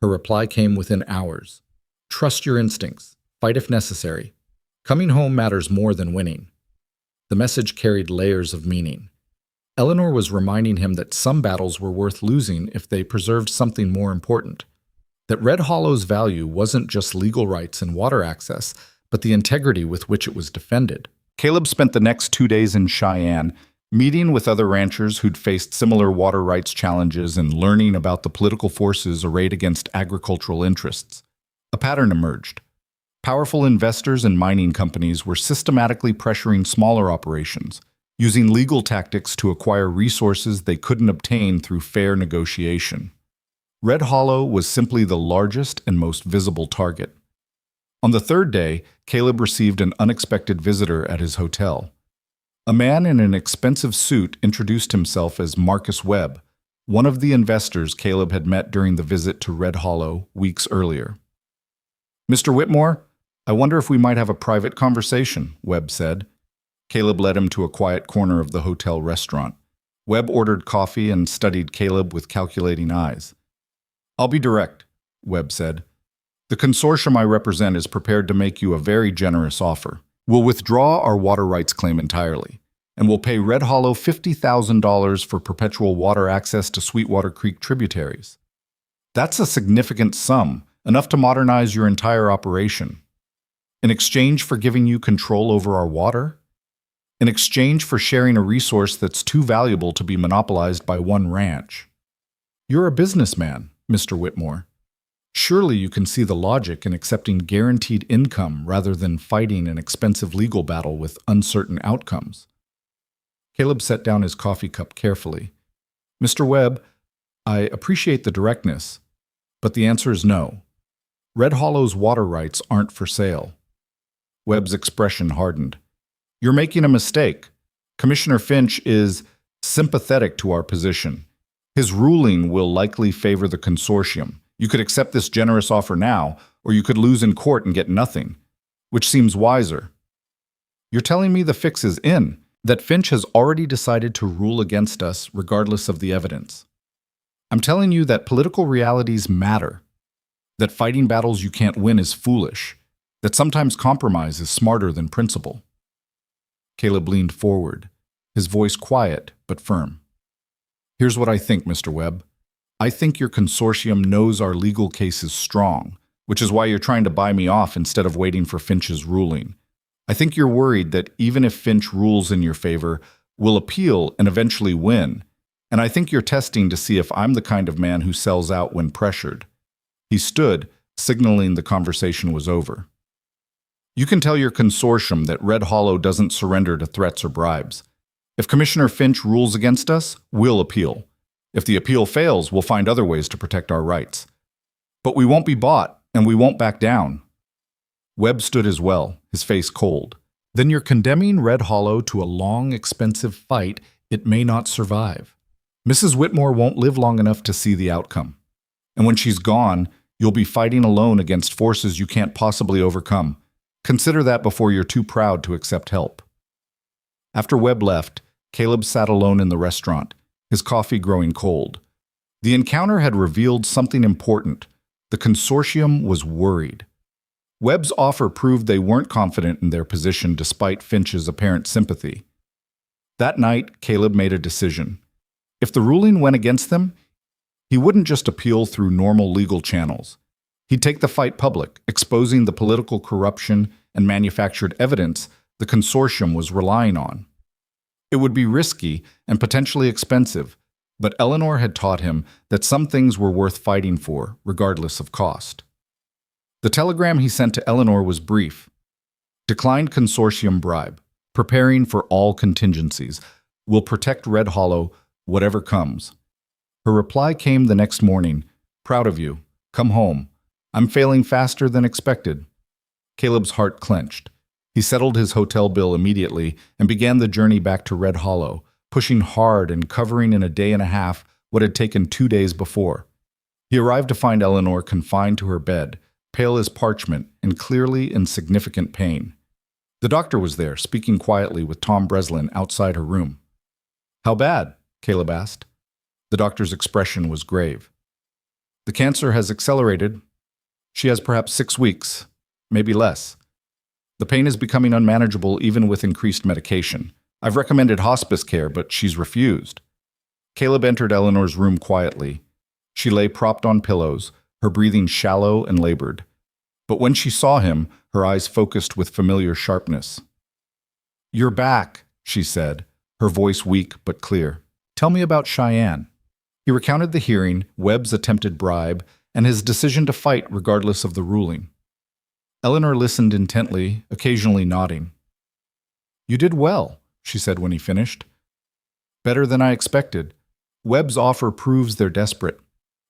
Her reply came within hours. Trust your instincts. Fight if necessary. Coming home matters more than winning. The message carried layers of meaning. Eleanor was reminding him that some battles were worth losing if they preserved something more important. That Red Hollow's value wasn't just legal rights and water access, but the integrity with which it was defended. Caleb spent the next 2 days in Cheyenne, meeting with other ranchers who'd faced similar water rights challenges and learning about the political forces arrayed against agricultural interests. A pattern emerged. Powerful investors and mining companies were systematically pressuring smaller operations, using legal tactics to acquire resources they couldn't obtain through fair negotiation. Red Hollow was simply the largest and most visible target. On the third day, Caleb received an unexpected visitor at his hotel. A man in an expensive suit introduced himself as Marcus Webb, one of the investors Caleb had met during the visit to Red Hollow weeks earlier. "Mr. Whitmore, I wonder if we might have a private conversation," Webb said. Caleb led him to a quiet corner of the hotel restaurant. Webb ordered coffee and studied Caleb with calculating eyes. "I'll be direct," Webb said. "The consortium I represent is prepared to make you a very generous offer. We'll withdraw our water rights claim entirely, and we'll pay Red Hollow $50,000 for perpetual water access to Sweetwater Creek tributaries. That's a significant sum, enough to modernize your entire operation. In exchange for giving you control over our water? In exchange for sharing a resource that's too valuable to be monopolized by one ranch? You're a businessman, Mr. Whitmore. Surely you can see the logic in accepting guaranteed income rather than fighting an expensive legal battle with uncertain outcomes." Caleb set down his coffee cup carefully. "Mr. Webb, I appreciate the directness, but the answer is no. Red Hollow's water rights aren't for sale." Webb's expression hardened. "You're making a mistake. Commissioner Finch is sympathetic to our position. His ruling will likely favor the consortium. You could accept this generous offer now, or you could lose in court and get nothing. Which seems wiser?" "You're telling me the fix is in, that Finch has already decided to rule against us regardless of the evidence. I'm telling you that political realities matter, that fighting battles you can't win is foolish, that sometimes compromise is smarter than principle." Caleb leaned forward, his voice quiet but firm. "Here's what I think, Mr. Webb. I think your consortium knows our legal case is strong, which is why you're trying to buy me off instead of waiting for Finch's ruling. I think you're worried that even if Finch rules in your favor, we'll appeal and eventually win. And I think you're testing to see if I'm the kind of man who sells out when pressured." He stood, signaling the conversation was over. "You can tell your consortium that Red Hollow doesn't surrender to threats or bribes. If Commissioner Finch rules against us, we'll appeal. If the appeal fails, we'll find other ways to protect our rights. But we won't be bought, and we won't back down." Webb stood as well, his face cold. "Then you're condemning Red Hollow to a long, expensive fight it may not survive. Mrs. Whitmore won't live long enough to see the outcome. And when she's gone, you'll be fighting alone against forces you can't possibly overcome. Consider that before you're too proud to accept help." After Webb left, Caleb sat alone in the restaurant, his coffee growing cold. The encounter had revealed something important. The consortium was worried. Webb's offer proved they weren't confident in their position despite Finch's apparent sympathy. That night, Caleb made a decision. If the ruling went against them, he wouldn't just appeal through normal legal channels. He'd take the fight public, exposing the political corruption and manufactured evidence the consortium was relying on. It would be risky and potentially expensive, but Eleanor had taught him that some things were worth fighting for, regardless of cost. The telegram he sent to Eleanor was brief. "Declined consortium bribe. Preparing for all contingencies. Will protect Red Hollow, whatever comes." Her reply came the next morning. "Proud of you. Come home. I'm failing faster than expected." Caleb's heart clenched. He settled his hotel bill immediately and began the journey back to Red Hollow, pushing hard and covering in a day and a half what had taken 2 days before. He arrived to find Eleanor confined to her bed, pale as parchment and clearly in significant pain. The doctor was there, speaking quietly with Tom Breslin outside her room. "How bad?" Caleb asked. The doctor's expression was grave. "The cancer has accelerated. She has perhaps 6 weeks, maybe less. The pain is becoming unmanageable even with increased medication. I've recommended hospice care, but she's refused." Caleb entered Eleanor's room quietly. She lay propped on pillows, her breathing shallow and labored. But when she saw him, her eyes focused with familiar sharpness. "You're back," she said, her voice weak but clear. "Tell me about Cheyenne." He recounted the hearing, Webb's attempted bribe, and his decision to fight regardless of the ruling. Eleanor listened intently, occasionally nodding. "You did well," she said when he finished. "Better than I expected. Webb's offer proves they're desperate.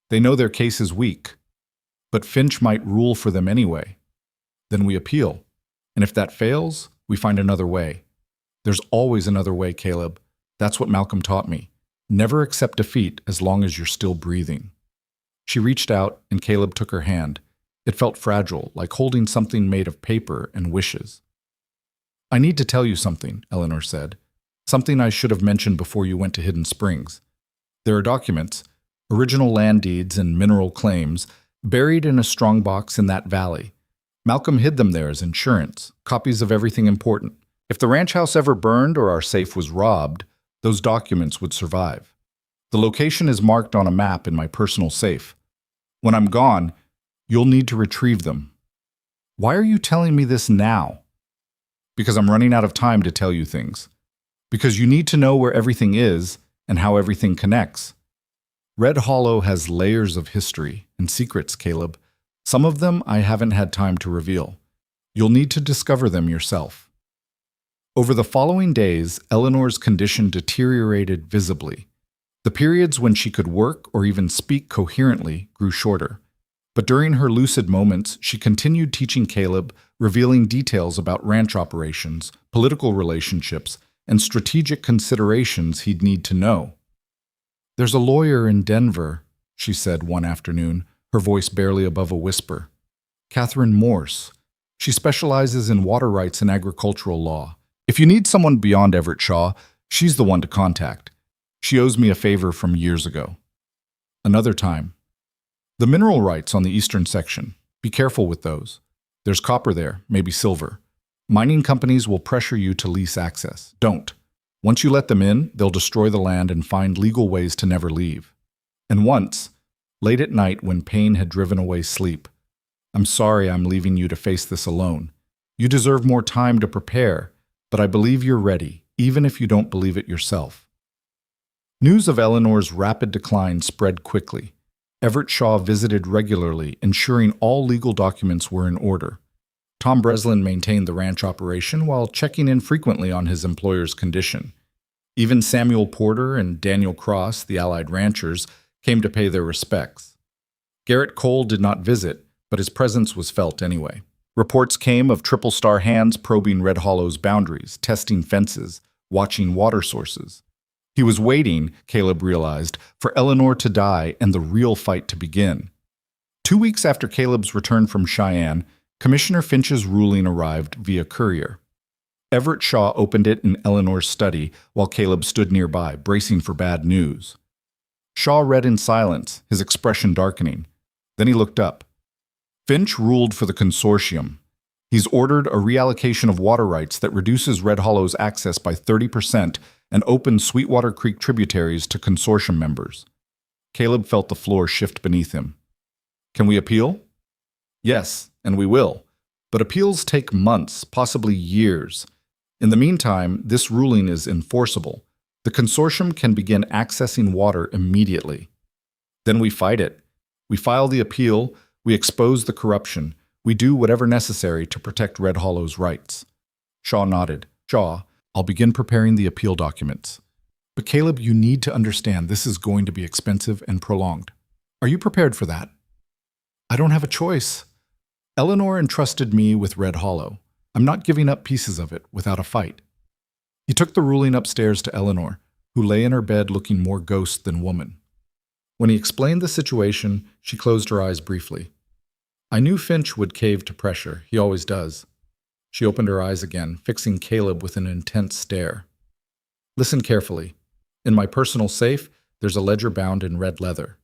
They know their case is weak. But Finch might rule for them anyway. Then we appeal. And if that fails, we find another way. There's always another way, Caleb. That's what Malcolm taught me. Never accept defeat as long as you're still breathing. She reached out, and Caleb took her hand. It felt fragile, like holding something made of paper and wishes. I need to tell you something, Eleanor said. Something I should have mentioned before you went to Hidden Springs. There are documents, original land deeds and mineral claims, buried in a strongbox in that valley. Malcolm hid them there as insurance, copies of everything important. If the ranch house ever burned or our safe was robbed, those documents would survive. The location is marked on a map in my personal safe. When I'm gone, you'll need to retrieve them. Why are you telling me this now? Because I'm running out of time to tell you things. Because you need to know where everything is and how everything connects. Red Hollow has layers of history and secrets, Caleb. Some of them I haven't had time to reveal. You'll need to discover them yourself. Over the following days, Eleanor's condition deteriorated visibly. The periods when she could work or even speak coherently grew shorter. But during her lucid moments, she continued teaching Caleb, revealing details about ranch operations, political relationships, and strategic considerations he'd need to know. "There's a lawyer in Denver," she said one afternoon, her voice barely above a whisper. "Catherine Morse. She specializes in water rights and agricultural law. If you need someone beyond Everett Shaw, she's the one to contact. She owes me a favor from years ago." Another time. "The mineral rights on the eastern section. Be careful with those. There's copper there, maybe silver. Mining companies will pressure you to lease access. Don't. Once you let them in, they'll destroy the land and find legal ways to never leave." And once, late at night when pain had driven away sleep, "I'm sorry I'm leaving you to face this alone. You deserve more time to prepare, but I believe you're ready, even if you don't believe it yourself." News of Eleanor's rapid decline spread quickly. Everett Shaw visited regularly, ensuring all legal documents were in order. Tom Breslin maintained the ranch operation while checking in frequently on his employer's condition. Even Samuel Porter and Daniel Cross, the allied ranchers, came to pay their respects. Garrett Cole did not visit, but his presence was felt anyway. Reports came of Triple Star hands probing Red Hollow's boundaries, testing fences, watching water sources. He was waiting, Caleb realized, for Eleanor to die and the real fight to begin. 2 weeks after Caleb's return from Cheyenne, Commissioner Finch's ruling arrived via courier. Everett Shaw opened it in Eleanor's study while Caleb stood nearby, bracing for bad news. Shaw read in silence, his expression darkening. Then he looked up. "Finch ruled for the consortium. He's ordered a reallocation of water rights that reduces Red Hollow's access by 30% and opens Sweetwater Creek tributaries to consortium members." Caleb felt the floor shift beneath him. "Can we appeal?" "Yes, and we will. But appeals take months, possibly years. In the meantime, this ruling is enforceable. The consortium can begin accessing water immediately. Then we fight it. We file the appeal, we expose the corruption, we do whatever necessary to protect Red Hollow's rights." Shaw nodded. "Shaw, I'll begin preparing the appeal documents. But Caleb, you need to understand this is going to be expensive and prolonged. Are you prepared for that?" "I don't have a choice. Eleanor entrusted me with Red Hollow. I'm not giving up pieces of it without a fight." He took the ruling upstairs to Eleanor, who lay in her bed looking more ghost than woman. When he explained the situation, she closed her eyes briefly. "I knew Finch would cave to pressure. He always does." She opened her eyes again, fixing Caleb with an intense stare. "Listen carefully. In my personal safe, there's a ledger bound in red leather.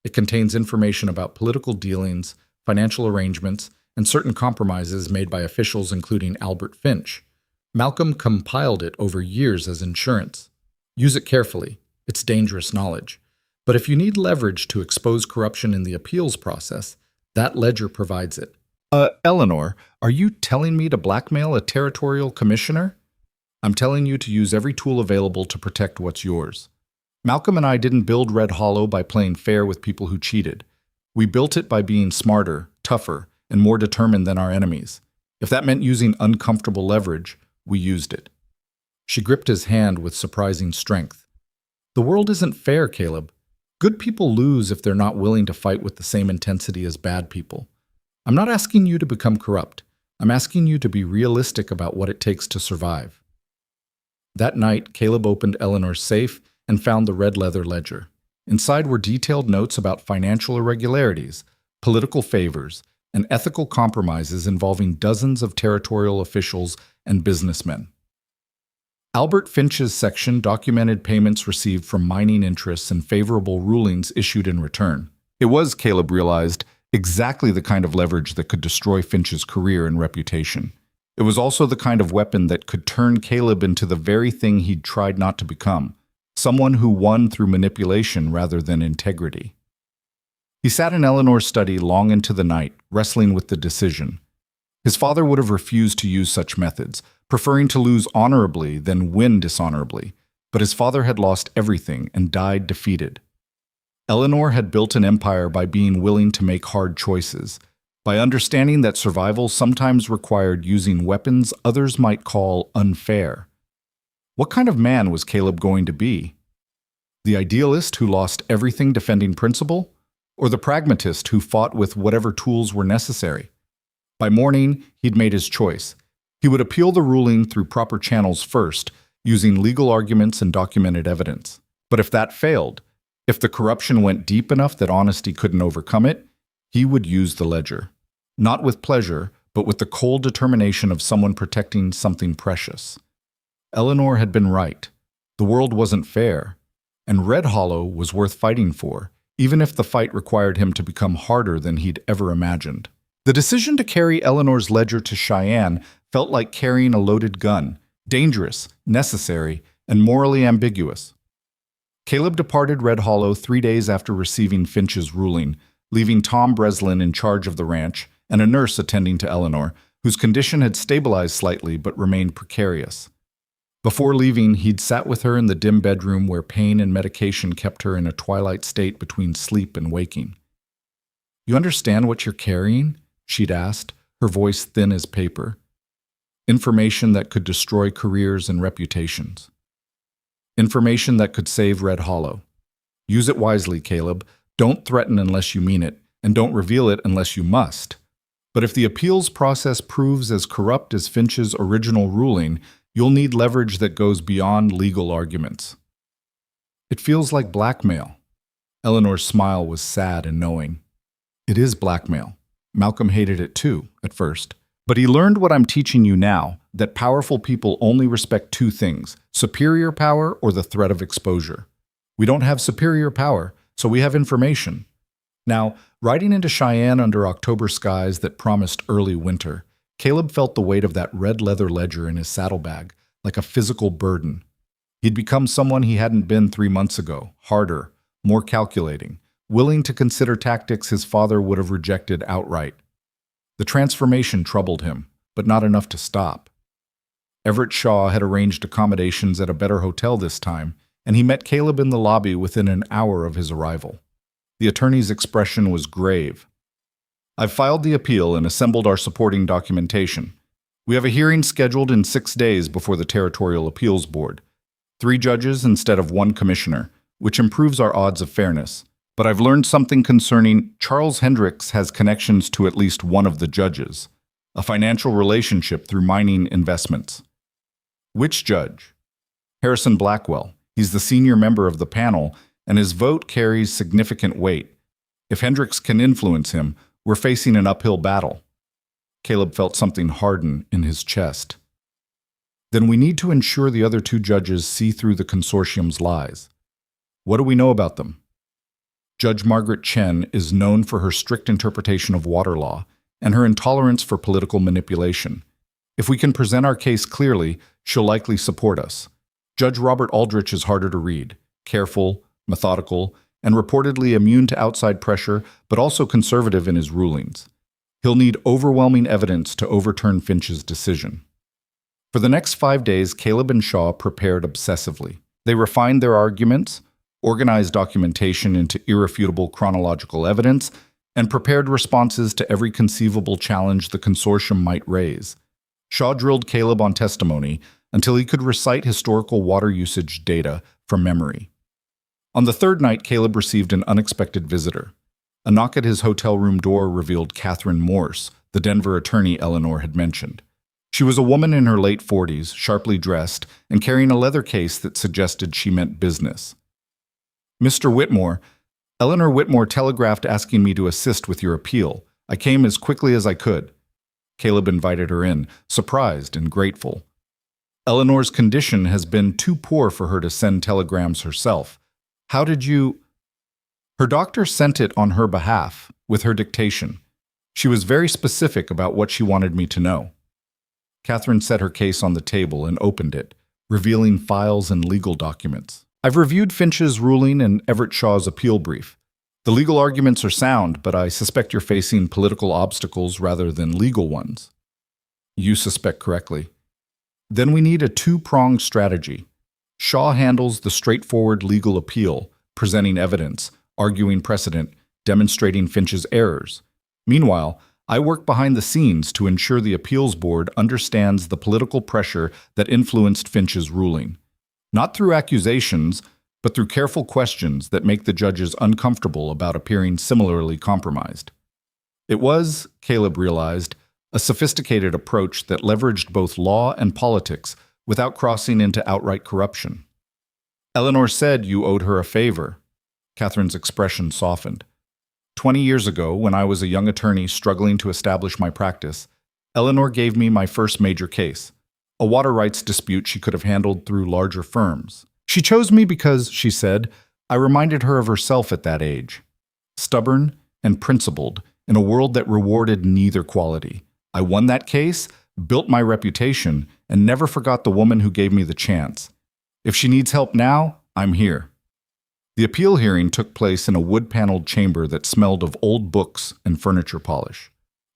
It contains information about political dealings, financial arrangements, and certain compromises made by officials including Albert Finch. Malcolm compiled it over years as insurance. Use it carefully. It's dangerous knowledge. But if you need leverage to expose corruption in the appeals process, that ledger provides it." Eleanor, are you telling me to blackmail a territorial commissioner?" "I'm telling you to use every tool available to protect what's yours. Malcolm and I didn't build Red Hollow by playing fair with people who cheated. We built it by being smarter, tougher, and more determined than our enemies. If that meant using uncomfortable leverage, we used it." She gripped his hand with surprising strength. "The world isn't fair, Caleb. Good people lose if they're not willing to fight with the same intensity as bad people. I'm not asking you to become corrupt. I'm asking you to be realistic about what it takes to survive." That night, Caleb opened Eleanor's safe and found the red leather ledger. Inside were detailed notes about financial irregularities, political favors, and ethical compromises involving dozens of territorial officials and businessmen. Albert Finch's section documented payments received from mining interests and favorable rulings issued in return. It was, Caleb realized, exactly the kind of leverage that could destroy Finch's career and reputation. It was also the kind of weapon that could turn Caleb into the very thing he'd tried not to become, someone who won through manipulation rather than integrity. He sat in Eleanor's study long into the night, wrestling with the decision. His father would have refused to use such methods, preferring to lose honorably than win dishonorably, but his father had lost everything and died defeated. Eleanor had built an empire by being willing to make hard choices, by understanding that survival sometimes required using weapons others might call unfair. What kind of man was Caleb going to be? The idealist who lost everything defending principle? Or the pragmatist who fought with whatever tools were necessary? By morning, he'd made his choice. He would appeal the ruling through proper channels first, using legal arguments and documented evidence. But if that failed, if the corruption went deep enough that honesty couldn't overcome it, he would use the ledger. Not with pleasure, but with the cold determination of someone protecting something precious. Eleanor had been right. The world wasn't fair, and Red Hollow was worth fighting for, even if the fight required him to become harder than he'd ever imagined. The decision to carry Eleanor's ledger to Cheyenne felt like carrying a loaded gun, dangerous, necessary, and morally ambiguous. Caleb departed Red Hollow 3 days after receiving Finch's ruling, leaving Tom Breslin in charge of the ranch and a nurse attending to Eleanor, whose condition had stabilized slightly but remained precarious. Before leaving, he'd sat with her in the dim bedroom where pain and medication kept her in a twilight state between sleep and waking. "You understand what you're carrying?" she'd asked, her voice thin as paper. Information that could destroy careers and reputations. Information that could save Red Hollow. Use it wisely, Caleb. Don't threaten unless you mean it, and don't reveal it unless you must. But if the appeals process proves as corrupt as Finch's original ruling, you'll need leverage that goes beyond legal arguments. It feels like blackmail. Eleanor's smile was sad and knowing. It is blackmail. Malcolm hated it too, at first. But he learned what I'm teaching you now, that powerful people only respect two things, superior power or the threat of exposure. We don't have superior power, so we have information. Now, riding into Cheyenne under October skies that promised early winter, Caleb felt the weight of that red leather ledger in his saddlebag, like a physical burden. He'd become someone he hadn't been 3 months ago, harder, more calculating, willing to consider tactics his father would have rejected outright. The transformation troubled him, but not enough to stop. Everett Shaw had arranged accommodations at a better hotel this time, and he met Caleb in the lobby within an hour of his arrival. The attorney's expression was grave. "I've filed the appeal and assembled our supporting documentation. We have a hearing scheduled in 6 days before the Territorial Appeals Board. 3 judges instead of 1 commissioner, which improves our odds of fairness. But I've learned something concerning Charles Hendricks has connections to at least one of the judges, a financial relationship through mining investments." "Which judge?" "Harrison Blackwell. He's the senior member of the panel, and his vote carries significant weight. If Hendricks can influence him, we're facing an uphill battle." Caleb felt something harden in his chest. "Then we need to ensure the other 2 judges see through the consortium's lies. What do we know about them?" Judge Margaret Chen is known for her strict interpretation of water law and her intolerance for political manipulation. If we can present our case clearly, she'll likely support us. Judge Robert Aldrich is harder to read, careful, methodical, and reportedly immune to outside pressure, but also conservative in his rulings. He'll need overwhelming evidence to overturn Finch's decision. For the next 5 days, Caleb and Shaw prepared obsessively. They refined their arguments, organized documentation into irrefutable chronological evidence, and prepared responses to every conceivable challenge the consortium might raise. Shaw drilled Caleb on testimony until he could recite historical water usage data from memory. On the 3rd night, Caleb received an unexpected visitor. A knock at his hotel room door revealed Catherine Morse, the Denver attorney Eleanor had mentioned. She was a woman in her late 40s, sharply dressed, and carrying a leather case that suggested she meant business. Mr. Whitmore, Eleanor Whitmore telegraphed asking me to assist with your appeal. I came as quickly as I could. Caleb invited her in, surprised and grateful. Eleanor's condition has been too poor for her to send telegrams herself. How did you... Her doctor sent it on her behalf, with her dictation. She was very specific about what she wanted me to know. Catherine set her case on the table and opened it, revealing files and legal documents. I've reviewed Finch's ruling and Everett Shaw's appeal brief. The legal arguments are sound, but I suspect you're facing political obstacles rather than legal ones. You suspect correctly. Then we need a two-pronged strategy. Shaw handles the straightforward legal appeal, presenting evidence, arguing precedent, demonstrating Finch's errors. Meanwhile, I work behind the scenes to ensure the appeals board understands the political pressure that influenced Finch's ruling. Not through accusations, but through careful questions that make the judges uncomfortable about appearing similarly compromised. It was, Caleb realized, a sophisticated approach that leveraged both law and politics without crossing into outright corruption. Eleanor said you owed her a favor. Catherine's expression softened. 20 years ago, when I was a young attorney struggling to establish my practice, Eleanor gave me my first major case, a water rights dispute she could have handled through larger firms. She chose me because, she said, I reminded her of herself at that age. Stubborn and principled, in a world that rewarded neither quality. I won that case, built my reputation, and never forgot the woman who gave me the chance. If she needs help now, I'm here. The appeal hearing took place in a wood-paneled chamber that smelled of old books and furniture polish.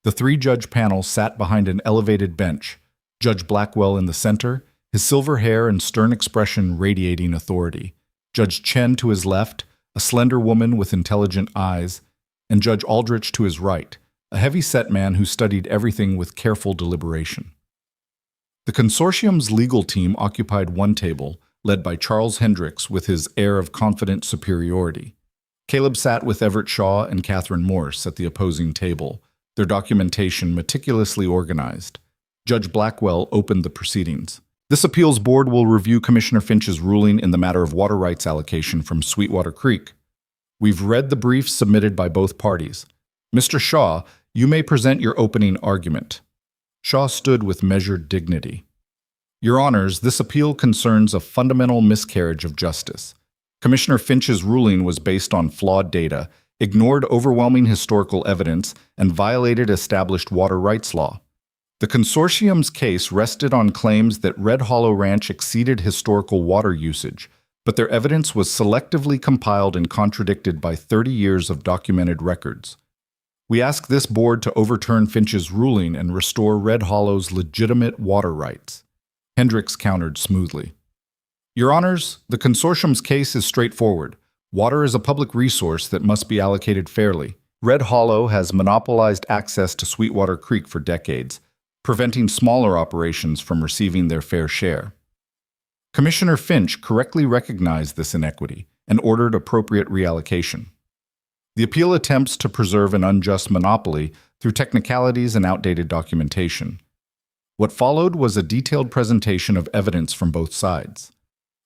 The three-judge panel sat behind an elevated bench, Judge Blackwell in the center, his silver hair and stern expression radiating authority, Judge Chen to his left, a slender woman with intelligent eyes, and Judge Aldrich to his right, a heavy-set man who studied everything with careful deliberation. The consortium's legal team occupied one table, led by Charles Hendricks with his air of confident superiority. Caleb sat with Everett Shaw and Catherine Morse at the opposing table, their documentation meticulously organized. Judge Blackwell opened the proceedings. This appeals board will review Commissioner Finch's ruling in the matter of water rights allocation from Sweetwater Creek. We've read the briefs submitted by both parties. Mr. Shaw, you may present your opening argument. Shaw stood with measured dignity. Your Honors, this appeal concerns a fundamental miscarriage of justice. Commissioner Finch's ruling was based on flawed data, ignored overwhelming historical evidence, and violated established water rights law. The consortium's case rested on claims that Red Hollow Ranch exceeded historical water usage, but their evidence was selectively compiled and contradicted by 30 years of documented records. We ask this board to overturn Finch's ruling and restore Red Hollow's legitimate water rights. Hendricks countered smoothly. Your Honors, the consortium's case is straightforward. Water is a public resource that must be allocated fairly. Red Hollow has monopolized access to Sweetwater Creek for decades, preventing smaller operations from receiving their fair share. Commissioner Finch correctly recognized this inequity and ordered appropriate reallocation. The appeal attempts to preserve an unjust monopoly through technicalities and outdated documentation. What followed was a detailed presentation of evidence from both sides.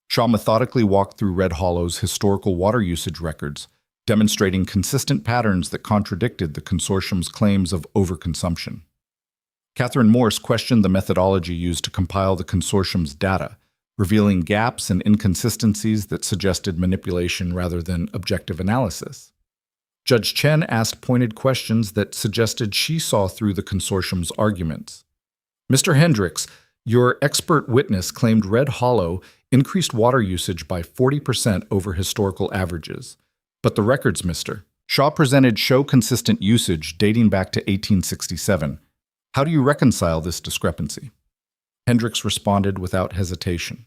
Shaw methodically walked through Red Hollow's historical water usage records, demonstrating consistent patterns that contradicted the consortium's claims of overconsumption. Catherine Morse questioned the methodology used to compile the consortium's data, revealing gaps and inconsistencies that suggested manipulation rather than objective analysis. Judge Chen asked pointed questions that suggested she saw through the consortium's arguments. Mr. Hendricks, your expert witness claimed Red Hollow increased water usage by 40% over historical averages. But the records, Mr. Shaw presented show consistent usage dating back to 1867. How do you reconcile this discrepancy? Hendricks responded without hesitation.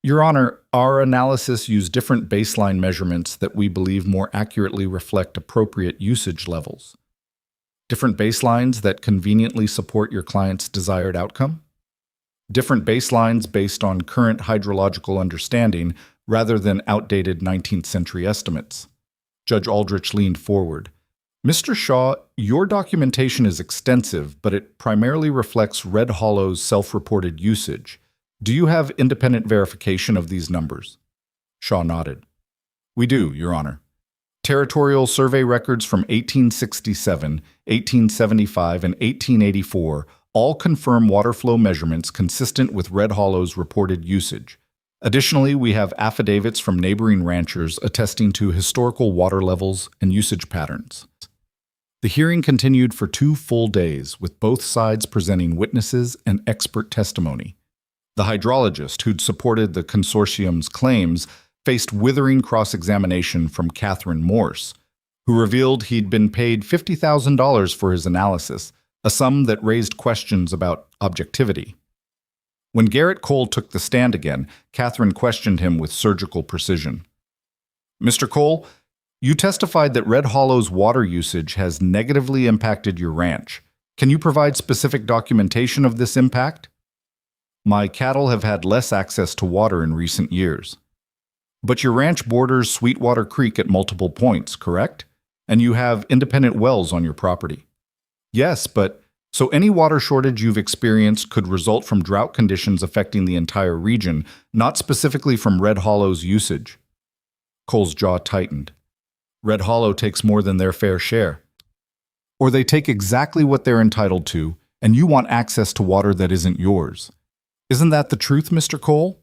Your Honor, our analysis used different baseline measurements that we believe more accurately reflect appropriate usage levels. Different baselines that conveniently support your client's desired outcome? Different baselines based on current hydrological understanding rather than outdated 19th century estimates. Judge Aldrich leaned forward. Mr. Shaw, your documentation is extensive, but it primarily reflects Red Hollow's self-reported usage. Do you have independent verification of these numbers? Shaw nodded. We do, Your Honor. Territorial survey records from 1867, 1875, and 1884 all confirm water flow measurements consistent with Red Hollow's reported usage. Additionally, we have affidavits from neighboring ranchers attesting to historical water levels and usage patterns. The hearing continued for 2 full days, with both sides presenting witnesses and expert testimony. The hydrologist who'd supported the consortium's claims faced withering cross-examination from Catherine Morse, who revealed he'd been paid $50,000 for his analysis, a sum that raised questions about objectivity. When Garrett Cole took the stand again, Catherine questioned him with surgical precision. Mr. Cole, you testified that Red Hollow's water usage has negatively impacted your ranch. Can you provide specific documentation of this impact? My cattle have had less access to water in recent years. But your ranch borders Sweetwater Creek at multiple points, correct? And you have independent wells on your property. Yes, but so any water shortage you've experienced could result from drought conditions affecting the entire region, not specifically from Red Hollow's usage. Cole's jaw tightened. Red Hollow takes more than their fair share. Or they take exactly what they're entitled to, and you want access to water that isn't yours. Isn't that the truth, Mr. Cole?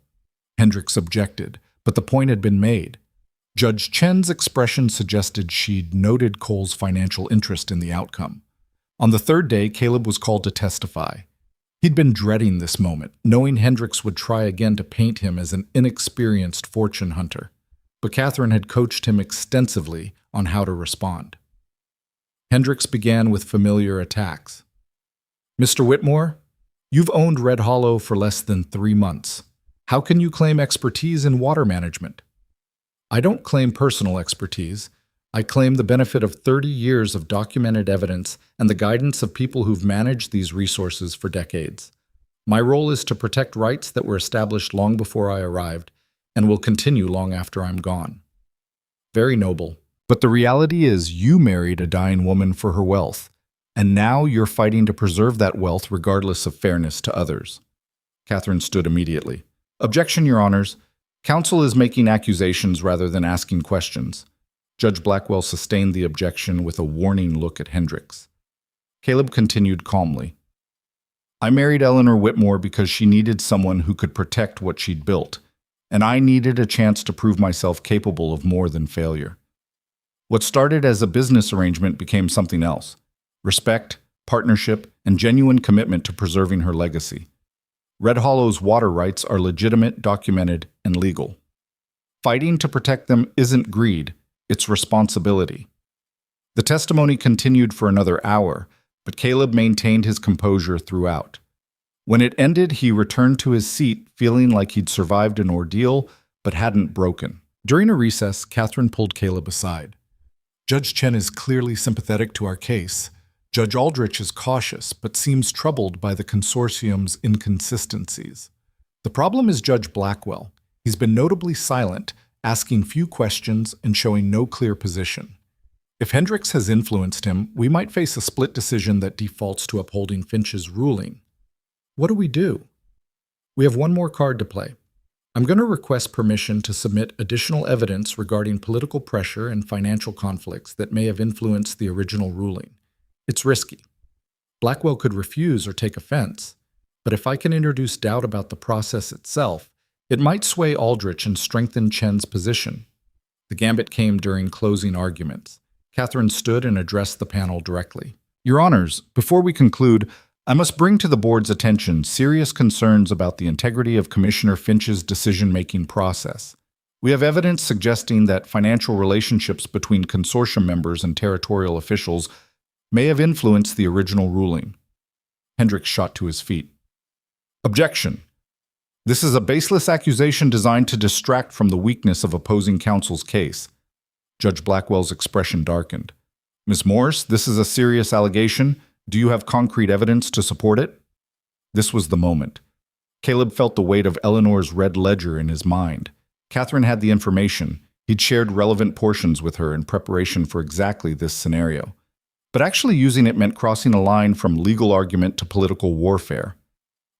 Hendricks objected, but the point had been made. Judge Chen's expression suggested she'd noted Cole's financial interest in the outcome. On the 3rd day, Caleb was called to testify. He'd been dreading this moment, knowing Hendricks would try again to paint him as an inexperienced fortune hunter. But Catherine had coached him extensively on how to respond. Hendricks began with familiar attacks. Mr. Whitmore, you've owned Red Hollow for less than 3 months. How can you claim expertise in water management? I don't claim personal expertise. I claim the benefit of 30 years of documented evidence and the guidance of people who've managed these resources for decades. My role is to protect rights that were established long before I arrived and will continue long after I'm gone. Very noble. But the reality is you married a dying woman for her wealth, and now you're fighting to preserve that wealth regardless of fairness to others. Catherine stood immediately. Objection, Your Honors. Counsel is making accusations rather than asking questions. Judge Blackwell sustained the objection with a warning look at Hendricks. Caleb continued calmly. I married Eleanor Whitmore because she needed someone who could protect what she'd built, and I needed a chance to prove myself capable of more than failure. What started as a business arrangement became something else: respect, partnership, and genuine commitment to preserving her legacy. Red Hollow's water rights are legitimate, documented, and legal. Fighting to protect them isn't greed, it's responsibility. The testimony continued for another hour, but Caleb maintained his composure throughout. When it ended, he returned to his seat, feeling like he'd survived an ordeal, but hadn't broken. During a recess, Catherine pulled Caleb aside. Judge Chen is clearly sympathetic to our case. Judge Aldrich is cautious, but seems troubled by the consortium's inconsistencies. The problem is Judge Blackwell. He's been notably silent, asking few questions and showing no clear position. If Hendricks has influenced him, we might face a split decision that defaults to upholding Finch's ruling. What do we do? We have one more card to play. I'm going to request permission to submit additional evidence regarding political pressure and financial conflicts that may have influenced the original ruling. It's risky. Blackwell could refuse or take offense, but if I can introduce doubt about the process itself, it might sway Aldrich and strengthen Chen's position. The gambit came during closing arguments. Catherine stood and addressed the panel directly. Your Honors, before we conclude, I must bring to the Board's attention serious concerns about the integrity of Commissioner Finch's decision-making process. We have evidence suggesting that financial relationships between consortium members and territorial officials may have influenced the original ruling. Hendricks shot to his feet. Objection. This is a baseless accusation designed to distract from the weakness of opposing counsel's case. Judge Blackwell's expression darkened. Ms. Morse, this is a serious allegation. Do you have concrete evidence to support it? This was the moment. Caleb felt the weight of Eleanor's red ledger in his mind. Catherine had the information. He'd shared relevant portions with her in preparation for exactly this scenario. But actually using it meant crossing a line from legal argument to political warfare.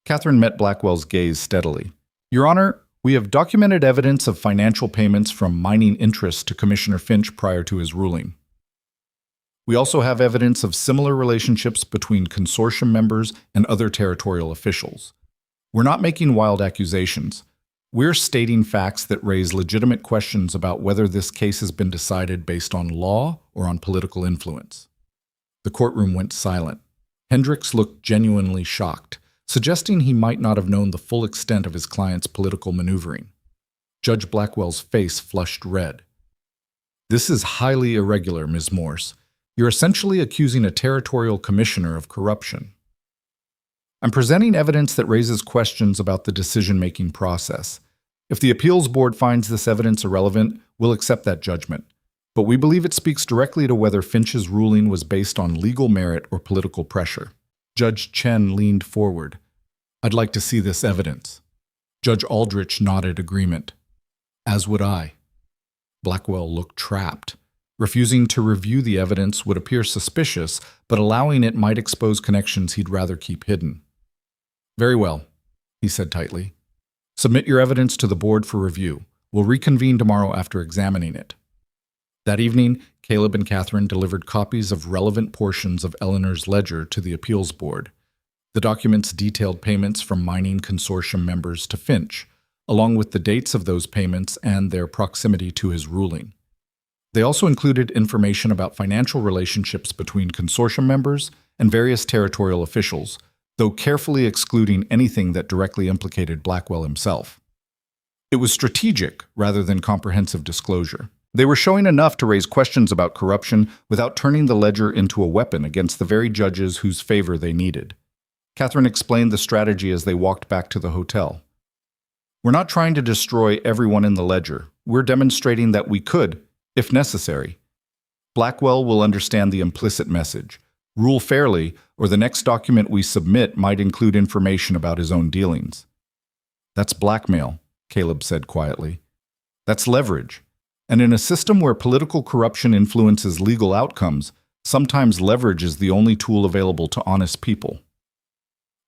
Catherine met Blackwell's gaze steadily. Your Honor, We have documented evidence of financial payments from mining interests to Commissioner Finch prior to his ruling. We also have evidence of similar relationships between consortium members and other territorial officials. We're not making wild accusations. We're stating facts that raise legitimate questions about whether this case has been decided based on law or on political influence. The courtroom went silent. Hendricks looked genuinely shocked, suggesting he might not have known the full extent of his client's political maneuvering. Judge Blackwell's face flushed red. "This is highly irregular, Ms. Morse. You're essentially accusing a territorial commissioner of corruption." "I'm presenting evidence that raises questions about the decision-making process. If the appeals board finds this evidence irrelevant, we'll accept that judgment. But we believe it speaks directly to whether Finch's ruling was based on legal merit or political pressure." Judge Chen leaned forward. "I'd like to see this evidence." Judge Aldrich nodded agreement. "As would I." Blackwell looked trapped. Refusing to review the evidence would appear suspicious, but allowing it might expose connections he'd rather keep hidden. "Very well," he said tightly. "Submit your evidence to the board for review. We'll reconvene tomorrow after examining it." That evening, Caleb and Catherine delivered copies of relevant portions of Eleanor's ledger to the appeals board. The documents detailed payments from mining consortium members to Finch, along with the dates of those payments and their proximity to his ruling. They also included information about financial relationships between consortium members and various territorial officials, though carefully excluding anything that directly implicated Blackwell himself. It was strategic rather than comprehensive disclosure. They were showing enough to raise questions about corruption without turning the ledger into a weapon against the very judges whose favor they needed. Catherine explained the strategy as they walked back to the hotel. "We're not trying to destroy everyone in the ledger. We're demonstrating that we could, if necessary. Blackwell will understand the implicit message. Rule fairly, or the next document we submit might include information about his own dealings." "That's blackmail," Caleb said quietly. "That's leverage. And in a system where political corruption influences legal outcomes, sometimes leverage is the only tool available to honest people."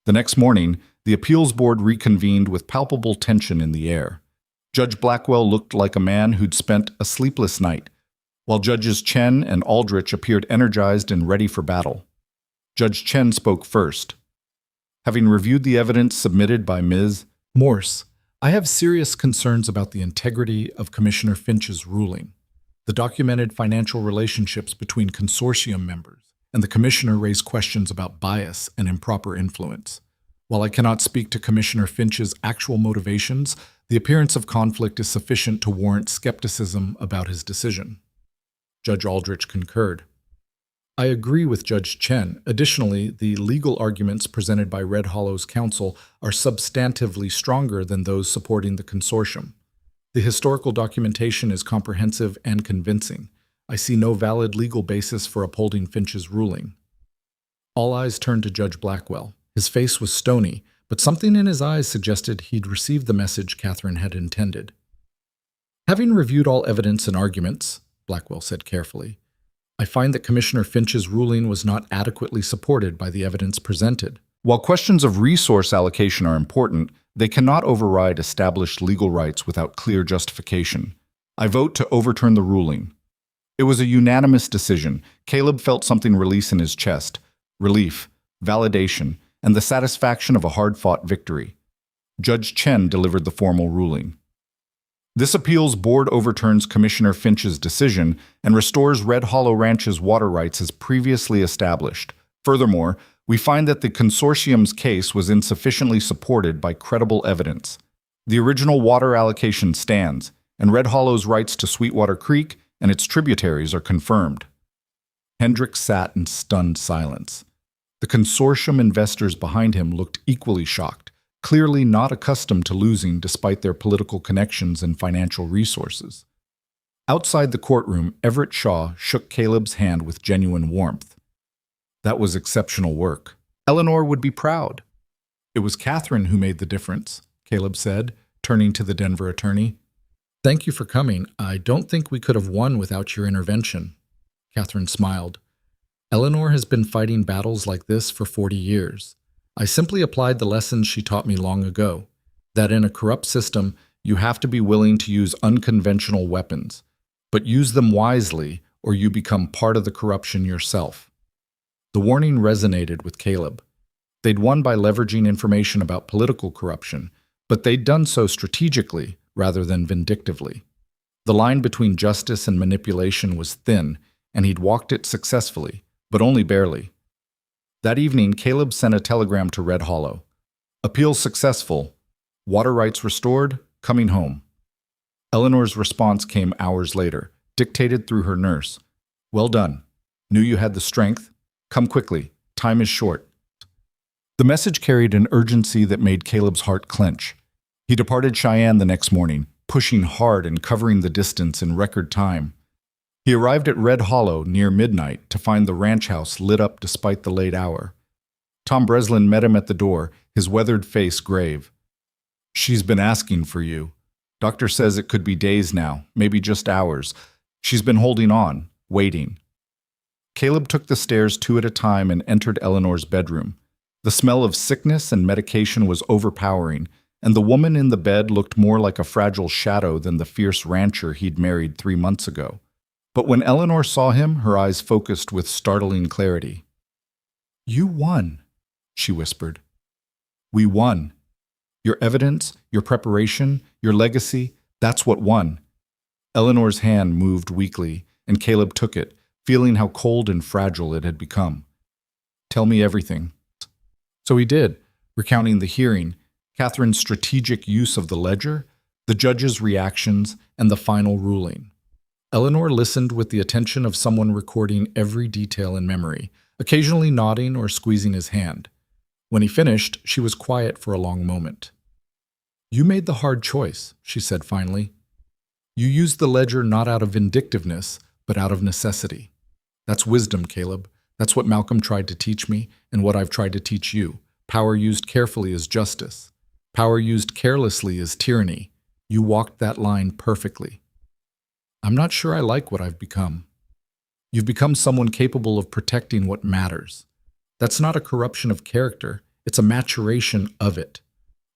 The next morning, the appeals board reconvened with palpable tension in the air. Judge Blackwell looked like a man who'd spent a sleepless night, while Judges Chen and Aldrich appeared energized and ready for battle. Judge Chen spoke first. "Having reviewed the evidence submitted by Ms. Morse, I have serious concerns about the integrity of Commissioner Finch's ruling. The documented financial relationships between consortium members and the commissioner raise questions about bias and improper influence. While I cannot speak to Commissioner Finch's actual motivations, the appearance of conflict is sufficient to warrant skepticism about his decision." Judge Aldrich concurred. "I agree with Judge Chen. Additionally, the legal arguments presented by Red Hollow's counsel are substantively stronger than those supporting the consortium. The historical documentation is comprehensive and convincing. I see no valid legal basis for upholding Finch's ruling." All eyes turned to Judge Blackwell. His face was stony, but something in his eyes suggested he'd received the message Catherine had intended. "Having reviewed all evidence and arguments," Blackwell said carefully, "I find that Commissioner Finch's ruling was not adequately supported by the evidence presented. While questions of resource allocation are important, they cannot override established legal rights without clear justification. I vote to overturn the ruling." It was a unanimous decision. Caleb felt something release in his chest: relief, validation, and the satisfaction of a hard-fought victory. Judge Chen delivered the formal ruling. "This appeals board overturns Commissioner Finch's decision and restores Red Hollow Ranch's water rights as previously established. Furthermore, we find that the consortium's case was insufficiently supported by credible evidence. The original water allocation stands, and Red Hollow's rights to Sweetwater Creek and its tributaries are confirmed." Hendricks sat in stunned silence. The consortium investors behind him looked equally shocked, clearly not accustomed to losing despite their political connections and financial resources. Outside the courtroom, Everett Shaw shook Caleb's hand with genuine warmth. "That was exceptional work. Eleanor would be proud." "It was Catherine who made the difference," Caleb said, turning to the Denver attorney. "Thank you for coming. I don't think we could have won without your intervention." Catherine smiled. "Eleanor has been fighting battles like this for 40 years. I simply applied the lessons she taught me long ago, that in a corrupt system, You have to be willing to use unconventional weapons, but use them wisely or you become part of the corruption yourself. The warning resonated with Caleb. They'd won by leveraging information about political corruption, but they'd done so strategically rather than vindictively. The line between justice and manipulation was thin, and he'd walked it successfully, but only barely. That evening, Caleb sent a telegram to Red Hollow. Appeal successful. Water rights restored. Coming home. Eleanor's response came hours later, dictated through her nurse. Well done. Knew you had the strength. Come quickly. Time is short. The message carried an urgency that made Caleb's heart clench. He departed Cheyenne the next morning, pushing hard and covering the distance in record time. He arrived at Red Hollow near midnight to find the ranch house lit up despite the late hour. Tom Breslin met him at the door, his weathered face grave. She's been asking for you. Doctor says it could be days now, maybe just hours. She's been holding on, waiting. Caleb took the stairs 2 at a time and entered Eleanor's bedroom. The smell of sickness and medication was overpowering, and the woman in the bed looked more like a fragile shadow than the fierce rancher he'd married 3 months ago. But when Eleanor saw him, her eyes focused with startling clarity. You won, she whispered. We won. Your evidence, your preparation, your legacy, that's what won. Eleanor's hand moved weakly, and Caleb took it, feeling how cold and fragile it had become. Tell me everything. So he did, recounting the hearing, Catherine's strategic use of the ledger, the judge's reactions, and the final ruling. Eleanor listened with the attention of someone recording every detail in memory, occasionally nodding or squeezing his hand. When he finished, she was quiet for a long moment. You made the hard choice, she said finally. You used the ledger not out of vindictiveness, but out of necessity. That's wisdom, Caleb. That's what Malcolm tried to teach me, and what I've tried to teach you. Power used carefully is justice. Power used carelessly is tyranny. You walked that line perfectly. I'm not sure I like what I've become. You've become someone capable of protecting what matters. That's not a corruption of character, it's a maturation of it.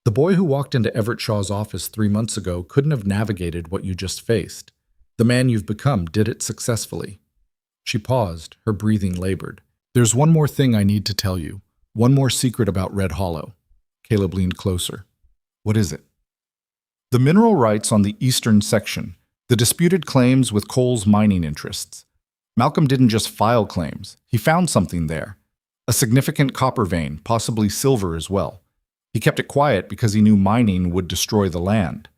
The boy who walked into Everett Shaw's office 3 months ago couldn't have navigated what you just faced. The man you've become did it successfully. She paused, her breathing labored. There's one more thing I need to tell you. One more secret about Red Hollow. Caleb leaned closer. What is it? The mineral rights on the eastern section, the disputed claims with Coal's mining interests. Malcolm didn't just file claims. He found something there. A significant copper vein, possibly silver as well. He kept it quiet because he knew mining would destroy the land.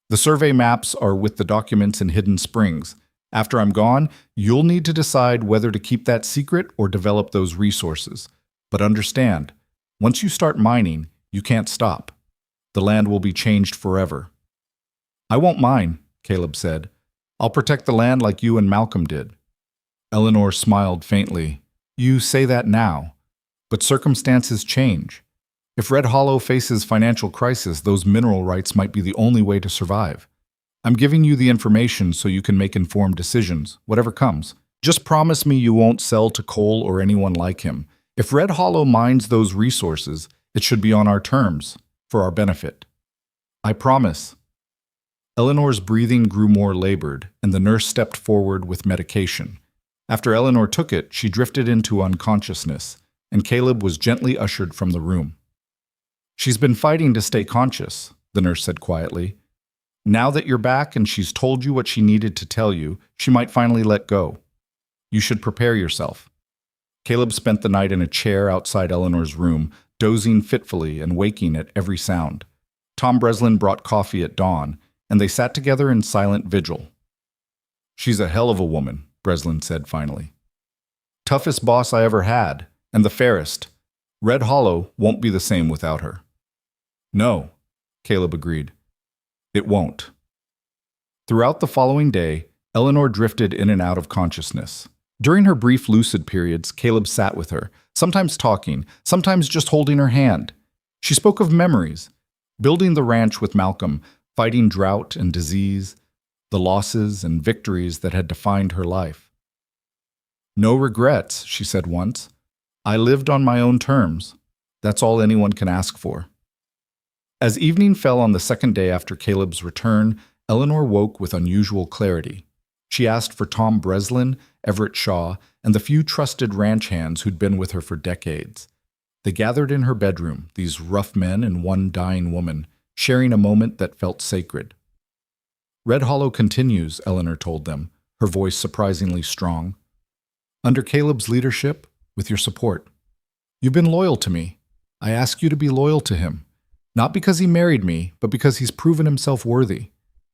The survey maps are with the documents in Hidden Springs. After I'm gone, you'll need to decide whether to keep that secret or develop those resources. But understand, once you start mining, you can't stop. The land will be changed forever. I won't mine, Caleb said. I'll protect the land like you and Malcolm did. Eleanor smiled faintly. You say that now, but circumstances change. If Red Hollow faces financial crisis, those mineral rights might be the only way to survive. I'm giving you the information so you can make informed decisions, whatever comes. Just promise me you won't sell to Cole or anyone like him. If Red Hollow mines those resources, it should be on our terms, for our benefit. I promise. Eleanor's breathing grew more labored, and the nurse stepped forward with medication. After Eleanor took it, she drifted into unconsciousness, and Caleb was gently ushered from the room. She's been fighting to stay conscious, the nurse said quietly. Now that you're back and she's told you what she needed to tell you, she might finally let go. You should prepare yourself. Caleb spent the night in a chair outside Eleanor's room, dozing fitfully and waking at every sound. Tom Breslin brought coffee at dawn, and they sat together in silent vigil. She's a hell of a woman, Breslin said finally. Toughest boss I ever had, and the fairest. Red Hollow won't be the same without her. No, Caleb agreed. It won't. Throughout the following day, Eleanor drifted in and out of consciousness. During her brief lucid periods, Caleb sat with her, sometimes talking, sometimes just holding her hand. She spoke of memories, building the ranch with Malcolm, fighting drought and disease, the losses and victories that had defined her life. No regrets, she said once. I lived on my own terms. That's all anyone can ask for. As evening fell on the second day after Caleb's return, Eleanor woke with unusual clarity. She asked for Tom Breslin, Everett Shaw, and the few trusted ranch hands who'd been with her for decades. They gathered in her bedroom, these rough men and one dying woman, sharing a moment that felt sacred. Red Hollow continues, Eleanor told them, her voice surprisingly strong. Under Caleb's leadership, with your support. You've been loyal to me. I ask you to be loyal to him. Not because he married me, but because he's proven himself worthy.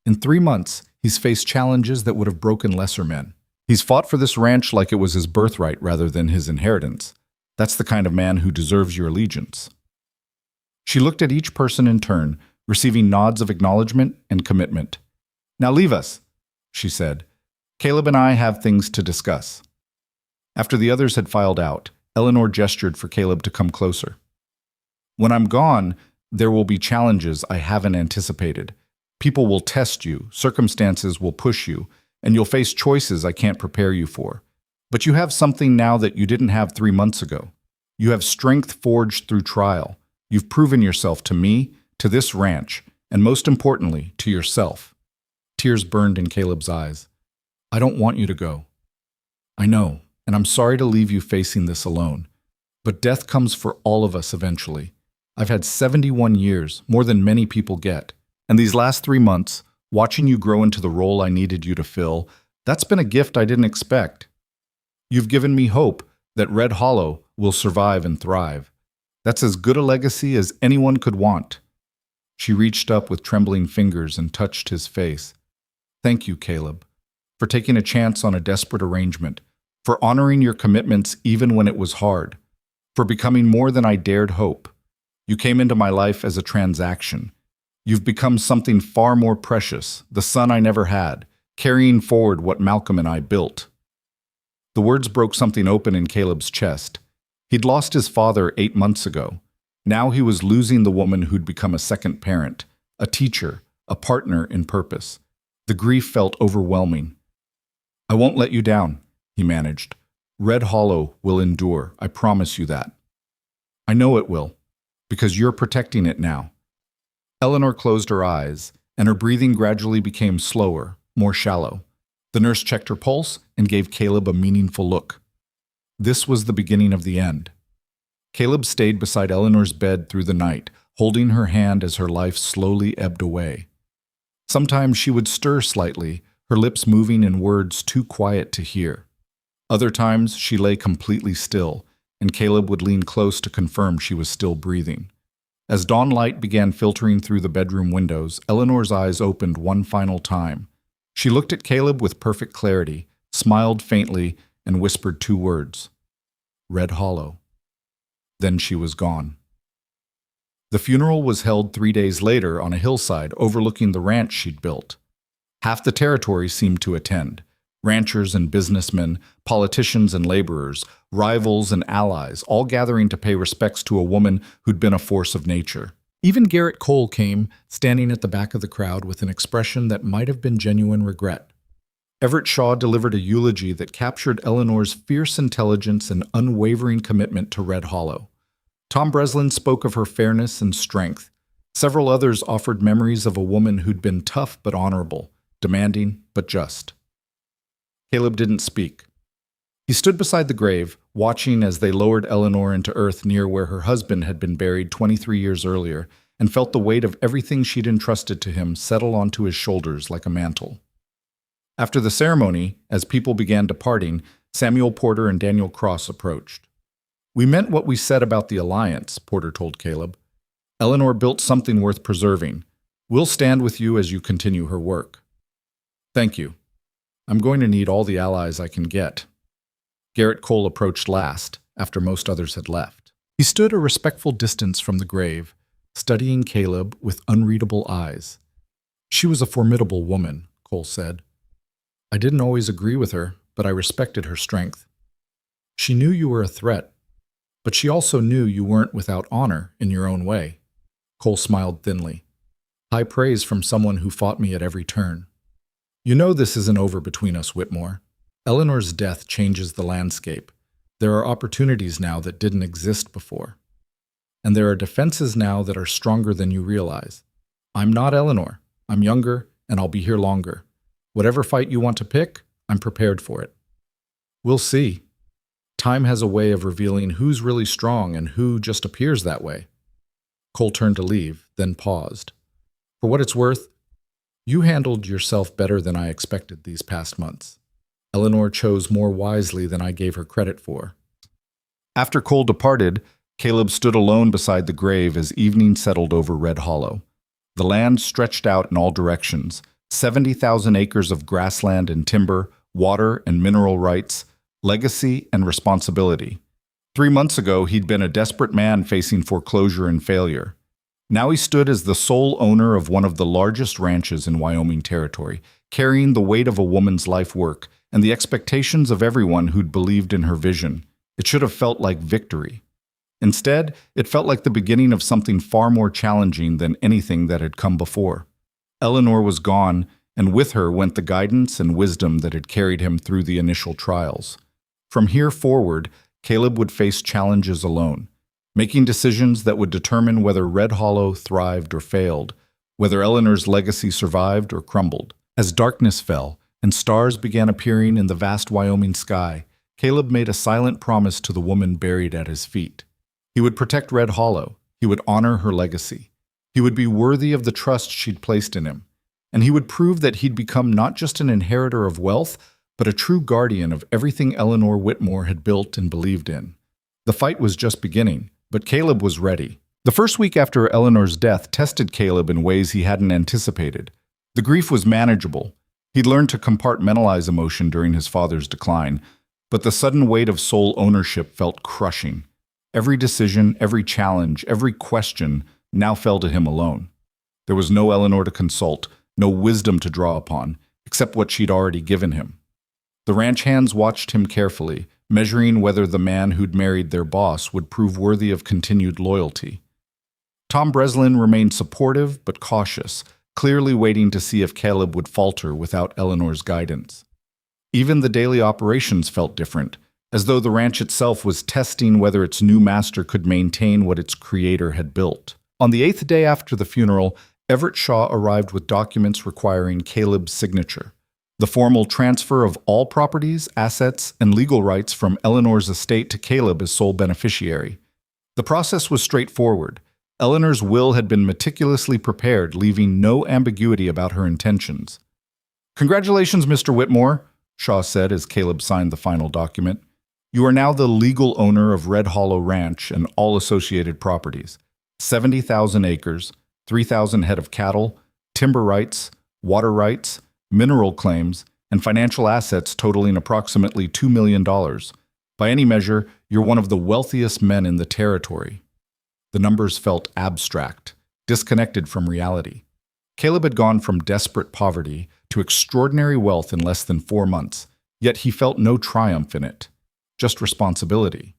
In 3 months, he's faced challenges that would have broken lesser men. He's fought for this ranch like it was his birthright rather than his inheritance. That's the kind of man who deserves your allegiance. She looked at each person in turn, receiving nods of acknowledgement and commitment. Now leave us, she said. Caleb and I have things to discuss. After the others had filed out, Eleanor gestured for Caleb to come closer. When I'm gone, there will be challenges I haven't anticipated. People will test you, circumstances will push you, and you'll face choices I can't prepare you for. But you have something now that you didn't have 3 months ago. You have strength forged through trial. You've proven yourself to me, to this ranch, and most importantly, to yourself. Tears burned in Caleb's eyes. I don't want you to go. I know, and I'm sorry to leave you facing this alone. But death comes for all of us eventually. I've had 71 years, more than many people get. And these last 3 months, watching you grow into the role I needed you to fill, that's been a gift I didn't expect. You've given me hope that Red Hollow will survive and thrive. That's as good a legacy as anyone could want. She reached up with trembling fingers and touched his face. Thank you, Caleb, for taking a chance on a desperate arrangement, for honoring your commitments even when it was hard, for becoming more than I dared hope. You came into my life as a transaction. You've become something far more precious, the son I never had, carrying forward what Malcolm and I built. The words broke something open in Caleb's chest. He'd lost his father 8 months ago. Now he was losing the woman who'd become a second parent, a teacher, a partner in purpose. The grief felt overwhelming. I won't let you down, he managed. Red Hollow will endure, I promise you that. I know it will, because you're protecting it now. Eleanor closed her eyes, and her breathing gradually became slower, more shallow. The nurse checked her pulse and gave Caleb a meaningful look. This was the beginning of the end. Caleb stayed beside Eleanor's bed through the night, holding her hand as her life slowly ebbed away. Sometimes she would stir slightly, her lips moving in words too quiet to hear. Other times she lay completely still, and Caleb would lean close to confirm she was still breathing. As dawn light began filtering through the bedroom windows, Eleanor's eyes opened one final time. She looked at Caleb with perfect clarity, smiled faintly, and whispered 2 words. Red Hollow. Then she was gone. The funeral was held 3 days later on a hillside overlooking the ranch she'd built. Half the territory seemed to attend. Ranchers and businessmen, politicians and laborers, rivals and allies, all gathering to pay respects to a woman who'd been a force of nature. Even Garrett Cole came, standing at the back of the crowd with an expression that might have been genuine regret. Everett Shaw delivered a eulogy that captured Eleanor's fierce intelligence and unwavering commitment to Red Hollow. Tom Breslin spoke of her fairness and strength. Several others offered memories of a woman who'd been tough but honorable, demanding but just. Caleb didn't speak. He stood beside the grave, watching as they lowered Eleanor into earth near where her husband had been buried 23 years earlier, and felt the weight of everything she'd entrusted to him settle onto his shoulders like a mantle. After the ceremony, as people began departing, Samuel Porter and Daniel Cross approached. We meant what we said about the alliance, Porter told Caleb. Eleanor built something worth preserving. We'll stand with you as you continue her work. Thank you. I'm going to need all the allies I can get. Garrett Cole approached last, after most others had left. He stood a respectful distance from the grave, studying Caleb with unreadable eyes. She was a formidable woman, Cole said. I didn't always agree with her, but I respected her strength. She knew you were a threat, but she also knew you weren't without honor in your own way. Cole smiled thinly. High praise from someone who fought me at every turn. You know this isn't over between us, Whitmore. Eleanor's death changes the landscape. There are opportunities now that didn't exist before. and there are defenses now that are stronger than you realize. I'm not Eleanor. I'm younger, and I'll be here longer. Whatever fight you want to pick, I'm prepared for it. We'll see. Time has a way of revealing who's really strong and who just appears that way. Cole turned to leave, then paused. For what it's worth, you handled yourself better than I expected these past months. Eleanor chose more wisely than I gave her credit for. After Cole departed, Caleb stood alone beside the grave as evening settled over Red Hollow. The land stretched out in all directions, 70,000 acres of grassland and timber, water and mineral rights, legacy and responsibility. 3 months ago, he'd been a desperate man facing foreclosure and failure. Now he stood as the sole owner of one of the largest ranches in Wyoming territory, carrying the weight of a woman's life work and the expectations of everyone who'd believed in her vision. It should have felt like victory. Instead, it felt like the beginning of something far more challenging than anything that had come before. Eleanor was gone, and with her went the guidance and wisdom that had carried him through the initial trials. From here forward, Caleb would face challenges alone, making decisions that would determine whether Red Hollow thrived or failed, whether Eleanor's legacy survived or crumbled. As darkness fell and stars began appearing in the vast Wyoming sky, Caleb made a silent promise to the woman buried at his feet. He would protect Red Hollow. He would honor her legacy. He would be worthy of the trust she'd placed in him. And he would prove that he'd become not just an inheritor of wealth, but a true guardian of everything Eleanor Whitmore had built and believed in. The fight was just beginning, but Caleb was ready. The first week after Eleanor's death tested Caleb in ways he hadn't anticipated. The grief was manageable. He'd learned to compartmentalize emotion during his father's decline, but the sudden weight of sole ownership felt crushing. Every decision, every challenge, every question now fell to him alone. There was no Eleanor to consult, no wisdom to draw upon, except what she'd already given him. The ranch hands watched him carefully, measuring whether the man who'd married their boss would prove worthy of continued loyalty. Tom Breslin remained supportive but cautious, clearly waiting to see if Caleb would falter without Eleanor's guidance. Even the daily operations felt different, as though the ranch itself was testing whether its new master could maintain what its creator had built. On the 8th day after the funeral, Everett Shaw arrived with documents requiring Caleb's signature. The formal transfer of all properties, assets, and legal rights from Eleanor's estate to Caleb as sole beneficiary. The process was straightforward. Eleanor's will had been meticulously prepared, leaving no ambiguity about her intentions. "Congratulations, Mr. Whitmore," Shaw said as Caleb signed the final document. "You are now the legal owner of Red Hollow Ranch and all associated properties. 70,000 acres, 3,000 head of cattle, timber rights, water rights, mineral claims, and financial assets totaling approximately $2 million. By any measure, you're one of the wealthiest men in the territory." The numbers felt abstract, disconnected from reality. Caleb had gone from desperate poverty to extraordinary wealth in less than 4 months, yet he felt no triumph in it, just responsibility.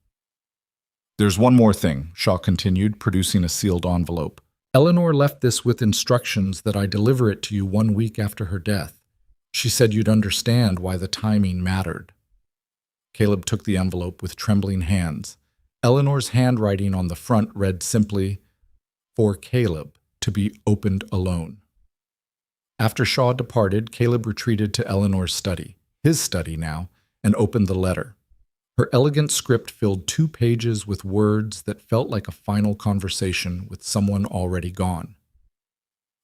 "There's one more thing," Shaw continued, producing a sealed envelope. "Eleanor left this with instructions that I deliver it to you 1 week after her death. She said you'd understand why the timing mattered." Caleb took the envelope with trembling hands. Eleanor's handwriting on the front read simply, "For Caleb, to be opened alone." After Shaw departed, Caleb retreated to Eleanor's study, his study now, and opened the letter. Her elegant script filled 2 pages with words that felt like a final conversation with someone already gone.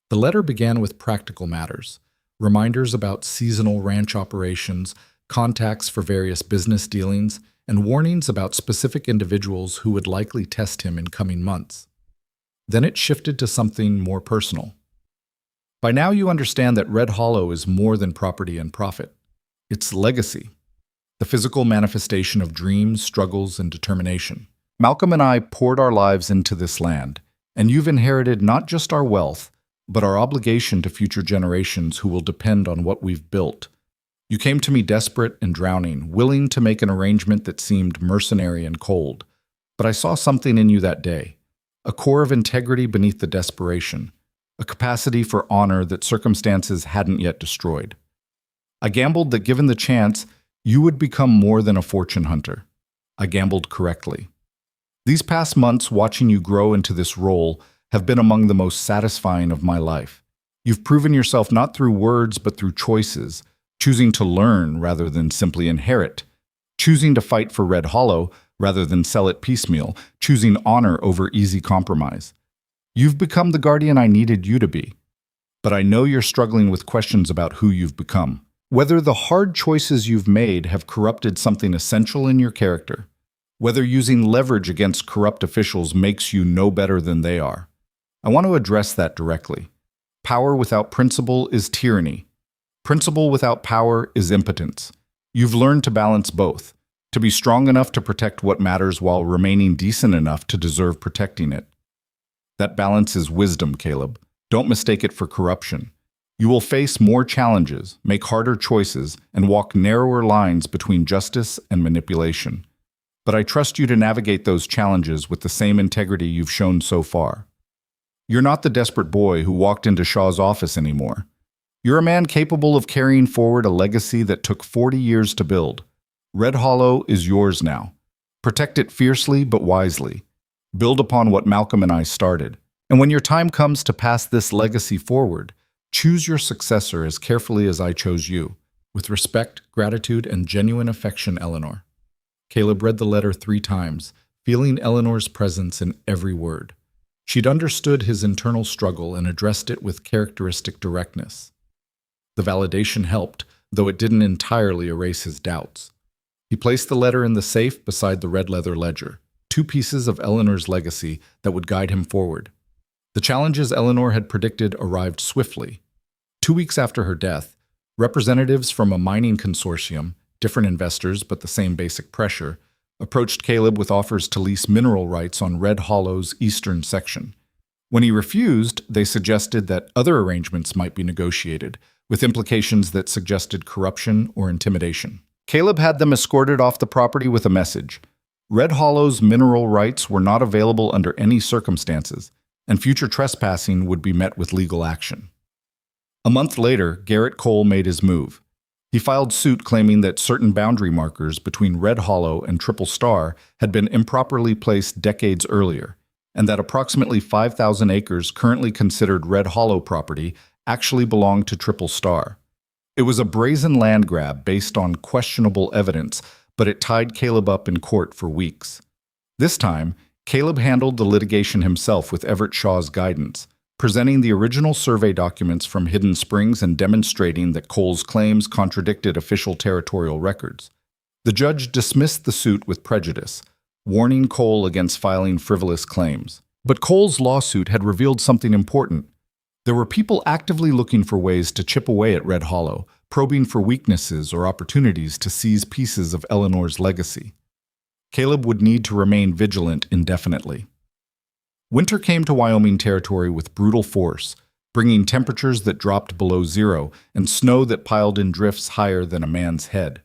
The letter began with practical matters, reminders about seasonal ranch operations, contacts for various business dealings, and warnings about specific individuals who would likely test him in coming months. Then it shifted to something more personal. "By now you understand that Red Hollow is more than property and profit. It's legacy, the physical manifestation of dreams, struggles, and determination. Malcolm and I poured our lives into this land, and you've inherited not just our wealth, but our obligation to future generations who will depend on what we've built. You came to me desperate and drowning, willing to make an arrangement that seemed mercenary and cold. But I saw something in you that day, a core of integrity beneath the desperation, a capacity for honor that circumstances hadn't yet destroyed. I gambled that given the chance, you would become more than a fortune hunter. I gambled correctly." These past months watching you grow into this role have been among the most satisfying of my life. You've proven yourself not through words but through choices, choosing to learn rather than simply inherit, choosing to fight for Red Hollow rather than sell it piecemeal, choosing honor over easy compromise. You've become the guardian I needed you to be. But I know you're struggling with questions about who you've become. Whether the hard choices you've made have corrupted something essential in your character. Whether using leverage against corrupt officials makes you no better than they are. I want to address that directly. Power without principle is tyranny. Principle without power is impotence. You've learned to balance both, to be strong enough to protect what matters while remaining decent enough to deserve protecting it. That balance is wisdom, Caleb. Don't mistake it for corruption. You will face more challenges, make harder choices, and walk narrower lines between justice and manipulation. But I trust you to navigate those challenges with the same integrity you've shown so far. You're not the desperate boy who walked into Shaw's office anymore. You're a man capable of carrying forward a legacy that took 40 years to build. Red Hollow is yours now. Protect it fiercely but wisely. Build upon what Malcolm and I started. And when your time comes to pass this legacy forward, choose your successor as carefully as I chose you. With respect, gratitude, and genuine affection, Eleanor. Caleb read the letter 3 times, feeling Eleanor's presence in every word. She'd understood his internal struggle and addressed it with characteristic directness. The validation helped, though it didn't entirely erase his doubts. He placed the letter in the safe beside the red leather ledger, 2 pieces of Eleanor's legacy that would guide him forward. The challenges Eleanor had predicted arrived swiftly. 2 weeks after her death, representatives from a mining consortium, different investors but the same basic pressure, approached Caleb with offers to lease mineral rights on Red Hollow's eastern section. When he refused, they suggested that other arrangements might be negotiated, with implications that suggested corruption or intimidation. Caleb had them escorted off the property with a message. Red Hollow's mineral rights were not available under any circumstances, and future trespassing would be met with legal action. A month later, Garrett Cole made his move. He filed suit claiming that certain boundary markers between Red Hollow and Triple Star had been improperly placed decades earlier, and that approximately 5,000 acres currently considered Red Hollow property actually belonged to Triple Star. It was a brazen land grab based on questionable evidence, but it tied Caleb up in court for weeks. This time, Caleb handled the litigation himself with Everett Shaw's guidance, presenting the original survey documents from Hidden Springs and demonstrating that Cole's claims contradicted official territorial records. The judge dismissed the suit with prejudice, warning Cole against filing frivolous claims. But Cole's lawsuit had revealed something important. There were people actively looking for ways to chip away at Red Hollow, probing for weaknesses or opportunities to seize pieces of Eleanor's legacy. Caleb would need to remain vigilant indefinitely. Winter came to Wyoming territory with brutal force, bringing temperatures that dropped below zero and snow that piled in drifts higher than a man's head.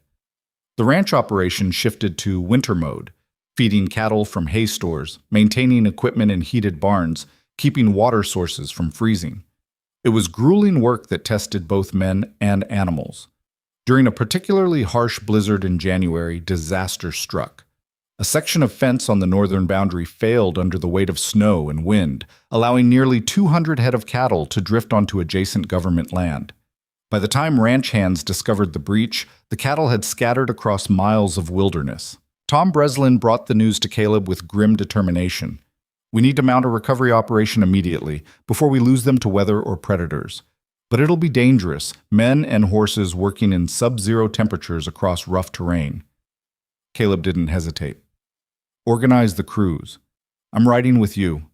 The ranch operation shifted to winter mode, feeding cattle from hay stores, maintaining equipment in heated barns, keeping water sources from freezing. It was grueling work that tested both men and animals. During a particularly harsh blizzard in January, disaster struck. A section of fence on the northern boundary failed under the weight of snow and wind, allowing nearly 200 head of cattle to drift onto adjacent government land. By the time ranch hands discovered the breach, the cattle had scattered across miles of wilderness. Tom Breslin brought the news to Caleb with grim determination. We need to mount a recovery operation immediately, before we lose them to weather or predators. But it'll be dangerous, men and horses working in sub-zero temperatures across rough terrain. Caleb didn't hesitate. Organize the crews. I'm riding with you.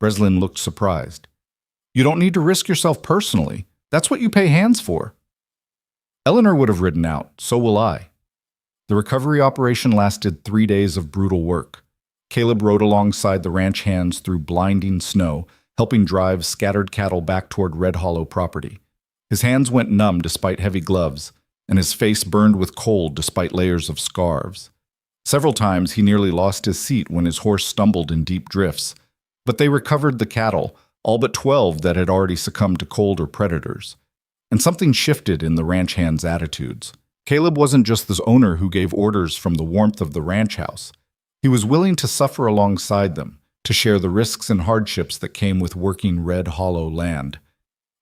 Breslin looked surprised. You don't need to risk yourself personally. That's what you pay hands for. Eleanor would have ridden out, so will I. The recovery operation lasted 3 days of brutal work. Caleb rode alongside the ranch hands through blinding snow, helping drive scattered cattle back toward Red Hollow property. His hands went numb despite heavy gloves, and his face burned with cold despite layers of scarves. Several times he nearly lost his seat when his horse stumbled in deep drifts, but they recovered the cattle, all but 12 that had already succumbed to cold or predators. And something shifted in the ranch hands' attitudes. Caleb wasn't just the owner who gave orders from the warmth of the ranch house. He was willing to suffer alongside them, to share the risks and hardships that came with working Red Hollow land.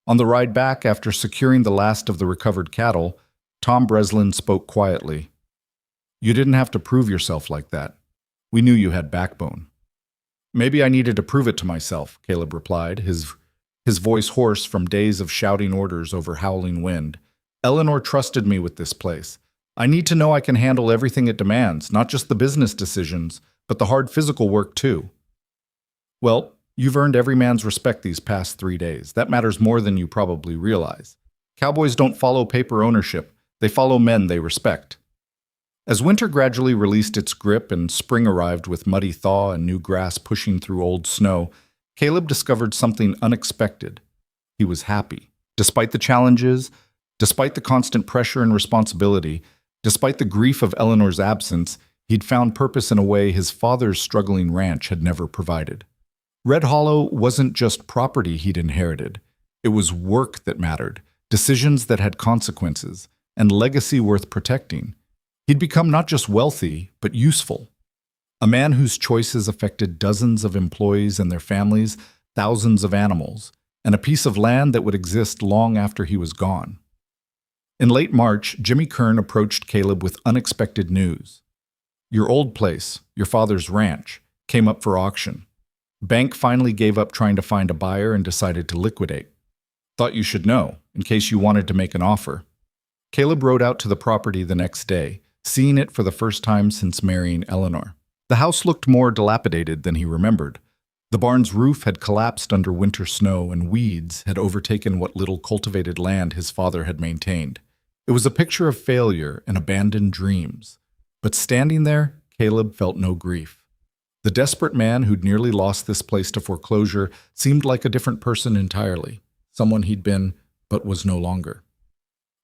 On the ride back, after securing the last of the recovered cattle, Tom Breslin spoke quietly. "You didn't have to prove yourself like that. We knew you had backbone." "Maybe I needed to prove it to myself," Caleb replied, his voice hoarse from days of shouting orders over howling wind. "Eleanor trusted me with this place. I need to know I can handle everything it demands, not just the business decisions, but the hard physical work too." "Well, you've earned every man's respect these past 3 days. That matters more than you probably realize. Cowboys don't follow paper ownership. They follow men they respect." As winter gradually released its grip and spring arrived with muddy thaw and new grass pushing through old snow, Caleb discovered something unexpected. He was happy. Despite the challenges, despite the constant pressure and responsibility, despite the grief of Eleanor's absence, he'd found purpose in a way his father's struggling ranch had never provided. Red Hollow wasn't just property he'd inherited. It was work that mattered, decisions that had consequences, and legacy worth protecting. He'd become not just wealthy, but useful. A man whose choices affected dozens of employees and their families, thousands of animals, and a piece of land that would exist long after he was gone. In late March, Jimmy Kern approached Caleb with unexpected news. "Your old place, your father's ranch, came up for auction. Bank finally gave up trying to find a buyer and decided to liquidate. Thought you should know, in case you wanted to make an offer." Caleb rode out to the property the next day, seeing it for the first time since marrying Eleanor. The house looked more dilapidated than he remembered. The barn's roof had collapsed under winter snow, and weeds had overtaken what little cultivated land his father had maintained. It was a picture of failure and abandoned dreams. But standing there, Caleb felt no grief. The desperate man who'd nearly lost this place to foreclosure seemed like a different person entirely, someone he'd been, but was no longer.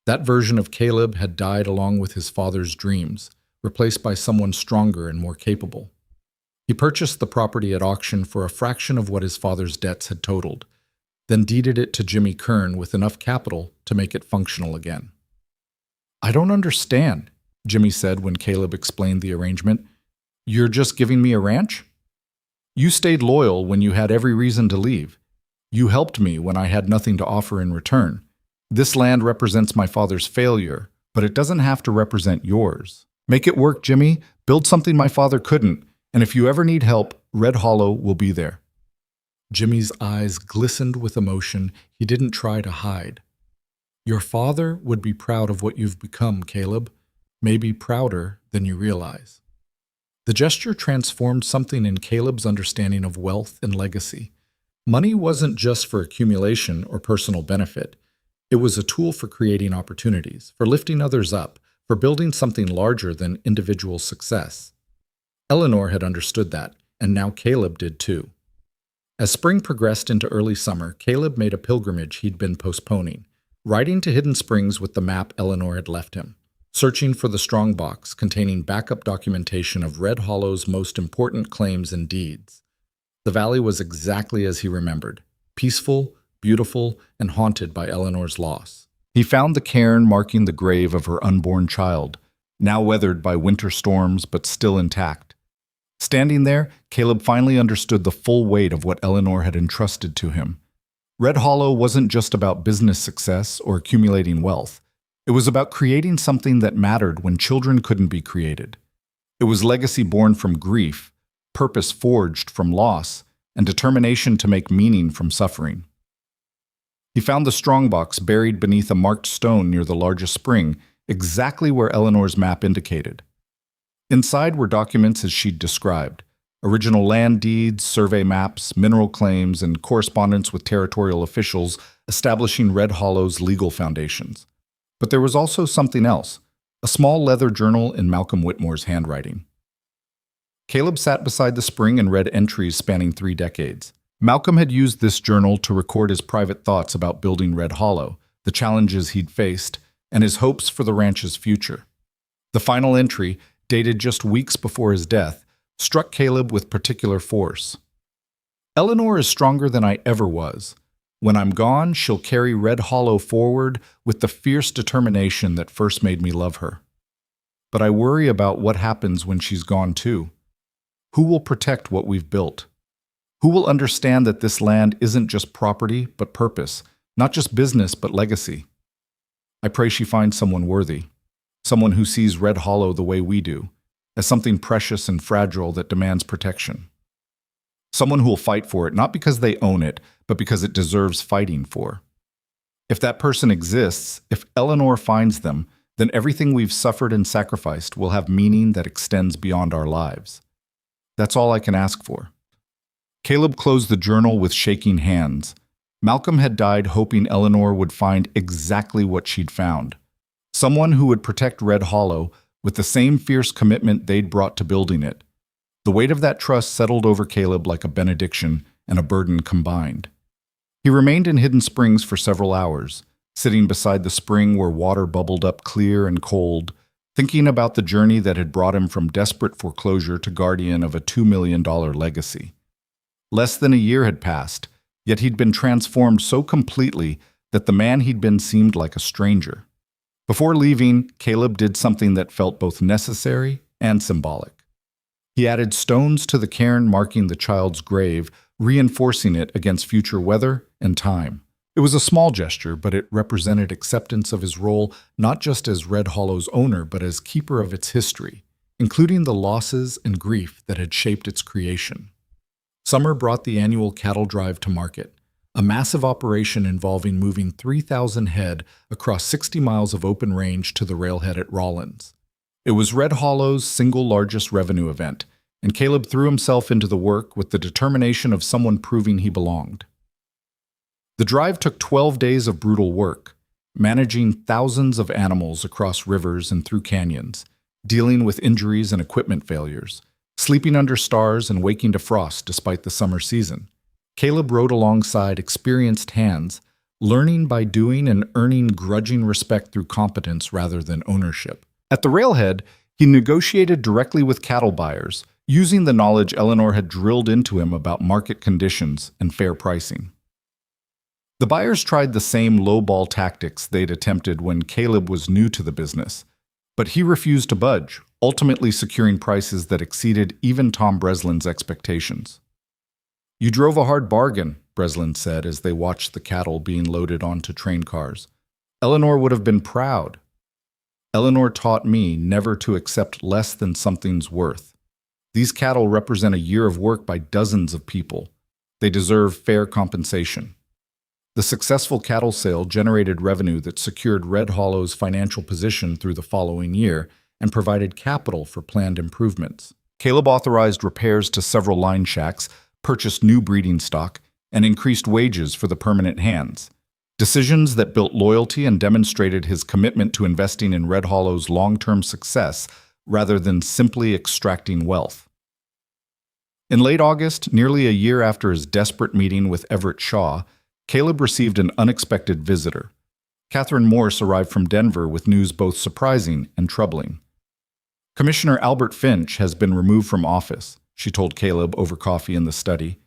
That version of Caleb had died along with his father's dreams, replaced by someone stronger and more capable. He purchased the property at auction for a fraction of what his father's debts had totaled, then deeded it to Jimmy Kern with enough capital to make it functional again. "I don't understand," Jimmy said when Caleb explained the arrangement. "You're just giving me a ranch? You stayed loyal when you had every reason to leave. You helped me when I had nothing to offer in return. This land represents my father's failure, but it doesn't have to represent yours. Make it work, Jimmy. Build something my father couldn't, and if you ever need help, Red Hollow will be there." Jimmy's eyes glistened with emotion he didn't try to hide. "Your father would be proud of what you've become, Caleb. Maybe prouder than you realize." The gesture transformed something in Caleb's understanding of wealth and legacy. Money wasn't just for accumulation or personal benefit. It was a tool for creating opportunities, for lifting others up, for building something larger than individual success. Eleanor had understood that, and now Caleb did too. As spring progressed into early summer, Caleb made a pilgrimage he'd been postponing, riding to Hidden Springs with the map Eleanor had left him, searching for the strong box containing backup documentation of Red Hollow's most important claims and deeds. The valley was exactly as he remembered, peaceful, beautiful, and haunted by Eleanor's loss. He found the cairn marking the grave of her unborn child, now weathered by winter storms but still intact. Standing there, Caleb finally understood the full weight of what Eleanor had entrusted to him. Red Hollow wasn't just about business success or accumulating wealth. It was about creating something that mattered when children couldn't be created. It was legacy born from grief, purpose forged from loss, and determination to make meaning from suffering. He found the strongbox buried beneath a marked stone near the largest spring, exactly where Eleanor's map indicated. Inside were documents as she'd described: original land deeds, survey maps, mineral claims, and correspondence with territorial officials establishing Red Hollow's legal foundations. But there was also something else, a small leather journal in Malcolm Whitmore's handwriting. Caleb sat beside the spring and read entries spanning 3 decades. Malcolm had used this journal to record his private thoughts about building Red Hollow, the challenges he'd faced, and his hopes for the ranch's future. The final entry, dated just weeks before his death, struck Caleb with particular force. "Eleanor is stronger than I ever was. When I'm gone, she'll carry Red Hollow forward with the fierce determination that first made me love her. But I worry about what happens when she's gone too. Who will protect what we've built? Who will understand that this land isn't just property, but purpose, not just business, but legacy? I pray she finds someone worthy, someone who sees Red Hollow the way we do, as something precious and fragile that demands protection. Someone who will fight for it, not because they own it, but because it deserves fighting for. If that person exists, if Eleanor finds them, then everything we've suffered and sacrificed will have meaning that extends beyond our lives. That's all I can ask for. Caleb closed the journal with shaking hands. Malcolm had died hoping Eleanor would find exactly what she'd found. Someone who would protect Red Hollow with the same fierce commitment they'd brought to building it. The weight of that trust settled over Caleb like a benediction and a burden combined. He remained in Hidden Springs for several hours, sitting beside the spring where water bubbled up clear and cold, thinking about the journey that had brought him from desperate foreclosure to guardian of a $2 million legacy. Less than a year had passed, yet he'd been transformed so completely that the man he'd been seemed like a stranger. Before leaving, Caleb did something that felt both necessary and symbolic. He added stones to the cairn marking the child's grave, reinforcing it against future weather and time. It was a small gesture, but it represented acceptance of his role not just as Red Hollow's owner, but as keeper of its history, including the losses and grief that had shaped its creation. Summer brought the annual cattle drive to market, a massive operation involving moving 3,000 head across 60 miles of open range to the railhead at Rawlins. It was Red Hollow's single largest revenue event, and Caleb threw himself into the work with the determination of someone proving he belonged. The drive took 12 days of brutal work, managing thousands of animals across rivers and through canyons, dealing with injuries and equipment failures, sleeping under stars and waking to frost despite the summer season. Caleb rode alongside experienced hands, learning by doing and earning grudging respect through competence rather than ownership. At the railhead, he negotiated directly with cattle buyers, using the knowledge Eleanor had drilled into him about market conditions and fair pricing. The buyers tried the same low-ball tactics they'd attempted when Caleb was new to the business, but he refused to budge, ultimately securing prices that exceeded even Tom Breslin's expectations. "You drove a hard bargain," Breslin said as they watched the cattle being loaded onto train cars. "Eleanor would have been proud. Eleanor taught me never to accept less than something's worth. These cattle represent a year of work by dozens of people. They deserve fair compensation." The successful cattle sale generated revenue that secured Red Hollow's financial position through the following year and provided capital for planned improvements. Caleb authorized repairs to several line shacks, purchased new breeding stock, and increased wages for the permanent hands. Decisions that built loyalty and demonstrated his commitment to investing in Red Hollow's long-term success rather than simply extracting wealth. In late August, nearly a year after his desperate meeting with Everett Shaw, Caleb received an unexpected visitor. Catherine Morse arrived from Denver with news both surprising and troubling. "Commissioner Albert Finch has been removed from office," she told Caleb over coffee in the study.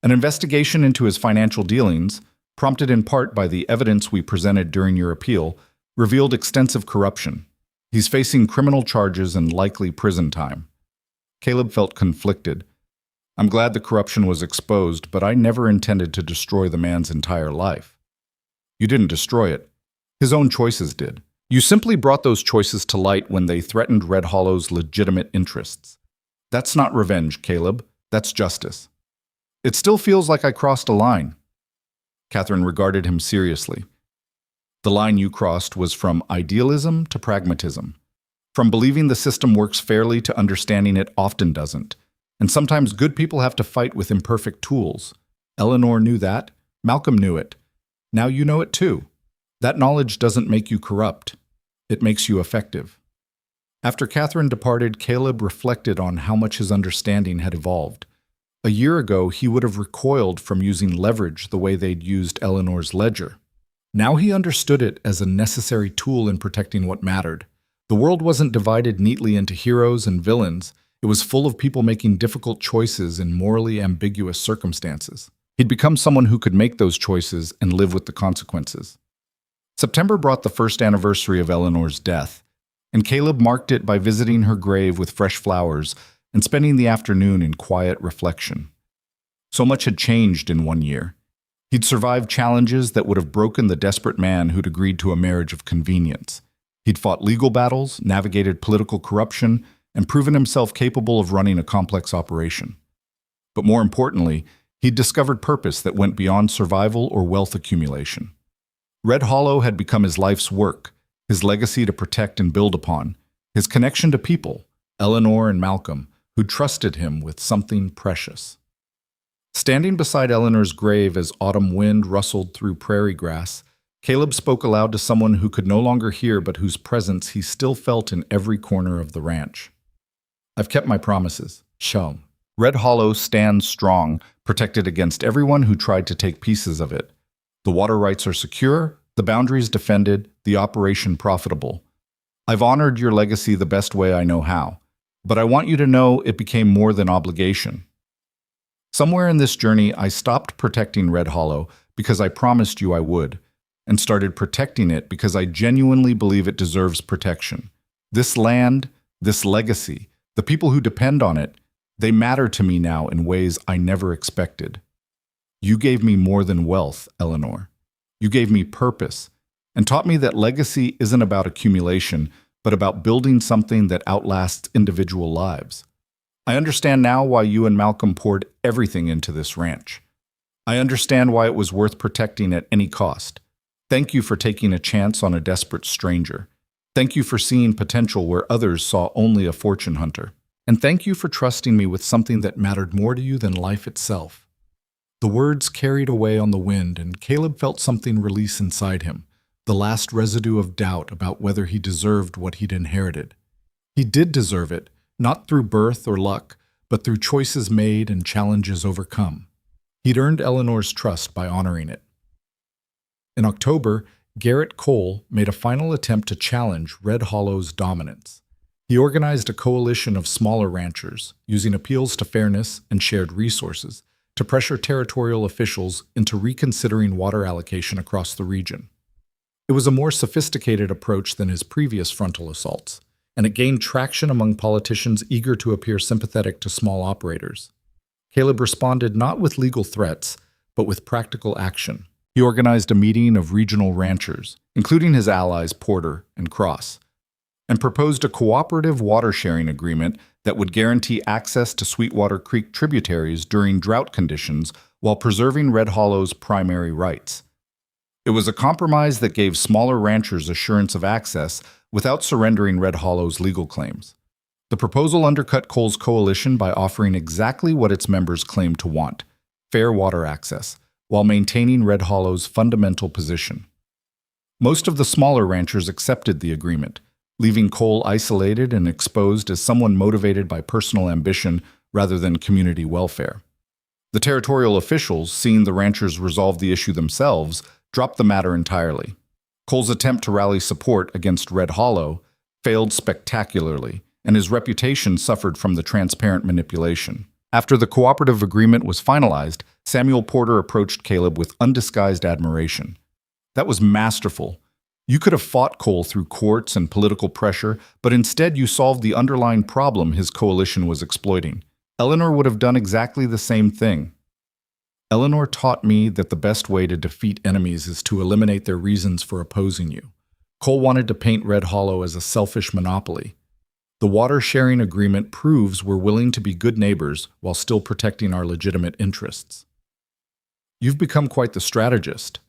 "An investigation into his financial dealings, prompted in part by the evidence we presented during your appeal, revealed extensive corruption. He's facing criminal charges and likely prison time." Caleb felt conflicted. "I'm glad the corruption was exposed, but I never intended to destroy the man's entire life." "You didn't destroy it. His own choices did. You simply brought those choices to light when they threatened Red Hollow's legitimate interests. That's not revenge, Caleb. That's justice." "It still feels like I crossed a line." Catherine regarded him seriously. "The line you crossed was from idealism to pragmatism, from believing the system works fairly to understanding it often doesn't. And sometimes good people have to fight with imperfect tools. Eleanor knew that. Malcolm knew it. Now you know it too. That knowledge doesn't make you corrupt. It makes you effective." After Catherine departed, Caleb reflected on how much his understanding had evolved. A year ago, he would have recoiled from using leverage the way they'd used Eleanor's ledger. Now he understood it as a necessary tool in protecting what mattered. The world wasn't divided neatly into heroes and villains. It was full of people making difficult choices in morally ambiguous circumstances. He'd become someone who could make those choices and live with the consequences. September brought the first anniversary of Eleanor's death, and Caleb marked it by visiting her grave with fresh flowers and spending the afternoon in quiet reflection. So much had changed in 1 year. He'd survived challenges that would have broken the desperate man who'd agreed to a marriage of convenience. He'd fought legal battles, navigated political corruption, and proven himself capable of running a complex operation. But more importantly, he'd discovered purpose that went beyond survival or wealth accumulation. Red Hollow had become his life's work, his legacy to protect and build upon, his connection to people, Eleanor and Malcolm, who trusted him with something precious. Standing beside Eleanor's grave as autumn wind rustled through prairie grass, Caleb spoke aloud to someone who could no longer hear but whose presence he still felt in every corner of the ranch. "I've kept my promises, Shalom. Red Hollow stands strong, protected against everyone who tried to take pieces of it. The water rights are secure, the boundaries defended, the operation profitable. I've honored your legacy the best way I know how, but I want you to know it became more than obligation. Somewhere in this journey, I stopped protecting Red Hollow because I promised you I would, and started protecting it because I genuinely believe it deserves protection. This land, this legacy, the people who depend on it, they matter to me now in ways I never expected. You gave me more than wealth, Eleanor. You gave me purpose, and taught me that legacy isn't about accumulation, but about building something that outlasts individual lives. I understand now why you and Malcolm poured everything into this ranch. I understand why it was worth protecting at any cost. Thank you for taking a chance on a desperate stranger. Thank you for seeing potential where others saw only a fortune hunter. And thank you for trusting me with something that mattered more to you than life itself." The words carried away on the wind, and Caleb felt something release inside him, the last residue of doubt about whether he deserved what he'd inherited. He did deserve it, not through birth or luck, but through choices made and challenges overcome. He'd earned Eleanor's trust by honoring it. In October, Garrett Cole made a final attempt to challenge Red Hollow's dominance. He organized a coalition of smaller ranchers, using appeals to fairness and shared resources, to pressure territorial officials into reconsidering water allocation across the region. It was a more sophisticated approach than his previous frontal assaults, and it gained traction among politicians eager to appear sympathetic to small operators. Caleb responded not with legal threats, but with practical action. He organized a meeting of regional ranchers, including his allies Porter and Cross, and proposed a cooperative water-sharing agreement that would guarantee access to Sweetwater Creek tributaries during drought conditions while preserving Red Hollow's primary rights. It was a compromise that gave smaller ranchers assurance of access without surrendering Red Hollow's legal claims. The proposal undercut Cole's coalition by offering exactly what its members claimed to want: fair water access, while maintaining Red Hollow's fundamental position. Most of the smaller ranchers accepted the agreement, leaving Cole isolated and exposed as someone motivated by personal ambition rather than community welfare. The territorial officials, seeing the ranchers resolve the issue themselves, dropped the matter entirely. Cole's attempt to rally support against Red Hollow failed spectacularly, and his reputation suffered from the transparent manipulation. After the cooperative agreement was finalized, Samuel Porter approached Caleb with undisguised admiration. "That was masterful. You could have fought Cole through courts and political pressure, but instead you solved the underlying problem his coalition was exploiting. Eleanor would have done exactly the same thing. Eleanor taught me that the best way to defeat enemies is to eliminate their reasons for opposing you. Cole wanted to paint Red Hollow as a selfish monopoly. The water-sharing agreement proves we're willing to be good neighbors while still protecting our legitimate interests. You've become quite the strategist.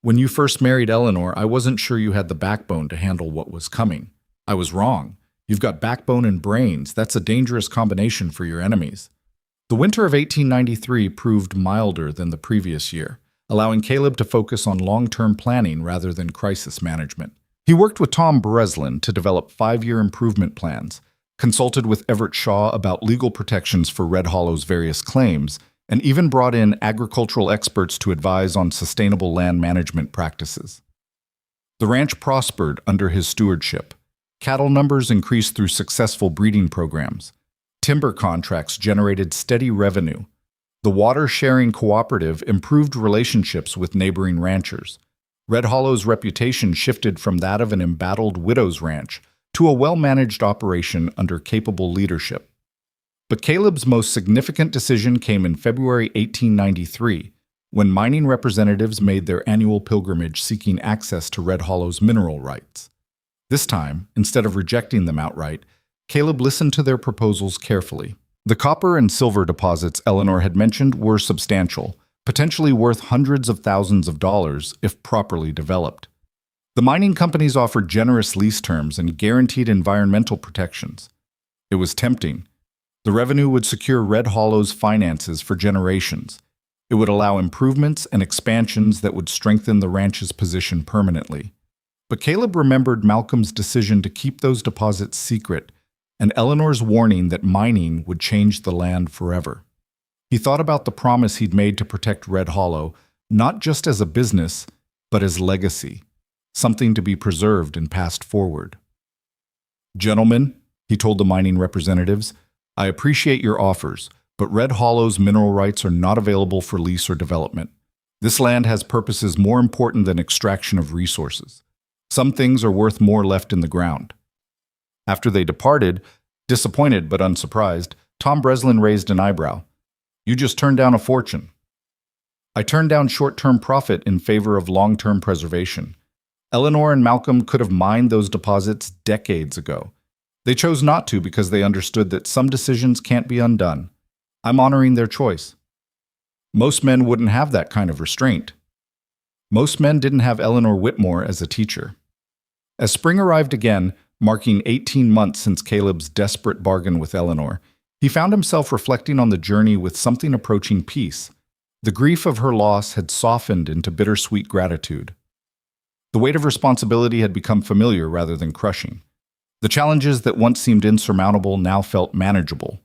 When you first married Eleanor, I wasn't sure you had the backbone to handle what was coming. I was wrong. You've got backbone and brains. That's a dangerous combination for your enemies." The winter of 1893 proved milder than the previous year, allowing Caleb to focus on long-term planning rather than crisis management. He worked with Tom Breslin to develop 5-year improvement plans, consulted with Everett Shaw about legal protections for Red Hollow's various claims, and even brought in agricultural experts to advise on sustainable land management practices. The ranch prospered under his stewardship. Cattle numbers increased through successful breeding programs. Timber contracts generated steady revenue. The water-sharing cooperative improved relationships with neighboring ranchers. Red Hollow's reputation shifted from that of an embattled widow's ranch to a well-managed operation under capable leadership. But Caleb's most significant decision came in February 1893, when mining representatives made their annual pilgrimage seeking access to Red Hollow's mineral rights. This time, instead of rejecting them outright, Caleb listened to their proposals carefully. The copper and silver deposits Eleanor had mentioned were substantial, potentially worth hundreds of thousands of dollars if properly developed. The mining companies offered generous lease terms and guaranteed environmental protections. It was tempting. The revenue would secure Red Hollow's finances for generations. It would allow improvements and expansions that would strengthen the ranch's position permanently. But Caleb remembered Malcolm's decision to keep those deposits secret and Eleanor's warning that mining would change the land forever. He thought about the promise he'd made to protect Red Hollow, not just as a business, but as legacy, something to be preserved and passed forward. "Gentlemen," he told the mining representatives, "I appreciate your offers, but Red Hollow's mineral rights are not available for lease or development. This land has purposes more important than extraction of resources. Some things are worth more left in the ground." After they departed, disappointed but unsurprised, Tom Breslin raised an eyebrow. "You just turned down a fortune." "I turned down short-term profit in favor of long-term preservation. Eleanor and Malcolm could have mined those deposits decades ago. They chose not to because they understood that some decisions can't be undone. I'm honoring their choice." Most men wouldn't have that kind of restraint. Most men didn't have Eleanor Whitmore as a teacher. As spring arrived again, marking 18 months since Caleb's desperate bargain with Eleanor, he found himself reflecting on the journey with something approaching peace. The grief of her loss had softened into bittersweet gratitude. The weight of responsibility had become familiar rather than crushing. The challenges that once seemed insurmountable now felt manageable.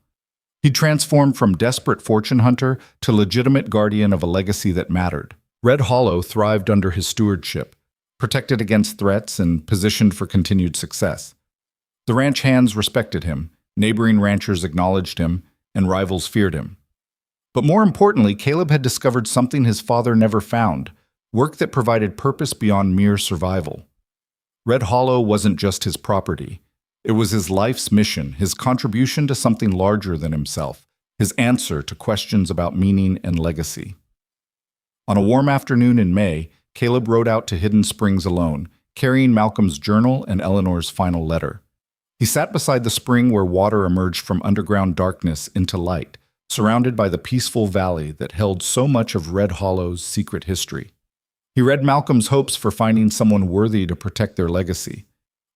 He'd transformed from desperate fortune hunter to legitimate guardian of a legacy that mattered. Red Hollow thrived under his stewardship, protected against threats and positioned for continued success. The ranch hands respected him, neighboring ranchers acknowledged him, and rivals feared him. But more importantly, Caleb had discovered something his father never found, work that provided purpose beyond mere survival. Red Hollow wasn't just his property. It was his life's mission, his contribution to something larger than himself, his answer to questions about meaning and legacy. On a warm afternoon in May, Caleb rode out to Hidden Springs alone, carrying Malcolm's journal and Eleanor's final letter. He sat beside the spring where water emerged from underground darkness into light, surrounded by the peaceful valley that held so much of Red Hollow's secret history. He read Malcolm's hopes for finding someone worthy to protect their legacy.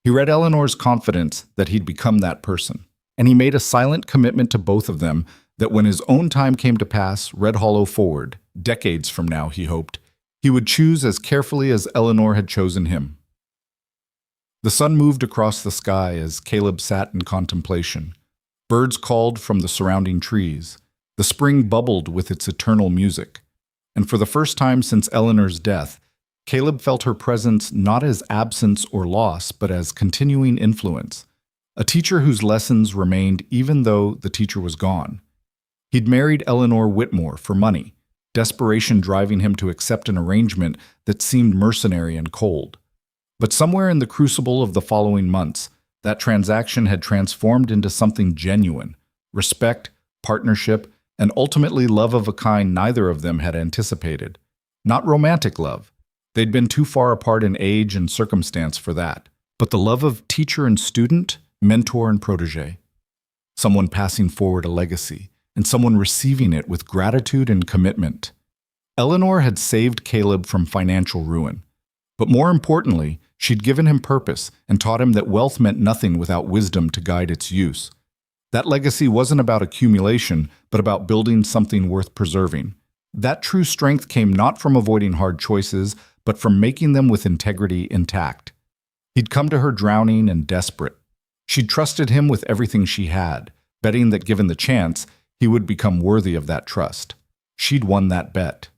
He read Eleanor's confidence that he'd become that person. And he made a silent commitment to both of them that when his own time came to pass Red Hollow forward, decades from now, he hoped, he would choose as carefully as Eleanor had chosen him. The sun moved across the sky as Caleb sat in contemplation. Birds called from the surrounding trees. The spring bubbled with its eternal music. And for the first time since Eleanor's death, Caleb felt her presence not as absence or loss, but as continuing influence, a teacher whose lessons remained even though the teacher was gone. He'd married Eleanor Whitmore for money, desperation driving him to accept an arrangement that seemed mercenary and cold. But somewhere in the crucible of the following months, that transaction had transformed into something genuine, respect, partnership, and ultimately love of a kind neither of them had anticipated. Not romantic love. They'd been too far apart in age and circumstance for that. But the love of teacher and student, mentor and protege. Someone passing forward a legacy, and someone receiving it with gratitude and commitment. Eleanor had saved Caleb from financial ruin. But more importantly, she'd given him purpose and taught him that wealth meant nothing without wisdom to guide its use. That legacy wasn't about accumulation, but about building something worth preserving. That true strength came not from avoiding hard choices, but from making them with integrity intact. He'd come to her drowning and desperate. She'd trusted him with everything she had, betting that given the chance, he would become worthy of that trust. She'd won that bet.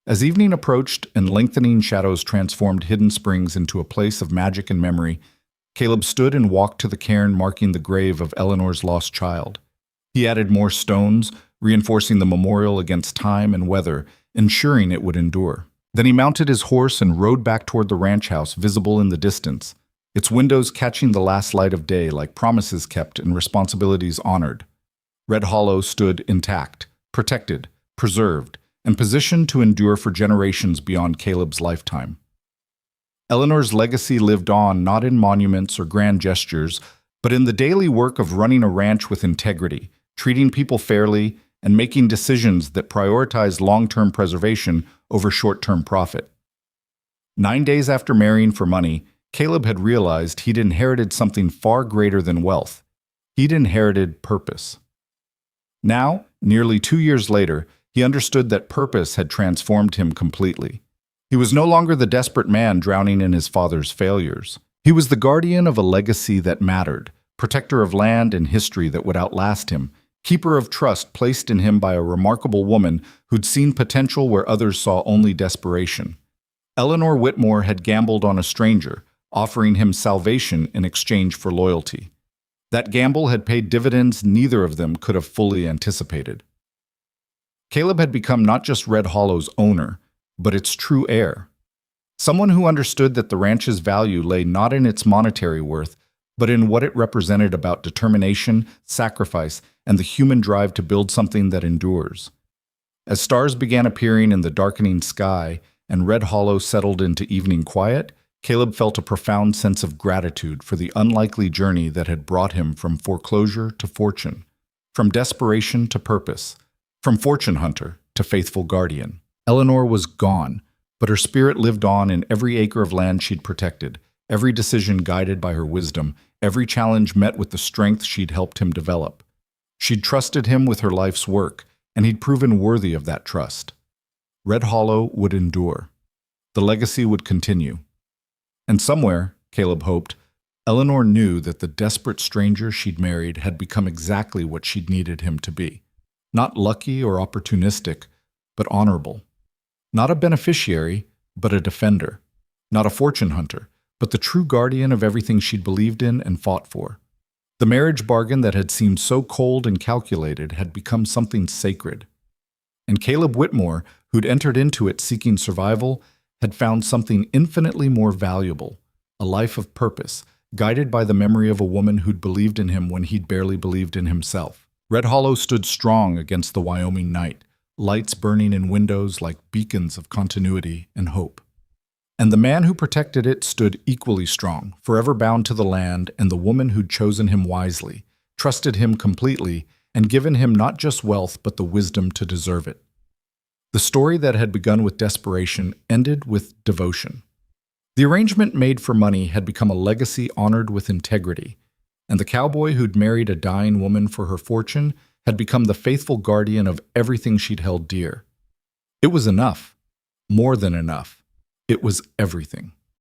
As evening approached and lengthening shadows transformed Hidden Springs into a place of magic and memory, Caleb stood and walked to the cairn marking the grave of Eleanor's lost child. He added more stones, reinforcing the memorial against time and weather, ensuring it would endure. Then he mounted his horse and rode back toward the ranch house visible in the distance. its windows catching the last light of day like promises kept and responsibilities honored. Red Hollow stood intact, protected, preserved, and positioned to endure for generations beyond Caleb's lifetime. Eleanor's legacy lived on not in monuments or grand gestures, but in the daily work of running a ranch with integrity, treating people fairly, and making decisions that prioritized long-term preservation over short-term profit. 9 days after marrying for money, Caleb had realized he'd inherited something far greater than wealth. He'd inherited purpose. Now, nearly 2 years later, he understood that purpose had transformed him completely. He was no longer the desperate man drowning in his father's failures. He was the guardian of a legacy that mattered, protector of land and history that would outlast him, keeper of trust placed in him by a remarkable woman who'd seen potential where others saw only desperation. Eleanor Whitmore had gambled on a stranger, offering him salvation in exchange for loyalty. That gamble had paid dividends neither of them could have fully anticipated. Caleb had become not just Red Hollow's owner, but its true heir. Someone who understood that the ranch's value lay not in its monetary worth, but in what it represented about determination, sacrifice, and the human drive to build something that endures. As stars began appearing in the darkening sky and Red Hollow settled into evening quiet, Caleb felt a profound sense of gratitude for the unlikely journey that had brought him from foreclosure to fortune, from desperation to purpose, from fortune hunter to faithful guardian. Eleanor was gone, but her spirit lived on in every acre of land she'd protected, every decision guided by her wisdom, every challenge met with the strength she'd helped him develop. She'd trusted him with her life's work, and he'd proven worthy of that trust. Red Hollow would endure. The legacy would continue. And somewhere, Caleb hoped, Eleanor knew that the desperate stranger she'd married had become exactly what she'd needed him to be. Not lucky or opportunistic, but honorable. Not a beneficiary, but a defender. Not a fortune hunter, but the true guardian of everything she'd believed in and fought for. The marriage bargain that had seemed so cold and calculated had become something sacred. And Caleb Whitmore, who'd entered into it seeking survival, had found something infinitely more valuable, a life of purpose, guided by the memory of a woman who'd believed in him when he'd barely believed in himself. Red Hollow stood strong against the Wyoming night, lights burning in windows like beacons of continuity and hope. And the man who protected it stood equally strong, forever bound to the land, and the woman who'd chosen him wisely, trusted him completely, and given him not just wealth but the wisdom to deserve it. The story that had begun with desperation ended with devotion. The arrangement made for money had become a legacy honored with integrity, and the cowboy who'd married a dying woman for her fortune had become the faithful guardian of everything she'd held dear. It was enough, more than enough. It was everything.